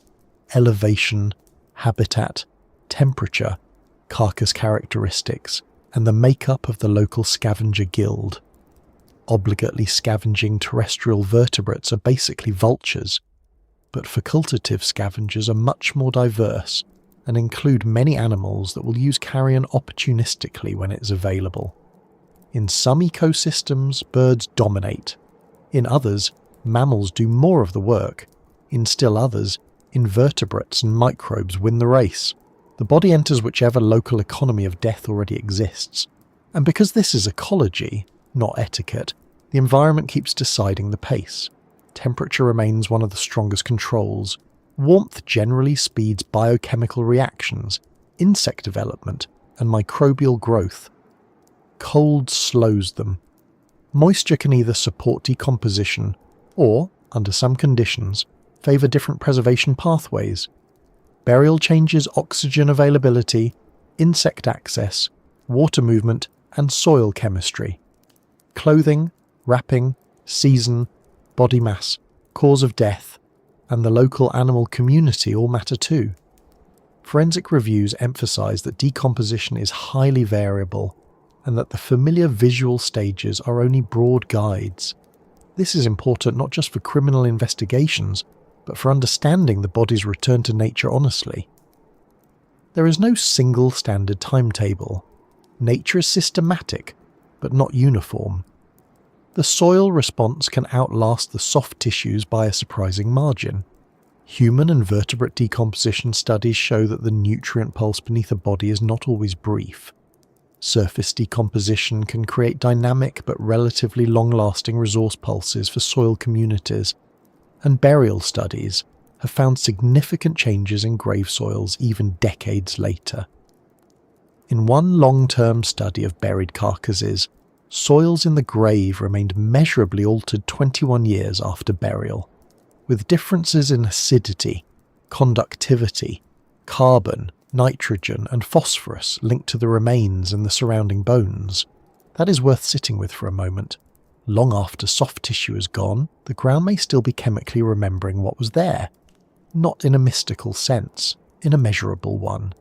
elevation, habitat, temperature, carcass characteristics, and the makeup of the local scavenger guild. Obligately scavenging terrestrial vertebrates are basically vultures, but facultative scavengers are much more diverse and include many animals that will use carrion opportunistically when it is available. In some ecosystems, birds dominate. In others, mammals do more of the work. In still others, invertebrates and microbes win the race. The body enters whichever local economy of death already exists. And because this is ecology, not etiquette, the environment keeps deciding the pace. Temperature remains one of the strongest controls. Warmth generally speeds biochemical reactions, insect development, and microbial growth. Cold slows them. Moisture can either support decomposition or, under some conditions, favour different preservation pathways. Burial changes oxygen availability, insect access, water movement, and soil chemistry. Clothing, wrapping, season, body mass, cause of death, and the local animal community all matter too. Forensic reviews emphasise that decomposition is highly variable, and that the familiar visual stages are only broad guides. This is important not just for criminal investigations, but for understanding the body's return to nature honestly. There is no single standard timetable. Nature is systematic, but not uniform. The soil response can outlast the soft tissues by a surprising margin. Human and vertebrate decomposition studies show that the nutrient pulse beneath a body is not always brief. Surface decomposition can create dynamic but relatively long-lasting resource pulses for soil communities, and burial studies have found significant changes in grave soils even decades later. In one long-term study of buried carcasses, soils in the grave remained measurably altered 21 years after burial, with differences in acidity, conductivity, carbon, nitrogen and phosphorus linked to the remains and the surrounding bones. That is worth sitting with for a moment. Long after soft tissue is gone, the ground may still be chemically remembering what was there. Not in a mystical sense, in a measurable one.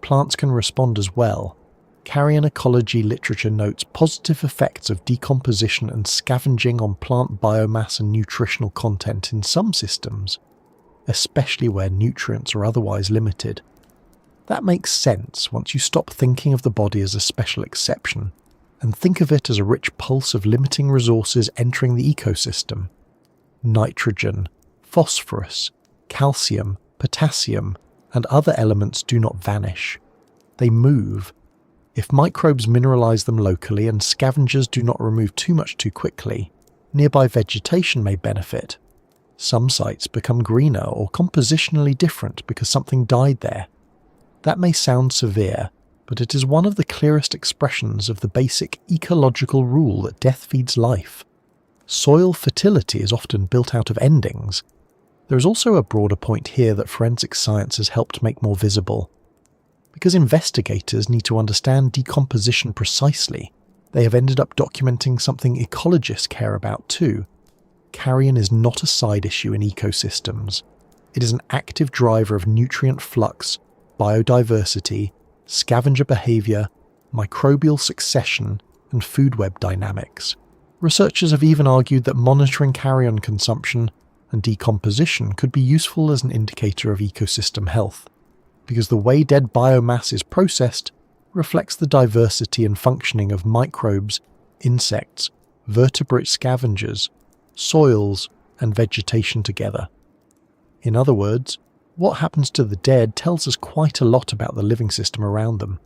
Plants can respond as well. Carrion ecology literature notes positive effects of decomposition and scavenging on plant biomass and nutritional content in some systems, especially where nutrients are otherwise limited. That makes sense once you stop thinking of the body as a special exception and think of it as a rich pulse of limiting resources entering the ecosystem. Nitrogen, phosphorus, calcium, potassium, and other elements do not vanish. They move. If microbes mineralize them locally and scavengers do not remove too much too quickly, nearby vegetation may benefit. Some sites become greener or compositionally different because something died there. That may sound severe, but it is one of the clearest expressions of the basic ecological rule that death feeds life. Soil fertility is often built out of endings. There is also a broader point here that forensic science has helped make more visible. Because investigators need to understand decomposition precisely, they have ended up documenting something ecologists care about too. Carrion is not a side issue in ecosystems. It is an active driver of nutrient flux, biodiversity, scavenger behaviour, microbial succession, and food web dynamics. Researchers have even argued that monitoring carrion consumption and decomposition could be useful as an indicator of ecosystem health, because the way dead biomass is processed reflects the diversity and functioning of microbes, insects, vertebrate scavengers, soils, and vegetation together. In other words, what happens to the dead tells us quite a lot about the living system around them.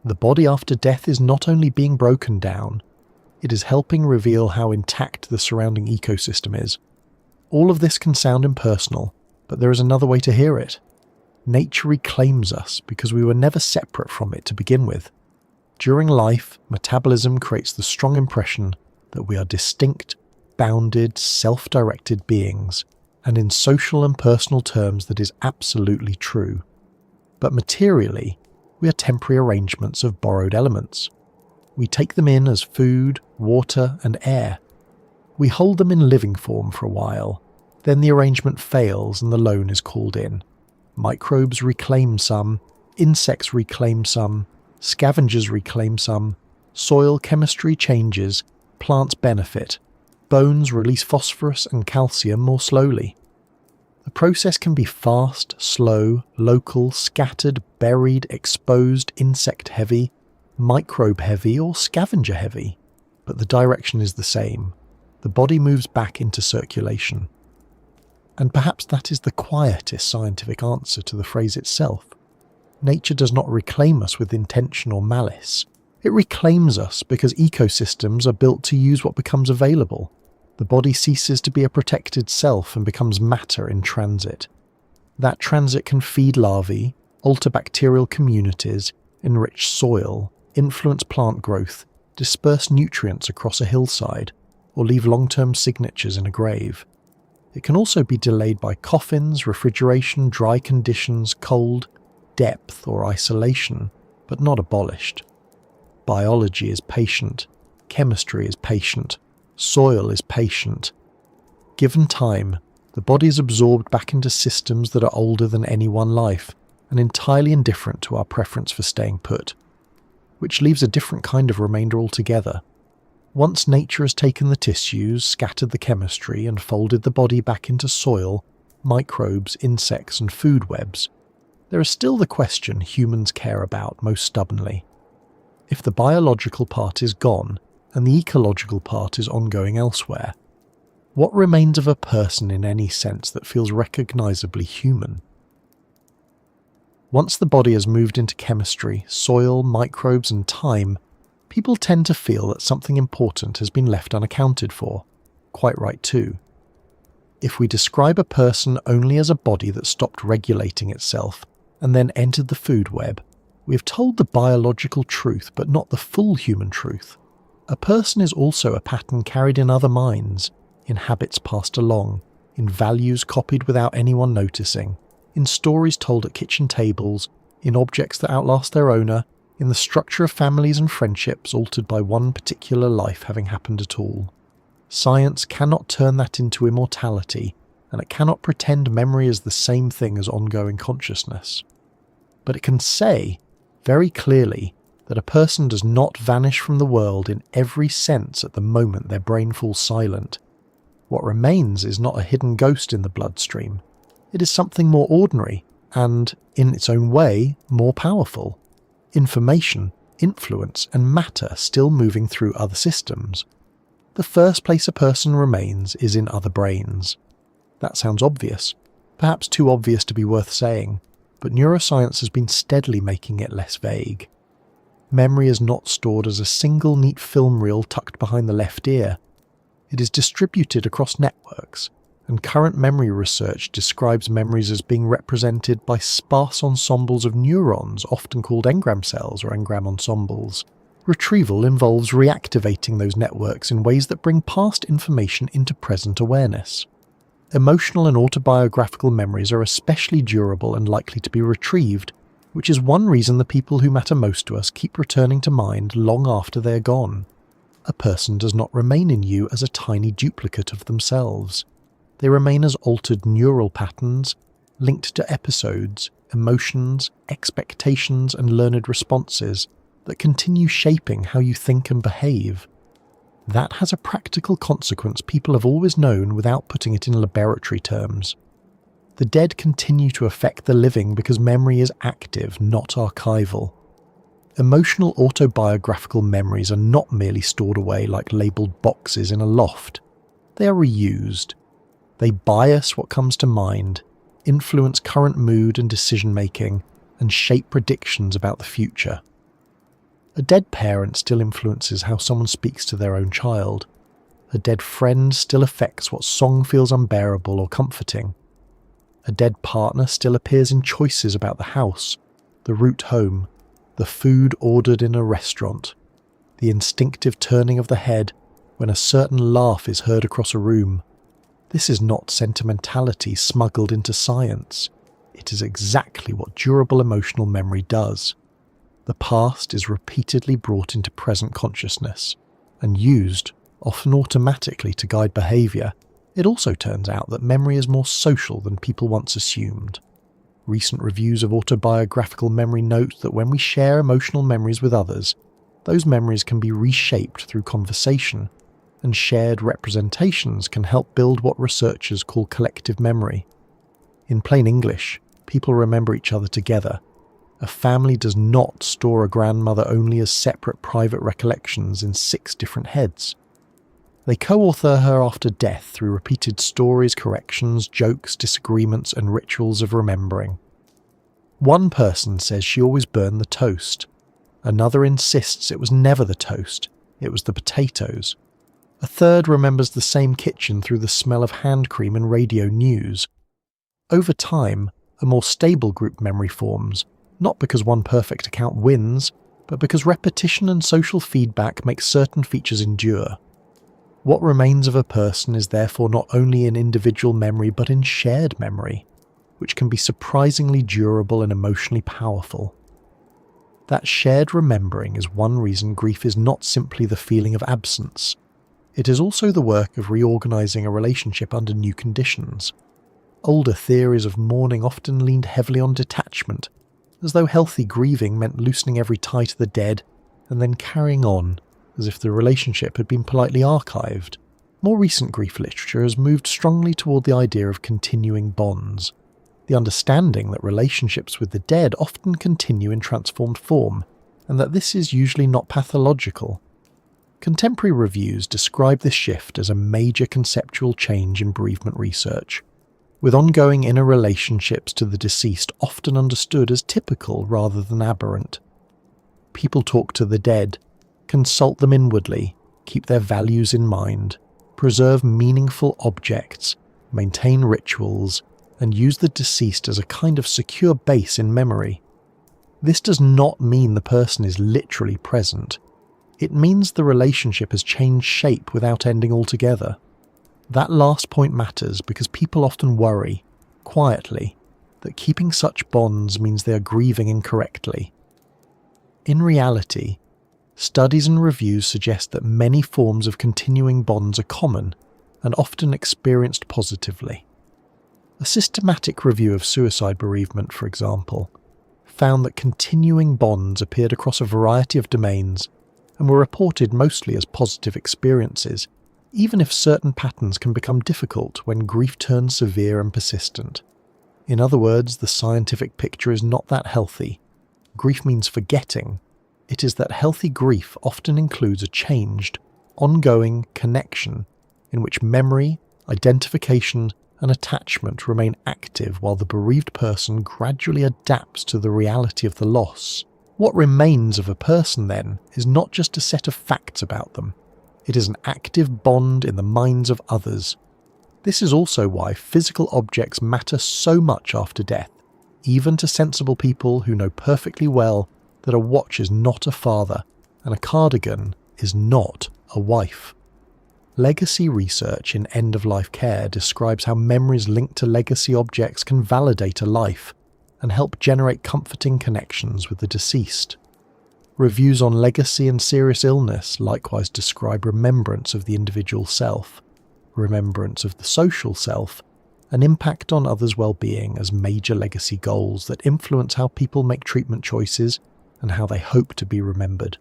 The body after death is not only being broken down, it is helping reveal how intact the surrounding ecosystem is. All of this can sound impersonal, but there is another way to hear it. Nature reclaims us because we were never separate from it to begin with. During life, metabolism creates the strong impression that we are distinct, bounded, self-directed beings, and in social and personal terms that is absolutely true. But materially, we are temporary arrangements of borrowed elements. We take them in as food, water, and air. We hold them in living form for a while, then the arrangement fails and the loan is called in. Microbes reclaim some, insects reclaim some, scavengers reclaim some, soil chemistry changes, plants benefit, bones release phosphorus and calcium more slowly. The process can be fast, slow, local, scattered, buried, exposed, insect-heavy, microbe-heavy, or scavenger-heavy, but the direction is the same. The body moves back into circulation. And perhaps that is the quietest scientific answer to the phrase itself. Nature does not reclaim us with intention or malice. It reclaims us because ecosystems are built to use what becomes available. The body ceases to be a protected self and becomes matter in transit. That transit can feed larvae, alter bacterial communities, enrich soil, influence plant growth, disperse nutrients across a hillside, or leave long-term signatures in a grave. It can also be delayed by coffins, refrigeration, dry conditions, cold, depth, or isolation, but not abolished. Biology is patient, chemistry is patient, soil is patient. Given time, the body is absorbed back into systems that are older than any one life and entirely indifferent to our preference for staying put, which leaves a different kind of remainder altogether. Once nature has taken the tissues, scattered the chemistry, and folded the body back into soil, microbes, insects, and food webs, there is still the question humans care about most stubbornly. If the biological part is gone, and the ecological part is ongoing elsewhere, what remains of a person in any sense that feels recognisably human? Once the body has moved into chemistry, soil, microbes, and time, people tend to feel that something important has been left unaccounted for. Quite right too. If we describe a person only as a body that stopped regulating itself and then entered the food web, we have told the biological truth but not the full human truth. A person is also a pattern carried in other minds, in habits passed along, in values copied without anyone noticing, in stories told at kitchen tables, in objects that outlast their owner, in the structure of families and friendships altered by one particular life having happened at all. Science cannot turn that into immortality, and it cannot pretend memory is the same thing as ongoing consciousness. But it can say, very clearly, that a person does not vanish from the world in every sense at the moment their brain falls silent. What remains is not a hidden ghost in the bloodstream. It is something more ordinary and, in its own way, more powerful. Information, influence, and matter still moving through other systems. The first place a person remains is in other brains. That sounds obvious, perhaps too obvious to be worth saying, but neuroscience has been steadily making it less vague. Memory is not stored as a single neat film reel tucked behind the left ear. It is distributed across networks, and current memory research describes memories as being represented by sparse ensembles of neurons, often called engram cells or engram ensembles. Retrieval involves reactivating those networks in ways that bring past information into present awareness. Emotional and autobiographical memories are especially durable and likely to be retrieved, which is one reason the people who matter most to us keep returning to mind long after they're gone. A person does not remain in you as a tiny duplicate of themselves. They remain as altered neural patterns, linked to episodes, emotions, expectations, and learned responses that continue shaping how you think and behave. That has a practical consequence people have always known without putting it in laboratory terms. The dead continue to affect the living because memory is active, not archival. Emotional autobiographical memories are not merely stored away like labelled boxes in a loft. They are reused. They bias what comes to mind, influence current mood and decision-making, and shape predictions about the future. A dead parent still influences how someone speaks to their own child. A dead friend still affects what song feels unbearable or comforting. A dead partner still appears in choices about the house, the route home, the food ordered in a restaurant, the instinctive turning of the head when a certain laugh is heard across a room. This is not sentimentality smuggled into science. It is exactly what durable emotional memory does. The past is repeatedly brought into present consciousness and used, often automatically, to guide behaviour. It also turns out that memory is more social than people once assumed. Recent reviews of autobiographical memory note that when we share emotional memories with others, those memories can be reshaped through conversation, and shared representations can help build what researchers call collective memory. In plain English, people remember each other together. A family does not store a grandmother only as separate private recollections in 6 different heads. They co-author her after death through repeated stories, corrections, jokes, disagreements, and rituals of remembering. One person says she always burned the toast. Another insists it was never the toast, it was the potatoes. A third remembers the same kitchen through the smell of hand cream and radio news. Over time, a more stable group memory forms, not because one perfect account wins, but because repetition and social feedback make certain features endure. What remains of a person is therefore not only in individual memory but in shared memory, which can be surprisingly durable and emotionally powerful. That shared remembering is one reason grief is not simply the feeling of absence. It is also the work of reorganizing a relationship under new conditions. Older theories of mourning often leaned heavily on detachment, as though healthy grieving meant loosening every tie to the dead and then carrying on, as if the relationship had been politely archived. More recent grief literature has moved strongly toward the idea of continuing bonds, the understanding that relationships with the dead often continue in transformed form, and that this is usually not pathological. Contemporary reviews describe this shift as a major conceptual change in bereavement research, with ongoing inner relationships to the deceased often understood as typical rather than aberrant. People talk to the dead, consult them inwardly, keep their values in mind, preserve meaningful objects, maintain rituals, and use the deceased as a kind of secure base in memory. This does not mean the person is literally present. It means the relationship has changed shape without ending altogether. That last point matters because people often worry, quietly, that keeping such bonds means they are grieving incorrectly. In reality, studies and reviews suggest that many forms of continuing bonds are common and often experienced positively. A systematic review of suicide bereavement, for example, found that continuing bonds appeared across a variety of domains and were reported mostly as positive experiences, even if certain patterns can become difficult when grief turns severe and persistent. In other words, the scientific picture is not that healthy. Grief means forgetting. It is that healthy grief often includes a changed, ongoing connection in which memory, identification, and attachment remain active while the bereaved person gradually adapts to the reality of the loss. What remains of a person, then, is not just a set of facts about them. It is an active bond in the minds of others. This is also why physical objects matter so much after death, even to sensible people who know perfectly well that a watch is not a father and a cardigan is not a wife. Legacy research in end-of-life care describes how memories linked to legacy objects can validate a life and help generate comforting connections with the deceased. Reviews on legacy and serious illness likewise describe remembrance of the individual self, remembrance of the social self, and impact on others' well-being as major legacy goals that influence how people make treatment choices and how they hope to be remembered.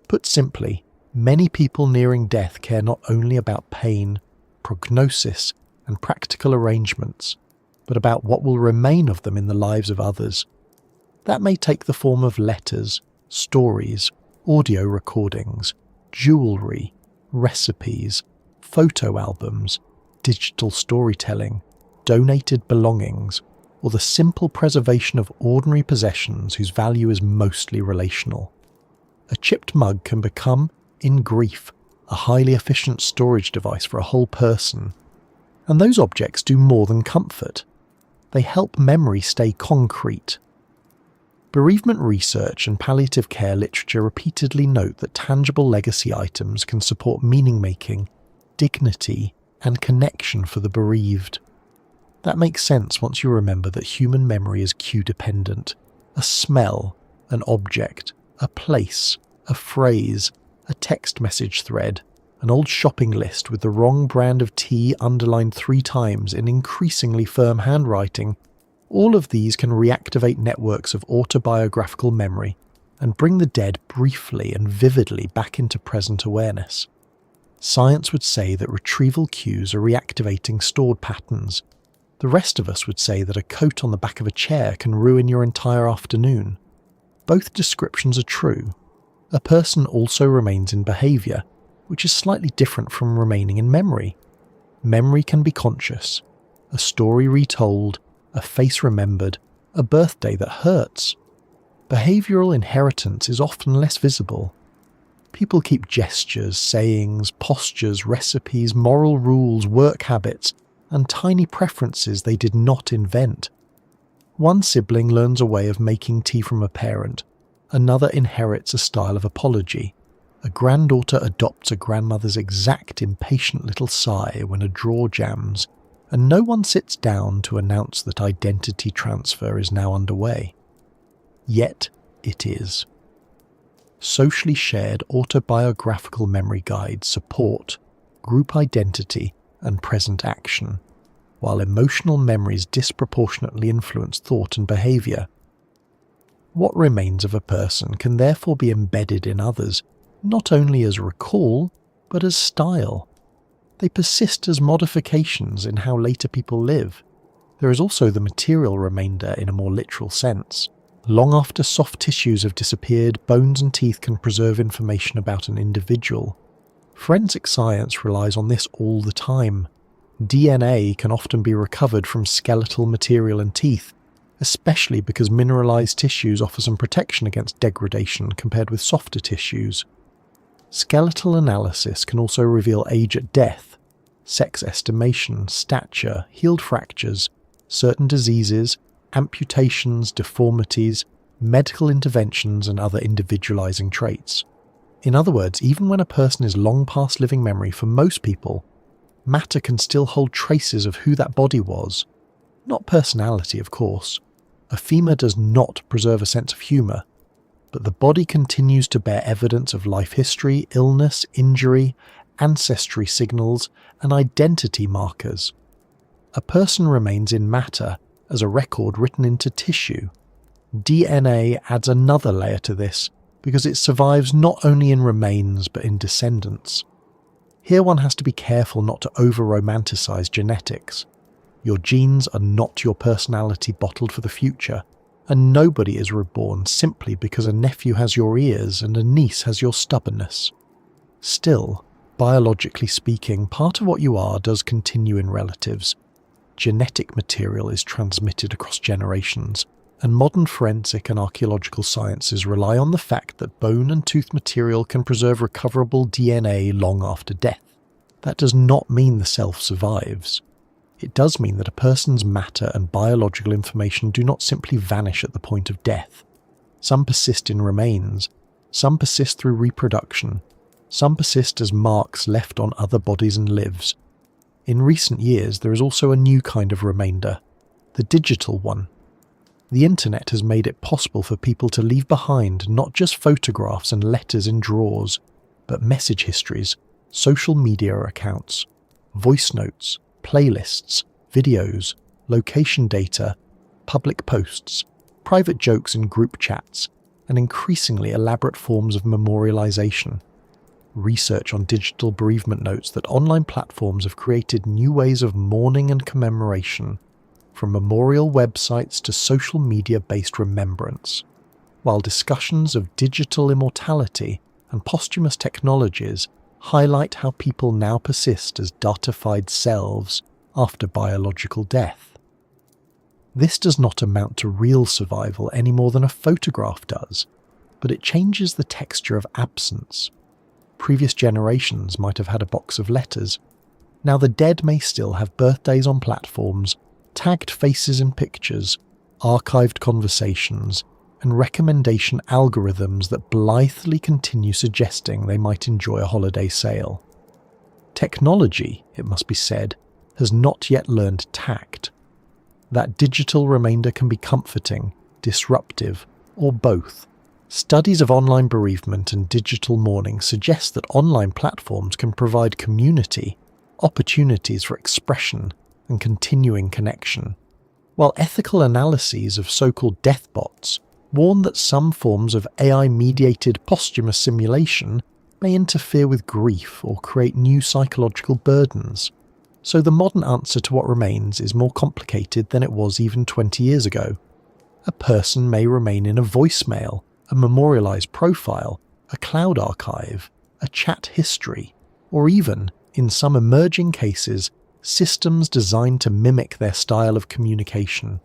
Put simply, many people nearing death care not only about pain, prognosis, and practical arrangements, but about what will remain of them in the lives of others. That may take the form of letters, stories, audio recordings, jewellery, recipes, photo albums, digital storytelling, donated belongings, or the simple preservation of ordinary possessions whose value is mostly relational. A chipped mug can become, in grief, a highly efficient storage device for a whole person. And those objects do more than comfort. They help memory stay concrete. Bereavement research and palliative care literature repeatedly note that tangible legacy items can support meaning-making, dignity, and connection for the bereaved. That makes sense once you remember that human memory is cue-dependent. A smell, an object, a place, a phrase, a text message thread, an old shopping list with the wrong brand of tea underlined 3 times in increasingly firm handwriting. All of these can reactivate networks of autobiographical memory and bring the dead briefly and vividly back into present awareness. Science would say that retrieval cues are reactivating stored patterns. The rest of us would say that a coat on the back of a chair can ruin your entire afternoon. Both descriptions are true. A person also remains in behaviour, which is slightly different from remaining in memory. Memory can be conscious. A story retold, a face remembered, a birthday that hurts. Behavioural inheritance is often less visible. People keep gestures, sayings, postures, recipes, moral rules, work habits, and tiny preferences they did not invent. One sibling learns a way of making tea from a parent. Another inherits a style of apology. A granddaughter adopts a grandmother's exact impatient little sigh when a drawer jams, and no one sits down to announce that identity transfer is now underway. Yet it is. Socially shared autobiographical memory guides support group identity and present action, while emotional memories disproportionately influence thought and behaviour. What remains of a person can therefore be embedded in others, not only as recall, but as style. They persist as modifications in how later people live. There is also the material remainder in a more literal sense. Long after soft tissues have disappeared, bones and teeth can preserve information about an individual. Forensic science relies on this all the time. DNA can often be recovered from skeletal material and teeth, especially because mineralized tissues offer some protection against degradation compared with softer tissues. Skeletal analysis can also reveal age at death, sex estimation, stature, healed fractures, certain diseases, amputations, deformities, medical interventions, and other individualizing traits. In other words, even when a person is long past living memory, for most people, matter can still hold traces of who that body was. Not personality, of course. A femur does not preserve a sense of humour, but the body continues to bear evidence of life history, illness, injury, ancestry signals, and identity markers. A person remains in matter as a record written into tissue. DNA adds another layer to this because it survives not only in remains but in descendants. Here one has to be careful not to over-romanticize genetics. Your genes are not your personality bottled for the future, and nobody is reborn simply because a nephew has your ears and a niece has your stubbornness. Still, biologically speaking, part of what you are does continue in relatives. Genetic material is transmitted across generations, and modern forensic and archaeological sciences rely on the fact that bone and tooth material can preserve recoverable DNA long after death. That does not mean the self survives. It does mean that a person's matter and biological information do not simply vanish at the point of death. Some persist in remains, some persist through reproduction, some persist as marks left on other bodies and lives. In recent years, there is also a new kind of remainder, the digital one. The internet has made it possible for people to leave behind not just photographs and letters in drawers, but message histories, social media accounts, voice notes, playlists, videos, location data, public posts, private jokes in group chats, and increasingly elaborate forms of memorialization. Research on digital bereavement notes that online platforms have created new ways of mourning and commemoration, from memorial websites to social media-based remembrance, while discussions of digital immortality and posthumous technologies highlight how people now persist as datified selves after biological death. This does not amount to real survival any more than a photograph does, but it changes the texture of absence. Previous generations might have had a box of letters. Now the dead may still have birthdays on platforms, tagged faces in pictures, archived conversations, and recommendation algorithms that blithely continue suggesting they might enjoy a holiday sail. Technology, it must be said, has not yet learned tact. That digital remainder can be comforting, disruptive, or both. Studies of online bereavement and digital mourning suggest that online platforms can provide community, opportunities for expression, and continuing connection, while ethical analyses of so-called death bots warn that some forms of AI-mediated posthumous simulation may interfere with grief or create new psychological burdens. So the modern answer to what remains is more complicated than it was even 20 years ago. A person may remain in a voicemail, a memorialized profile, a cloud archive, a chat history, or even, in some emerging cases, systems designed to mimic their style of communication.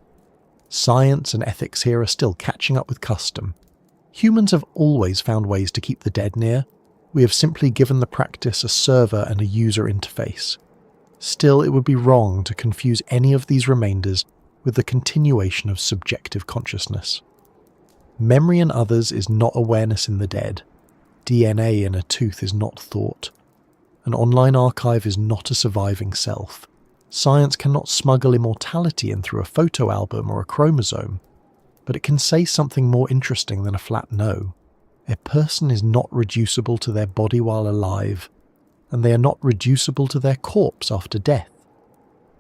Science and ethics here are still catching up with custom. Humans have always found ways to keep the dead near. We have simply given the practice a server and a user interface. Still, it would be wrong to confuse any of these remainders with the continuation of subjective consciousness. Memory in others is not awareness in the dead. DNA in a tooth is not thought. An online archive is not a surviving self. Science cannot smuggle immortality in through a photo album or a chromosome, but it can say something more interesting than a flat no. A person is not reducible to their body while alive, and they are not reducible to their corpse after death.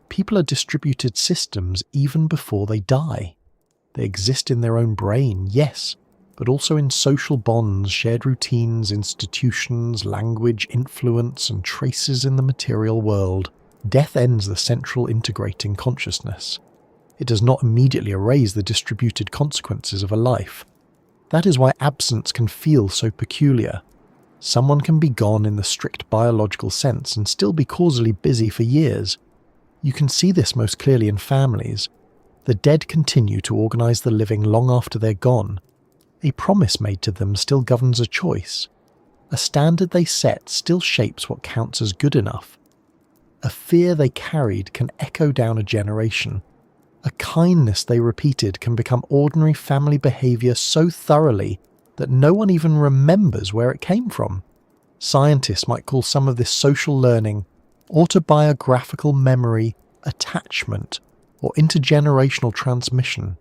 People are distributed systems even before they die. They exist in their own brain, yes, but also in social bonds, shared routines, institutions, language, influence, and traces in the material world. Death ends the central integrating consciousness. It does not immediately erase the distributed consequences of a life. That is why absence can feel so peculiar. Someone can be gone in the strict biological sense and still be causally busy for years. You can see this most clearly in families. The dead continue to organise the living long after they're gone. A promise made to them still governs a choice. A standard they set still shapes what counts as good enough. A fear they carried can echo down a generation. A kindness they repeated can become ordinary family behaviour so thoroughly that no one even remembers where it came from. Scientists might call some of this social learning, autobiographical memory, attachment, or intergenerational transmission.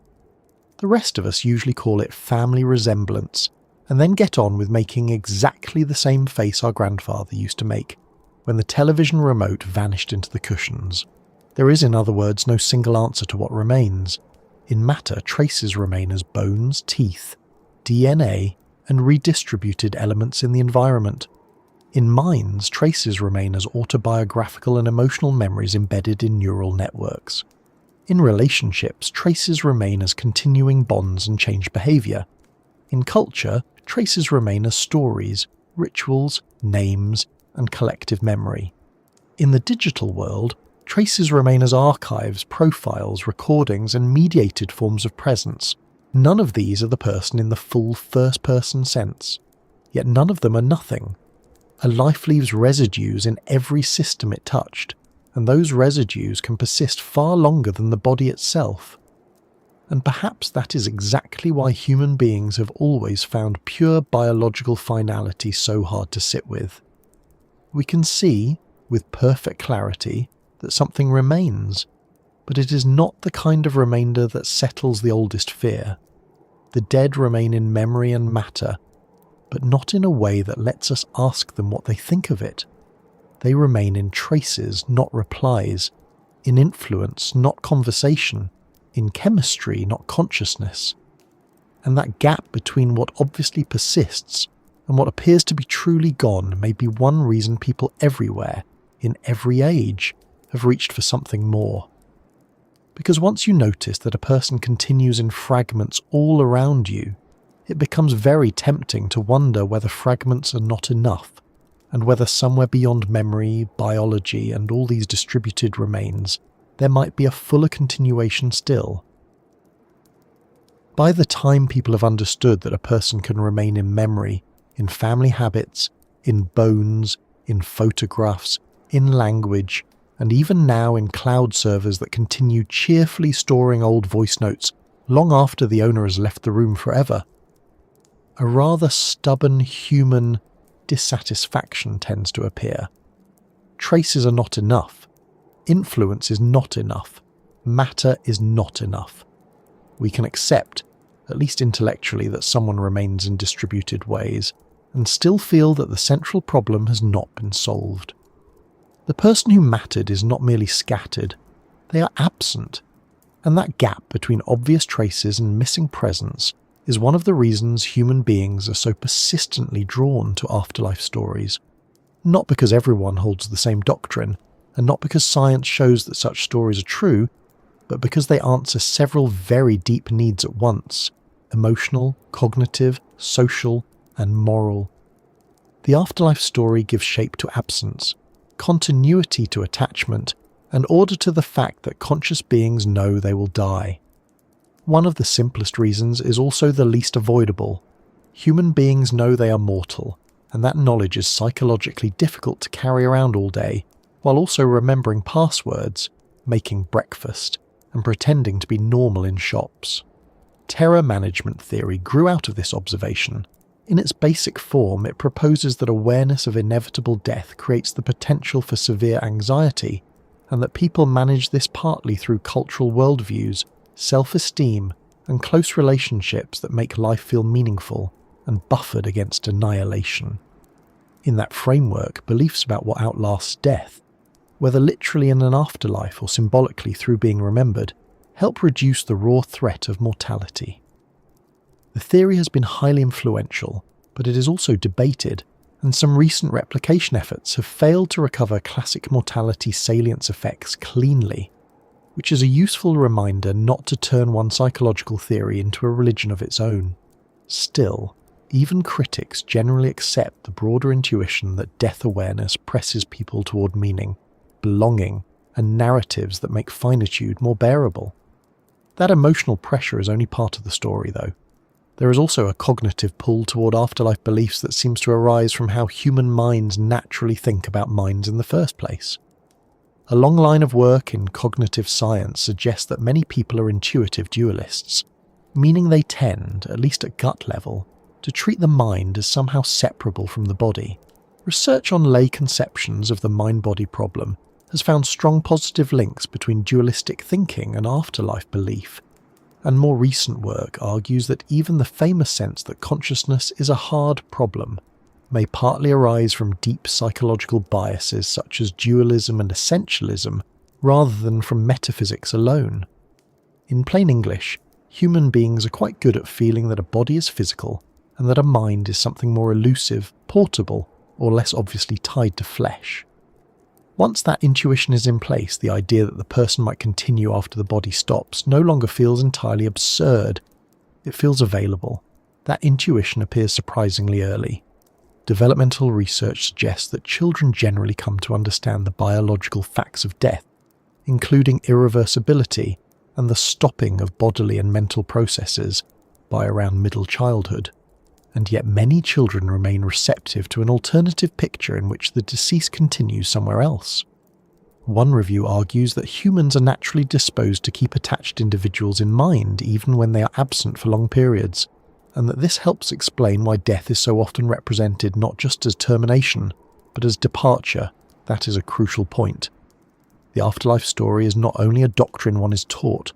The rest of us usually call it family resemblance, and then get on with making exactly the same face our grandfather used to make when the television remote vanished into the cushions. There is, in other words, no single answer to what remains. In matter, traces remain as bones, teeth, DNA, and redistributed elements in the environment. In minds, traces remain as autobiographical and emotional memories embedded in neural networks. In relationships, traces remain as continuing bonds and change behaviour. In culture, traces remain as stories, rituals, names, and collective memory. In the digital world, Traces remain as archives, profiles, recordings, and mediated forms of presence. None of these are the person in the full first-person sense. Yet none of them are nothing. A life leaves residues in every system it touched, and those residues can persist far longer than the body itself. And perhaps that is exactly why human beings have always found pure biological finality so hard to sit with. We can see, with perfect clarity, that something remains, but it is not the kind of remainder that settles the oldest fear. The dead remain in memory and matter, but not in a way that lets us ask them what they think of it. They remain in traces, not replies, in influence, not conversation, in chemistry, not consciousness. And that gap between what obviously persists and what appears to be truly gone may be one reason people everywhere, in every age, have reached for something more. Because once you notice that a person continues in fragments all around you, it becomes very tempting to wonder whether fragments are not enough, and whether somewhere beyond memory, biology, and all these distributed remains, there might be a fuller continuation still. By the time people have understood that a person can remain in memory, in family habits, in bones, in photographs, in language, and even now in cloud servers that continue cheerfully storing old voice notes long after the owner has left the room forever, a rather stubborn human dissatisfaction tends to appear. Traces are not enough. Influence is not enough. Matter is not enough. We can accept, at least intellectually, that someone remains in distributed ways, and still feel that the central problem has not been solved. The person who mattered is not merely scattered, they are absent, and that gap between obvious traces and missing presence is one of the reasons human beings are so persistently drawn to afterlife stories. Not because everyone holds the same doctrine, and not because science shows that such stories are true, but because they answer several very deep needs at once: emotional, cognitive, social, and moral. The afterlife story gives shape to absence, continuity to attachment, and order to the fact that conscious beings know they will die. One of the simplest reasons is also the least avoidable. Human beings know they are mortal, and that knowledge is psychologically difficult to carry around all day, while also remembering passwords, making breakfast, and pretending to be normal in shops. Terror management theory grew out of this observation. In its basic form, it proposes that awareness of inevitable death creates the potential for severe anxiety, and that people manage this partly through cultural worldviews, self-esteem, and close relationships that make life feel meaningful and buffered against annihilation. In that framework, beliefs about what outlasts death, whether literally in an afterlife or symbolically through being remembered, help reduce the raw threat of mortality. The theory has been highly influential, but it is also debated, and some recent replication efforts have failed to recover classic mortality salience effects cleanly, which is a useful reminder not to turn one psychological theory into a religion of its own. Still, even critics generally accept the broader intuition that death awareness presses people toward meaning, belonging, and narratives that make finitude more bearable. That emotional pressure is only part of the story, though. There is also a cognitive pull toward afterlife beliefs that seems to arise from how human minds naturally think about minds in the first place. A long line of work in cognitive science suggests that many people are intuitive dualists, meaning they tend, at least at gut level, to treat the mind as somehow separable from the body. Research on lay conceptions of the mind-body problem has found strong positive links between dualistic thinking and afterlife belief, and more recent work argues that even the famous sense that consciousness is a hard problem may partly arise from deep psychological biases such as dualism and essentialism rather than from metaphysics alone. In plain English, human beings are quite good at feeling that a body is physical and that a mind is something more elusive, portable, or less obviously tied to flesh. Once that intuition is in place, the idea that the person might continue after the body stops no longer feels entirely absurd. It feels available. That intuition appears surprisingly early. Developmental research suggests that children generally come to understand the biological facts of death including irreversibility and the stopping of bodily and mental processes by around middle childhood. And yet many children remain receptive to an alternative picture in which the deceased continues somewhere else. One review argues that humans are naturally disposed to keep attached individuals in mind even when they are absent for long periods, and that this helps explain why death is so often represented not just as termination, but as departure. That is a crucial point. The afterlife story is not only a doctrine one is taught,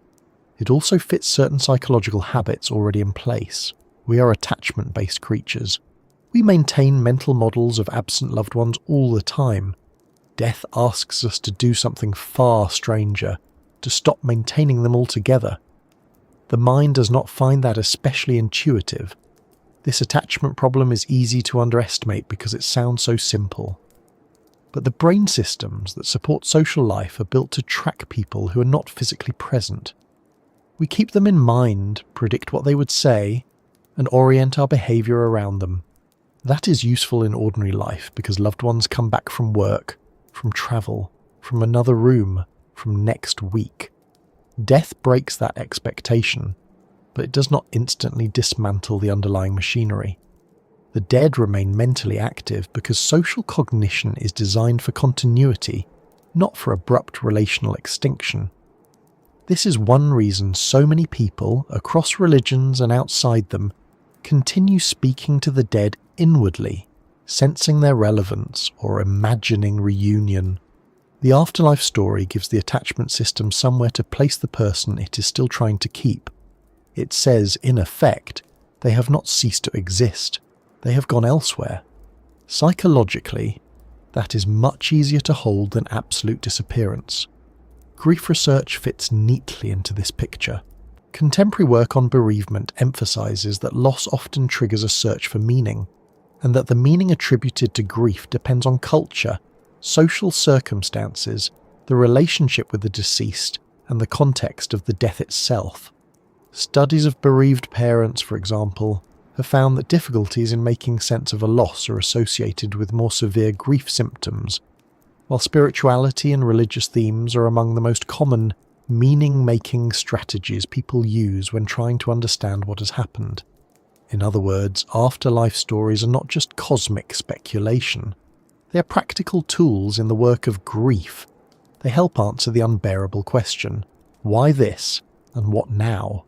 it also fits certain psychological habits already in place. We are attachment-based creatures. We maintain mental models of absent loved ones all the time. Death asks us to do something far stranger, to stop maintaining them altogether. The mind does not find that especially intuitive. This attachment problem is easy to underestimate because it sounds so simple. But the brain systems that support social life are built to track people who are not physically present. We keep them in mind, predict what they would say, and orient our behaviour around them. That is useful in ordinary life because loved ones come back from work, from travel, from another room, from next week. Death breaks that expectation, but it does not instantly dismantle the underlying machinery. The dead remain mentally active because social cognition is designed for continuity, not for abrupt relational extinction. This is one reason so many people, across religions and outside them, continue speaking to the dead inwardly, sensing their relevance or imagining reunion. The afterlife story gives the attachment system somewhere to place the person it is still trying to keep. It says, in effect, they have not ceased to exist. They have gone elsewhere. Psychologically, that is much easier to hold than absolute disappearance. Grief research fits neatly into this picture. Contemporary work on bereavement emphasises that loss often triggers a search for meaning, and that the meaning attributed to grief depends on culture, social circumstances, the relationship with the deceased, and the context of the death itself. Studies of bereaved parents, for example, have found that difficulties in making sense of a loss are associated with more severe grief symptoms, while spirituality and religious themes are among the most common meaning-making strategies people use when trying to understand what has happened. In other words, afterlife stories are not just cosmic speculation. They are practical tools in the work of grief. They help answer the unbearable question, why this and what now?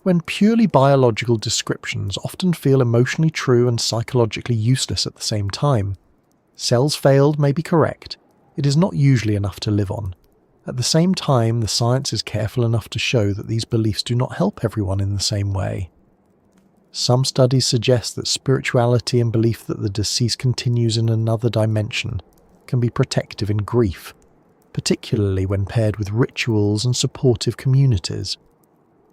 When purely biological descriptions often feel emotionally true and psychologically useless at the same time, cells failed may be correct. It is not usually enough to live on. At the same time, the science is careful enough to show that these beliefs do not help everyone in the same way. Some studies suggest that spirituality and belief that the deceased continues in another dimension can be protective in grief, particularly when paired with rituals and supportive communities.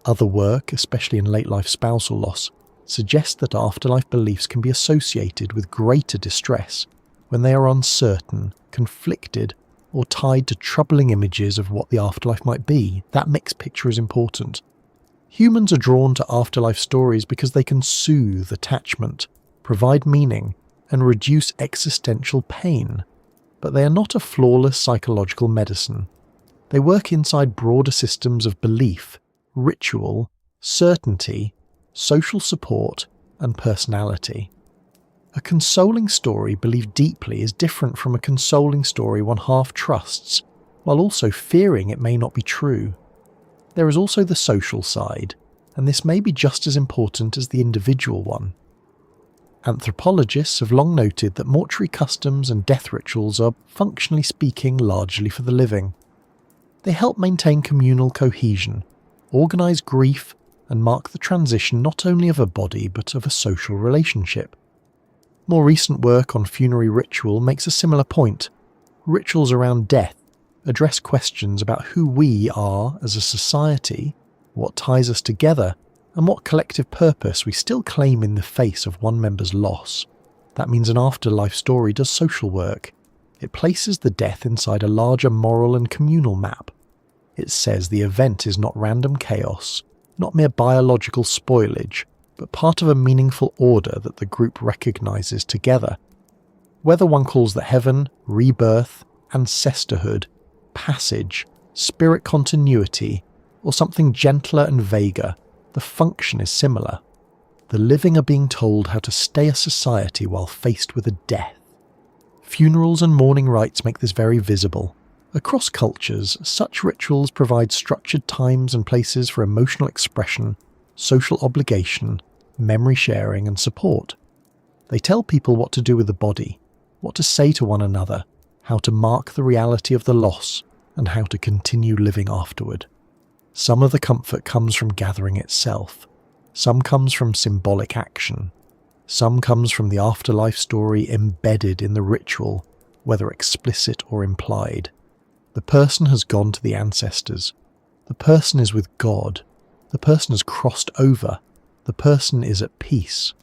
Other work, especially in late-life spousal loss, suggests that afterlife beliefs can be associated with greater distress when they are uncertain, conflicted, or tied to troubling images of what the afterlife might be. That mixed picture is important. Humans are drawn to afterlife stories because they can soothe attachment, provide meaning, and reduce existential pain. But they are not a flawless psychological medicine. They work inside broader systems of belief, ritual, certainty, social support, and personality. A consoling story believed deeply is different from a consoling story one half trusts, while also fearing it may not be true. There is also the social side, and this may be just as important as the individual one. Anthropologists have long noted that mortuary customs and death rituals are, functionally speaking, largely for the living. They help maintain communal cohesion, organise grief, and mark the transition not only of a body but of a social relationship. More recent work on funerary ritual makes a similar point. Rituals around death address questions about who we are as a society, what ties us together, and what collective purpose we still claim in the face of one member's loss. That means an afterlife story does social work. It places the death inside a larger moral and communal map. It says the event is not random chaos, not mere biological spoilage, but part of a meaningful order that the group recognises together. Whether one calls that heaven, rebirth, ancestorhood, passage, spirit continuity, or something gentler and vaguer, the function is similar. The living are being told how to stay a society while faced with a death. Funerals and mourning rites make this very visible. Across cultures, such rituals provide structured times and places for emotional expression, social obligation, memory sharing, and support. They tell people what to do with the body, what to say to one another, how to mark the reality of the loss, and how to continue living afterward. Some of the comfort comes from gathering itself. Some comes from symbolic action. Some comes from the afterlife story embedded in the ritual, whether explicit or implied. The person has gone to the ancestors. The person is with God. The person has crossed over. The person is at peace.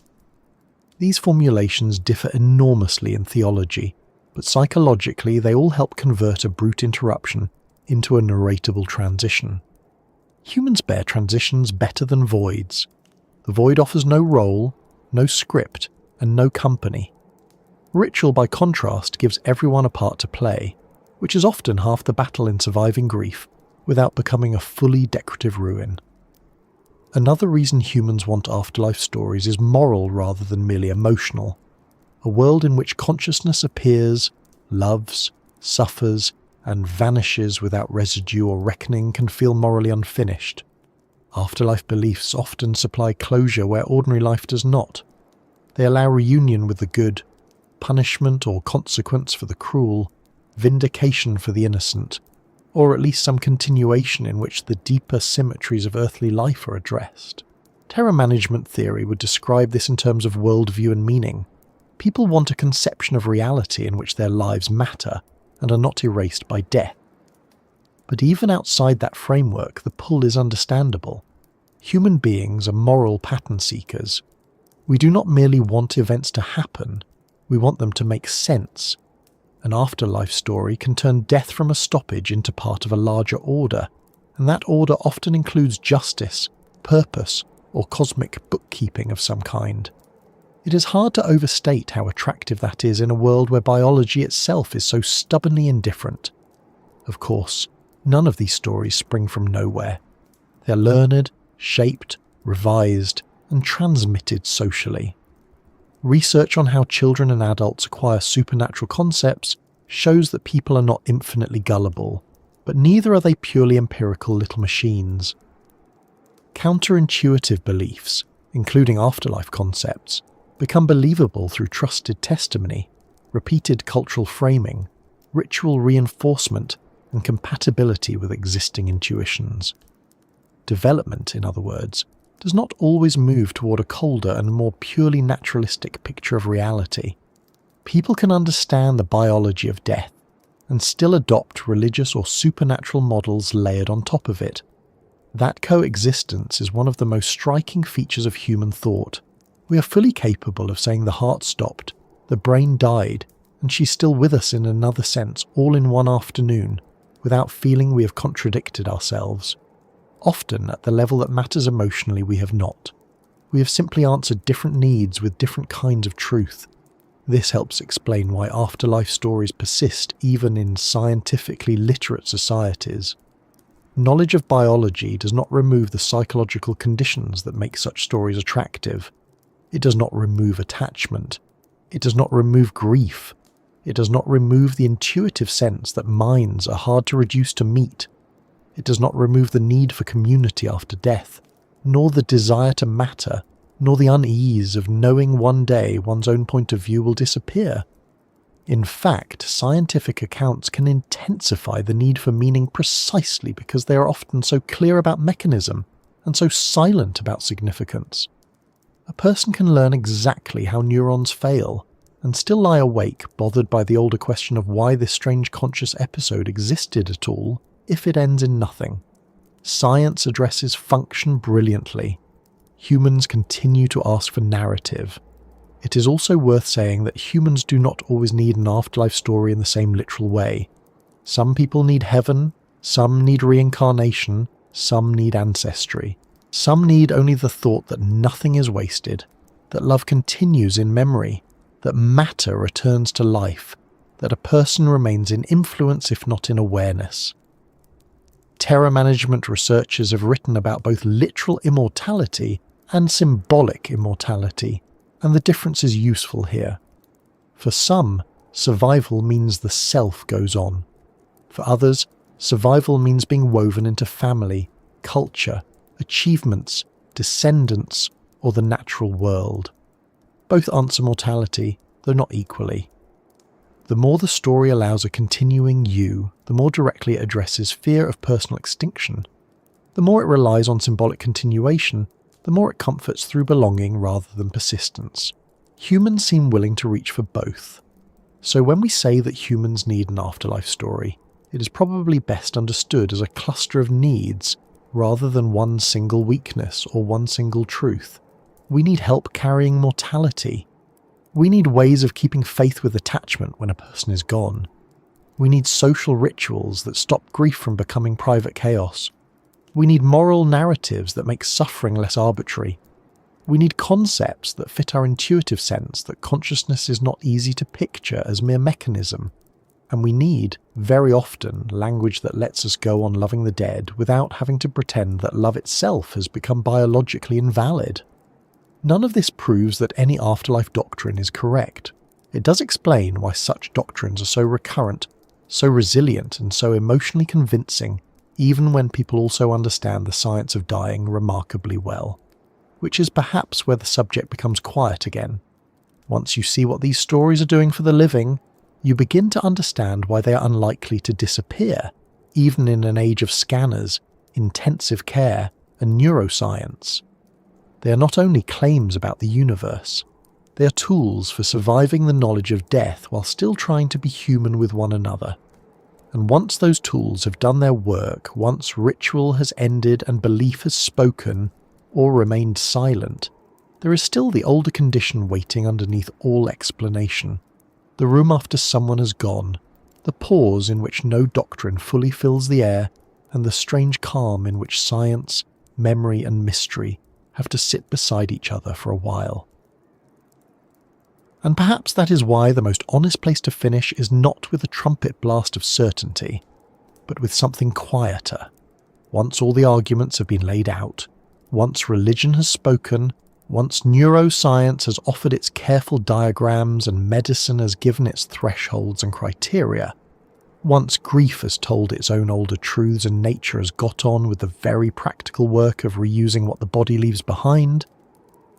These formulations differ enormously in theology, but psychologically they all help convert a brute interruption into a narratable transition. Humans bear transitions better than voids. The void offers no role, no script, and no company. Ritual, by contrast, gives everyone a part to play, which is often half the battle in surviving grief, without becoming a fully decorative ruin. Another reason humans want afterlife stories is moral rather than merely emotional. A world in which consciousness appears, loves, suffers, and vanishes without residue or reckoning can feel morally unfinished. Afterlife beliefs often supply closure where ordinary life does not. They allow reunion with the good, punishment or consequence for the cruel, vindication for the innocent, or at least some continuation in which the deeper symmetries of earthly life are addressed. Terror management theory would describe this in terms of worldview and meaning. People want a conception of reality in which their lives matter and are not erased by death. But even outside that framework, the pull is understandable. Human beings are moral pattern seekers. We do not merely want events to happen, we want them to make sense. An afterlife story can turn death from a stoppage into part of a larger order, and that order often includes justice, purpose, or cosmic bookkeeping of some kind. It is hard to overstate how attractive that is in a world where biology itself is so stubbornly indifferent. Of course, none of these stories spring from nowhere. They are learned, shaped, revised, and transmitted socially. Research on how children and adults acquire supernatural concepts shows that people are not infinitely gullible, but neither are they purely empirical little machines. Counterintuitive beliefs, including afterlife concepts, become believable through trusted testimony, repeated cultural framing, ritual reinforcement, and compatibility with existing intuitions. Development, in other words, does not always move toward a colder and more purely naturalistic picture of reality. People can understand the biology of death and still adopt religious or supernatural models layered on top of it. That coexistence is one of the most striking features of human thought. We are fully capable of saying the heart stopped, the brain died, and she's still with us in another sense all in one afternoon, without feeling we have contradicted ourselves. Often, at the level that matters emotionally, we have not. We have simply answered different needs with different kinds of truth. This helps explain why afterlife stories persist even in scientifically literate societies. Knowledge of biology does not remove the psychological conditions that make such stories attractive. It does not remove attachment. It does not remove grief. It does not remove the intuitive sense that minds are hard to reduce to meat. It does not remove the need for community after death, nor the desire to matter, nor the unease of knowing one day one's own point of view will disappear. In fact, scientific accounts can intensify the need for meaning precisely because they are often so clear about mechanism and so silent about significance. A person can learn exactly how neurons fail and still lie awake bothered by the older question of why this strange conscious episode existed at all if it ends in nothing. Science addresses function brilliantly. Humans continue to ask for narrative. It is also worth saying that humans do not always need an afterlife story in the same literal way. Some people need heaven, some need reincarnation, some need ancestry. Some need only the thought that nothing is wasted, that love continues in memory, that matter returns to life, that a person remains in influence if not in awareness. terror management researchers have written about both literal immortality and symbolic immortality, and the difference is useful here. For some, survival means the self goes on. For others, survival means being woven into family, culture, achievements, descendants, or the natural world. Both answer mortality, though not equally. The more the story allows a continuing you, the more directly it addresses fear of personal extinction. The more it relies on symbolic continuation, the more it comforts through belonging rather than persistence. Humans seem willing to reach for both. So when we say that humans need an afterlife story, it is probably best understood as a cluster of needs rather than one single weakness or one single truth. We need help carrying mortality. We need ways of keeping faith with attachment when a person is gone. We need social rituals that stop grief from becoming private chaos. We need moral narratives that make suffering less arbitrary. We need concepts that fit our intuitive sense that consciousness is not easy to picture as mere mechanism. And we need, very often, language that lets us go on loving the dead without having to pretend that love itself has become biologically invalid. None of this proves that any afterlife doctrine is correct. It does explain why such doctrines are so recurrent, so resilient, and so emotionally convincing, even when people also understand the science of dying remarkably well. Which is perhaps where the subject becomes quiet again. Once you see what these stories are doing for the living, you begin to understand why they are unlikely to disappear, even in an age of scanners, intensive care, and neuroscience. They are not only claims about the universe, they are tools for surviving the knowledge of death while still trying to be human with one another. And once those tools have done their work, once ritual has ended and belief has spoken, or remained silent, there is still the older condition waiting underneath all explanation. The room after someone has gone, the pause in which no doctrine fully fills the air, and the strange calm in which science, memory, and mystery have to sit beside each other for a while. And perhaps that is why the most honest place to finish is not with a trumpet blast of certainty, but with something quieter. Once all the arguments have been laid out, once religion has spoken, once neuroscience has offered its careful diagrams and medicine has given its thresholds and criteria, once grief has told its own older truths and nature has got on with the very practical work of reusing what the body leaves behind,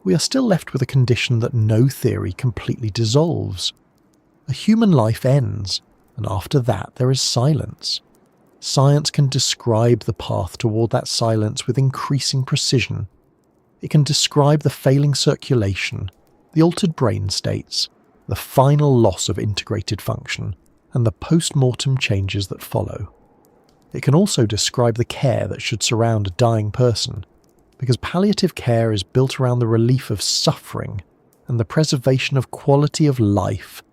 we are still left with a condition that no theory completely dissolves. A human life ends, and after that there is silence. Science can describe the path toward that silence with increasing precision. It can describe the failing circulation, the altered brain states, the final loss of integrated function, and the post-mortem changes that follow. It can also describe the care that should surround a dying person, because palliative care is built around the relief of suffering and the preservation of quality of life,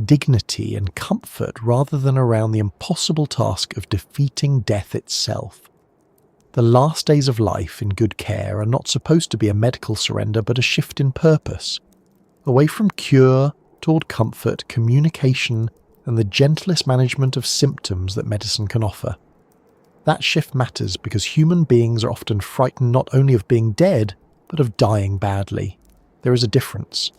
dignity and comfort rather than around the impossible task of defeating death itself. The last days of life in good care are not supposed to be a medical surrender but a shift in purpose, away from cure toward comfort, communication, and the gentlest management of symptoms that medicine can offer. That shift matters because human beings are often frightened not only of being dead, but of dying badly. There is a difference.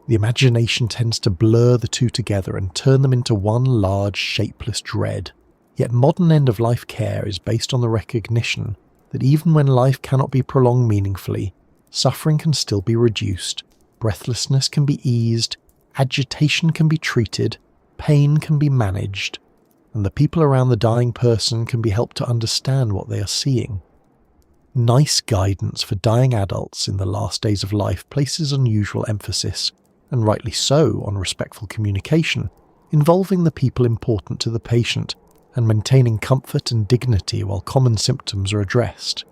The imagination tends to blur the two together and turn them into one large, shapeless dread. Yet modern end-of-life care is based on the recognition that even when life cannot be prolonged meaningfully, suffering can still be reduced, breathlessness can be eased, agitation can be treated, pain can be managed, and the people around the dying person can be helped to understand what they are seeing. Nice guidance for dying adults in the last days of life places unusual emphasis, and rightly so, on respectful communication, involving the people important to the patient, and maintaining comfort and dignity while common symptoms are addressed.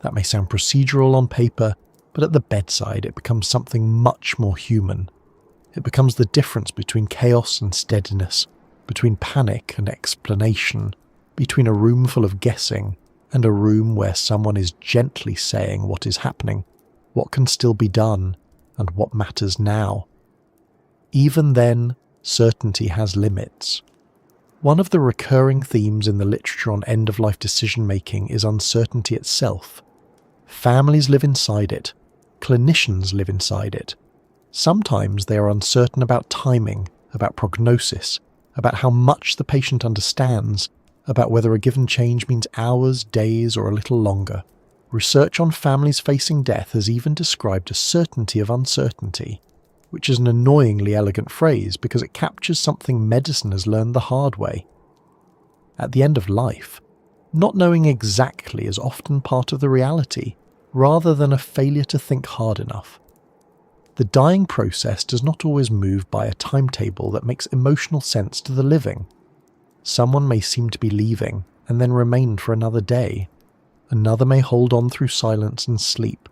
That may sound procedural on paper, but at the bedside it becomes something much more human. It becomes the difference between chaos and steadiness, between panic and explanation, between a room full of guessing and a room where someone is gently saying what is happening, what can still be done, and what matters now. Even then, certainty has limits. One of the recurring themes in the literature on end-of-life decision-making is uncertainty itself. Families live inside it. Clinicians live inside it. Sometimes they are uncertain about timing, about prognosis, about how much the patient understands, about whether a given change means hours, days, or a little longer. Research on families facing death has even described a certainty of uncertainty, which is an annoyingly elegant phrase because it captures something medicine has learned the hard way. At the end of life, not knowing exactly is often part of the reality, rather than a failure to think hard enough. The dying process does not always move by a timetable that makes emotional sense to the living. Someone may seem to be leaving and then remain for another day. Another may hold on through silence and sleep,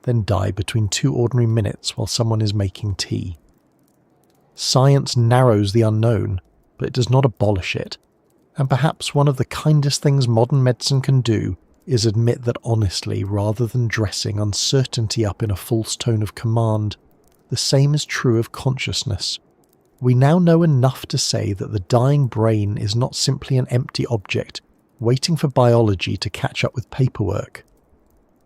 then die between two ordinary minutes while someone is making tea. Science narrows the unknown, but it does not abolish it. And perhaps one of the kindest things modern medicine can do is admit that honestly, rather than dressing uncertainty up in a false tone of command. The same is true of consciousness. We now know enough to say that the dying brain is not simply an empty object, waiting for biology to catch up with paperwork.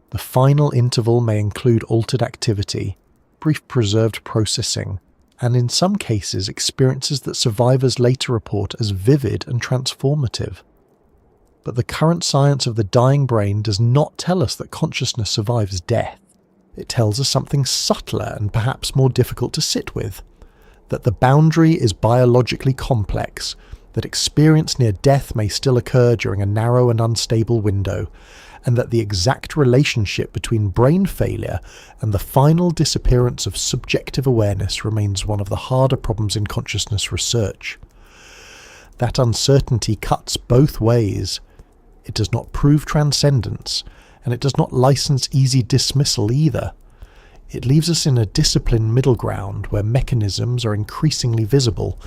The final interval may include altered activity, brief preserved processing, and in some cases experiences that survivors later report as vivid and transformative. But the current science of the dying brain does not tell us that consciousness survives death. It tells us something subtler and perhaps more difficult to sit with, that the boundary is biologically complex, that experience near death may still occur during a narrow and unstable window, and that the exact relationship between brain failure and the final disappearance of subjective awareness remains one of the harder problems in consciousness research. That uncertainty cuts both ways. It does not prove transcendence, and it does not license easy dismissal either. It leaves us in a disciplined middle ground where mechanisms are increasingly visible,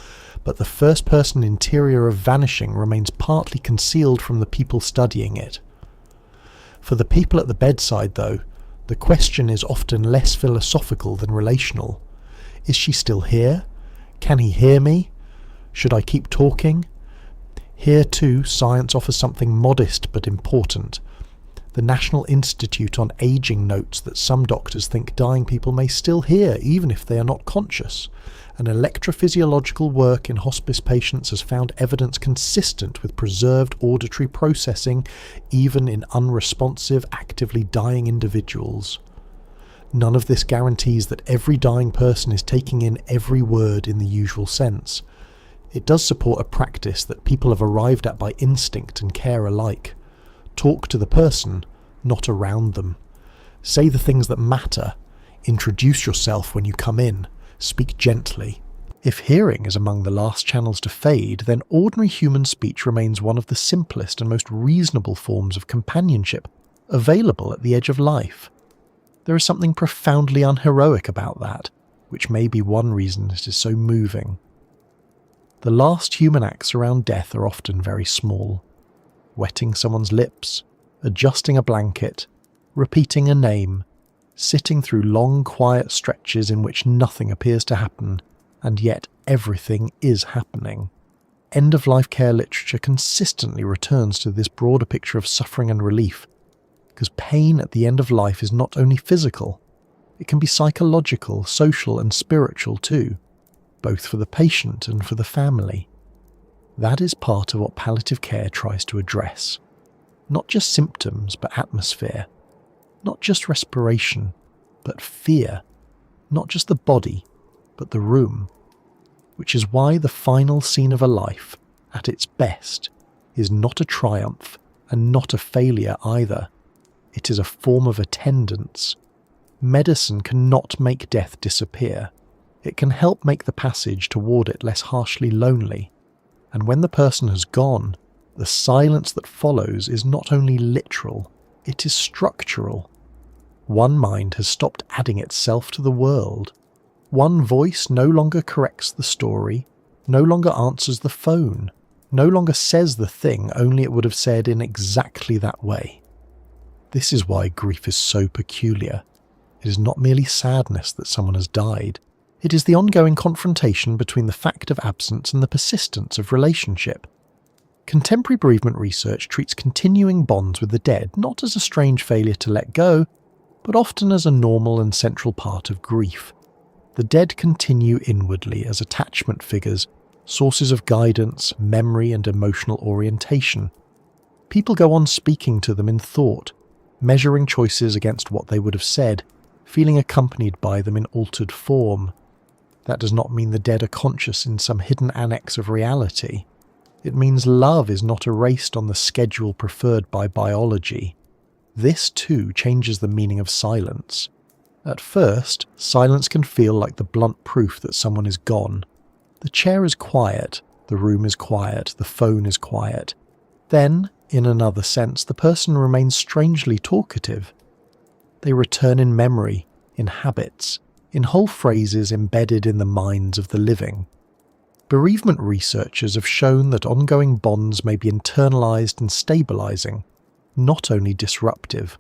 but the first-person interior of vanishing remains partly concealed from the people studying it. For the people at the bedside, though, the question is often less philosophical than relational. Is she still here? Can he hear me? Should I keep talking? Here too, science offers something modest but important. The National Institute on Aging notes that some doctors think dying people may still hear even if they are not conscious, and electrophysiological work in hospice patients has found evidence consistent with preserved auditory processing even in unresponsive, actively dying individuals. None of this guarantees that every dying person is taking in every word in the usual sense. It does support a practice that people have arrived at by instinct and care alike. Talk to the person, not around them. Say the things that matter. Introduce yourself when you come in. Speak gently. If hearing is among the last channels to fade, then ordinary human speech remains one of the simplest and most reasonable forms of companionship available at the edge of life. There is something profoundly unheroic about that, which may be one reason it is so moving. The last human acts around death are often very small. Wetting someone's lips, adjusting a blanket, repeating a name, sitting through long quiet stretches in which nothing appears to happen, and yet everything is happening. End-of-life care literature consistently returns to this broader picture of suffering and relief, because pain at the end of life is not only physical, it can be psychological, social and spiritual too, both for the patient and for the family. That is part of what palliative care tries to address. Not just symptoms, but atmosphere. Not just respiration, but fear. Not just the body, but the room. Which is why the final scene of a life, at its best, is not a triumph and not a failure either. It is a form of attendance. Medicine cannot make death disappear. It can help make the passage toward it less harshly lonely. And when the person has gone, the silence that follows is not only literal, it is structural. One mind has stopped adding itself to the world. One voice no longer corrects the story, no longer answers the phone, no longer says the thing only it would have said in exactly that way. This is why grief is so peculiar. It is not merely sadness that someone has died. It is the ongoing confrontation between the fact of absence and the persistence of relationship. Contemporary bereavement research treats continuing bonds with the dead not as a strange failure to let go, but often as a normal and central part of grief. The dead continue inwardly as attachment figures, sources of guidance, memory, and emotional orientation. People go on speaking to them in thought, measuring choices against what they would have said, feeling accompanied by them in altered form. That does not mean the dead are conscious in some hidden annex of reality. It means love is not erased on the schedule preferred by biology. This too changes the meaning of silence. At first, silence can feel like the blunt proof that someone is gone. The chair is quiet, the room is quiet, the phone is quiet. Then, in another sense, the person remains strangely talkative. They return in memory, in habits, in whole phrases embedded in the minds of the living. Bereavement researchers have shown that ongoing bonds may be internalized and stabilizing, not only disruptive.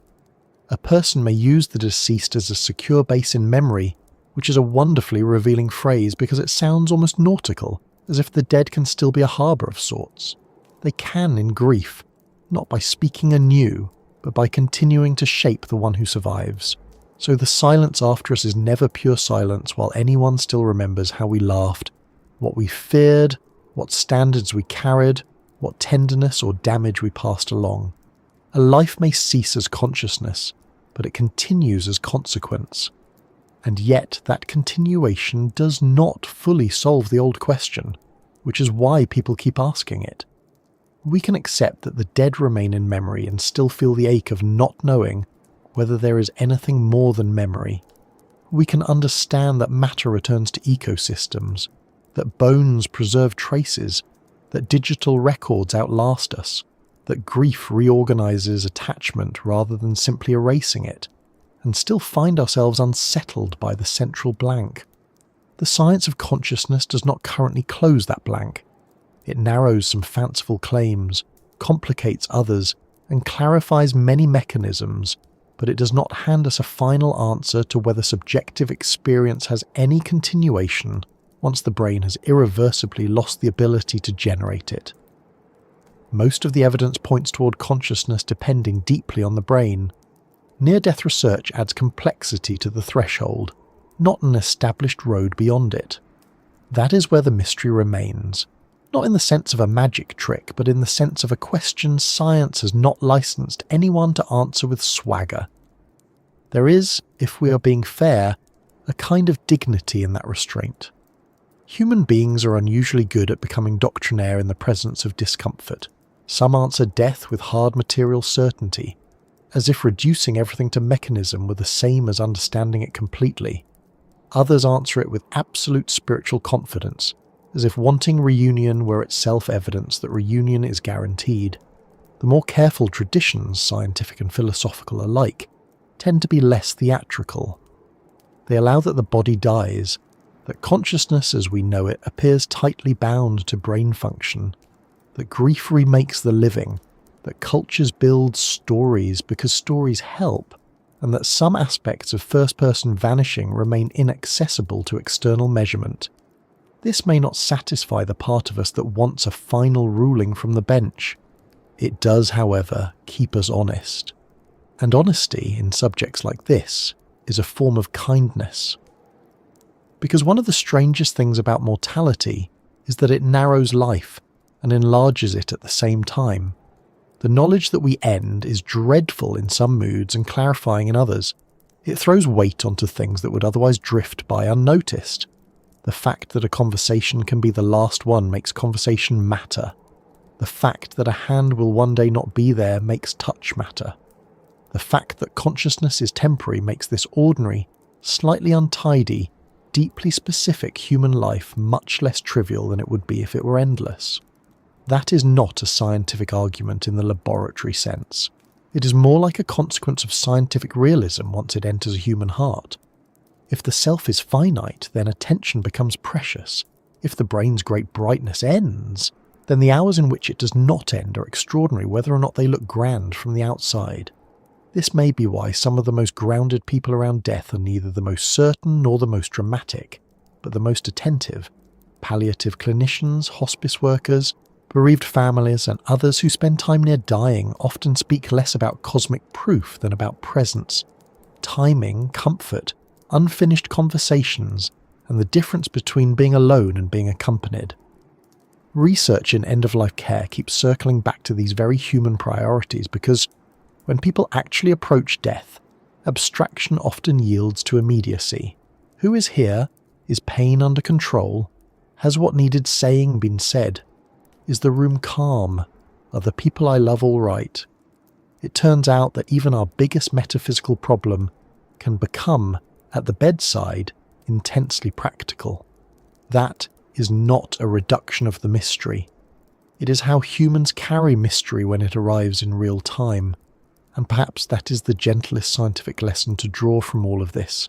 A person may use the deceased as a secure base in memory, which is a wonderfully revealing phrase because it sounds almost nautical, as if the dead can still be a harbour of sorts. They can in grief, not by speaking anew, but by continuing to shape the one who survives. So the silence after us is never pure silence while anyone still remembers how we laughed, what we feared, what standards we carried, what tenderness or damage we passed along. A life may cease as consciousness, but it continues as consequence. And yet that continuation does not fully solve the old question, which is why people keep asking it. We can accept that the dead remain in memory and still feel the ache of not knowing whether there is anything more than memory. We can understand that matter returns to ecosystems, that bones preserve traces, that digital records outlast us, that grief reorganizes attachment rather than simply erasing it, and still find ourselves unsettled by the central blank. The science of consciousness does not currently close that blank. It narrows some fanciful claims, complicates others, and clarifies many mechanisms, but it does not hand us a final answer to whether subjective experience has any continuation once the brain has irreversibly lost the ability to generate it. Most of the evidence points toward consciousness depending deeply on the brain. Near-death research adds complexity to the threshold, not an established road beyond it. That is where the mystery remains, not in the sense of a magic trick, but in the sense of a question science has not licensed anyone to answer with swagger. There is, if we are being fair, a kind of dignity in that restraint. Human beings are unusually good at becoming doctrinaire in the presence of discomfort. Some answer death with hard material certainty, as if reducing everything to mechanism were the same as understanding it completely. Others answer it with absolute spiritual confidence, as if wanting reunion were itself evidence that reunion is guaranteed. The more careful traditions, scientific and philosophical alike, tend to be less theatrical. They allow that the body dies, that consciousness as we know it appears tightly bound to brain function, that grief remakes the living, that cultures build stories because stories help, and that some aspects of first-person vanishing remain inaccessible to external measurement. This may not satisfy the part of us that wants a final ruling from the bench. It does, however, keep us honest. And honesty in subjects like this is a form of kindness. Because one of the strangest things about mortality is that it narrows life and enlarges it at the same time. The knowledge that we end is dreadful in some moods and clarifying in others. It throws weight onto things that would otherwise drift by unnoticed. The fact that a conversation can be the last one makes conversation matter. The fact that a hand will one day not be there makes touch matter. The fact that consciousness is temporary makes this ordinary, slightly untidy, deeply specific human life much less trivial than it would be if it were endless. That is not a scientific argument in the laboratory sense. It is more like a consequence of scientific realism once it enters a human heart. If the self is finite, then attention becomes precious. If the brain's great brightness ends, then the hours in which it does not end are extraordinary whether or not they look grand from the outside. This may be why some of the most grounded people around death are neither the most certain nor the most dramatic. but the most attentive, palliative clinicians, hospice workers, bereaved families, and others who spend time near dying often speak less about cosmic proof than about presence, timing, comfort, unfinished conversations, and the difference between being alone and being accompanied. Research in end-of-life care keeps circling back to these very human priorities because when people actually approach death, abstraction often yields to immediacy. Who is here? Is pain under control? Has what needed saying been said? Is the room calm? Are the people I love all right? It turns out that even our biggest metaphysical problem can become, at the bedside, intensely practical. That is not a reduction of the mystery. It is how humans carry mystery when it arrives in real time, and perhaps that is the gentlest scientific lesson to draw from all of this.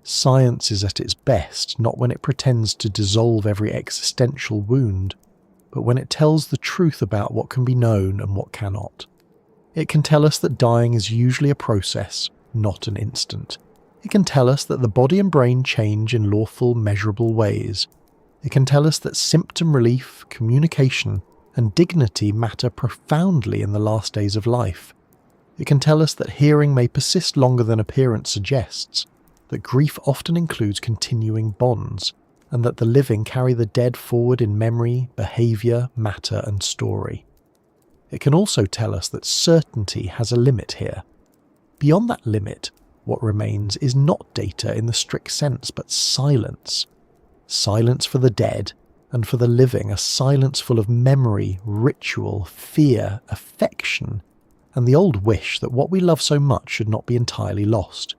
Science is at its best not when it pretends to dissolve every existential wound, but when it tells the truth about what can be known and what cannot. It can tell us that dying is usually a process, not an instant. It can tell us that the body and brain change in lawful, measurable ways. It can tell us that symptom relief, communication, and dignity matter profoundly in the last days of life. It can tell us that hearing may persist longer than appearance suggests, that grief often includes continuing bonds, and that the living carry the dead forward in memory, behaviour, matter, and story. It can also tell us that certainty has a limit here. Beyond that limit, what remains is not data in the strict sense, but silence. Silence for the dead, and for the living, a silence full of memory, ritual, fear, affection, and the old wish that what we love so much should not be entirely lost.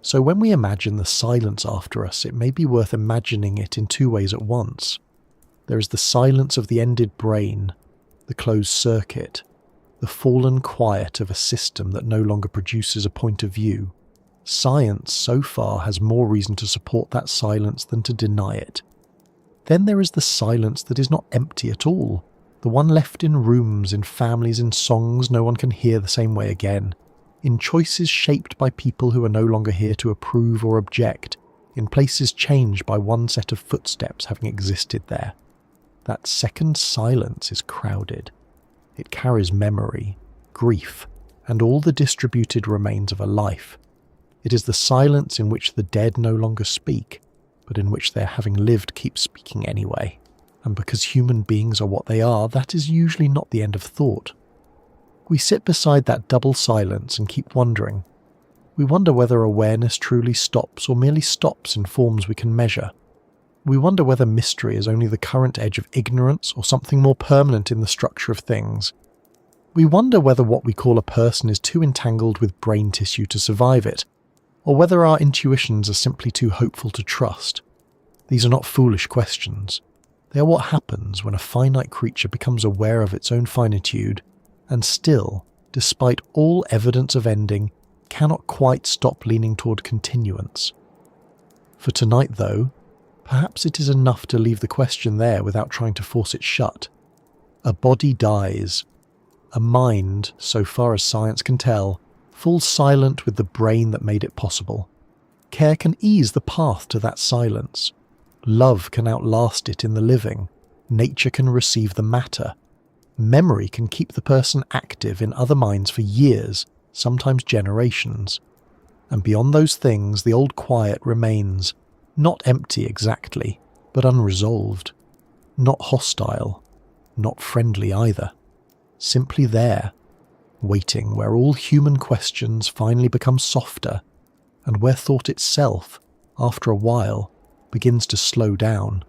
So when we imagine the silence after us, it may be worth imagining it in two ways at once. There is the silence of the ended brain, the closed circuit, the fallen quiet of a system that no longer produces a point of view. Science, so far, has more reason to support that silence than to deny it. Then there is the silence that is not empty at all, the one left in rooms, in families, in songs no one can hear the same way again, in choices shaped by people who are no longer here to approve or object, in places changed by one set of footsteps having existed there. That second silence is crowded. It carries memory, grief, and all the distributed remains of a life. It is the silence in which the dead no longer speak, but in which their having lived keep speaking anyway. And because human beings are what they are, that is usually not the end of thought. We sit beside that double silence and keep wondering. We wonder whether awareness truly stops or merely stops in forms we can measure. We wonder whether mystery is only the current edge of ignorance or something more permanent in the structure of things. We wonder whether what we call a person is too entangled with brain tissue to survive it, or whether our intuitions are simply too hopeful to trust. These are not foolish questions. They are what happens when a finite creature becomes aware of its own finitude, and still, despite all evidence of ending, cannot quite stop leaning toward continuance. For tonight, though, perhaps it is enough to leave the question there without trying to force it shut. A body dies. A mind, so far as science can tell, falls silent with the brain that made it possible. Care can ease the path to that silence. Love can outlast it in the living. Nature can receive the matter. Memory can keep the person active in other minds for years, sometimes generations. And beyond those things, the old quiet remains, not empty exactly, but unresolved. Not hostile, not friendly either. Simply there, waiting where all human questions finally become softer, and where thought itself, after a while, begins to slow down.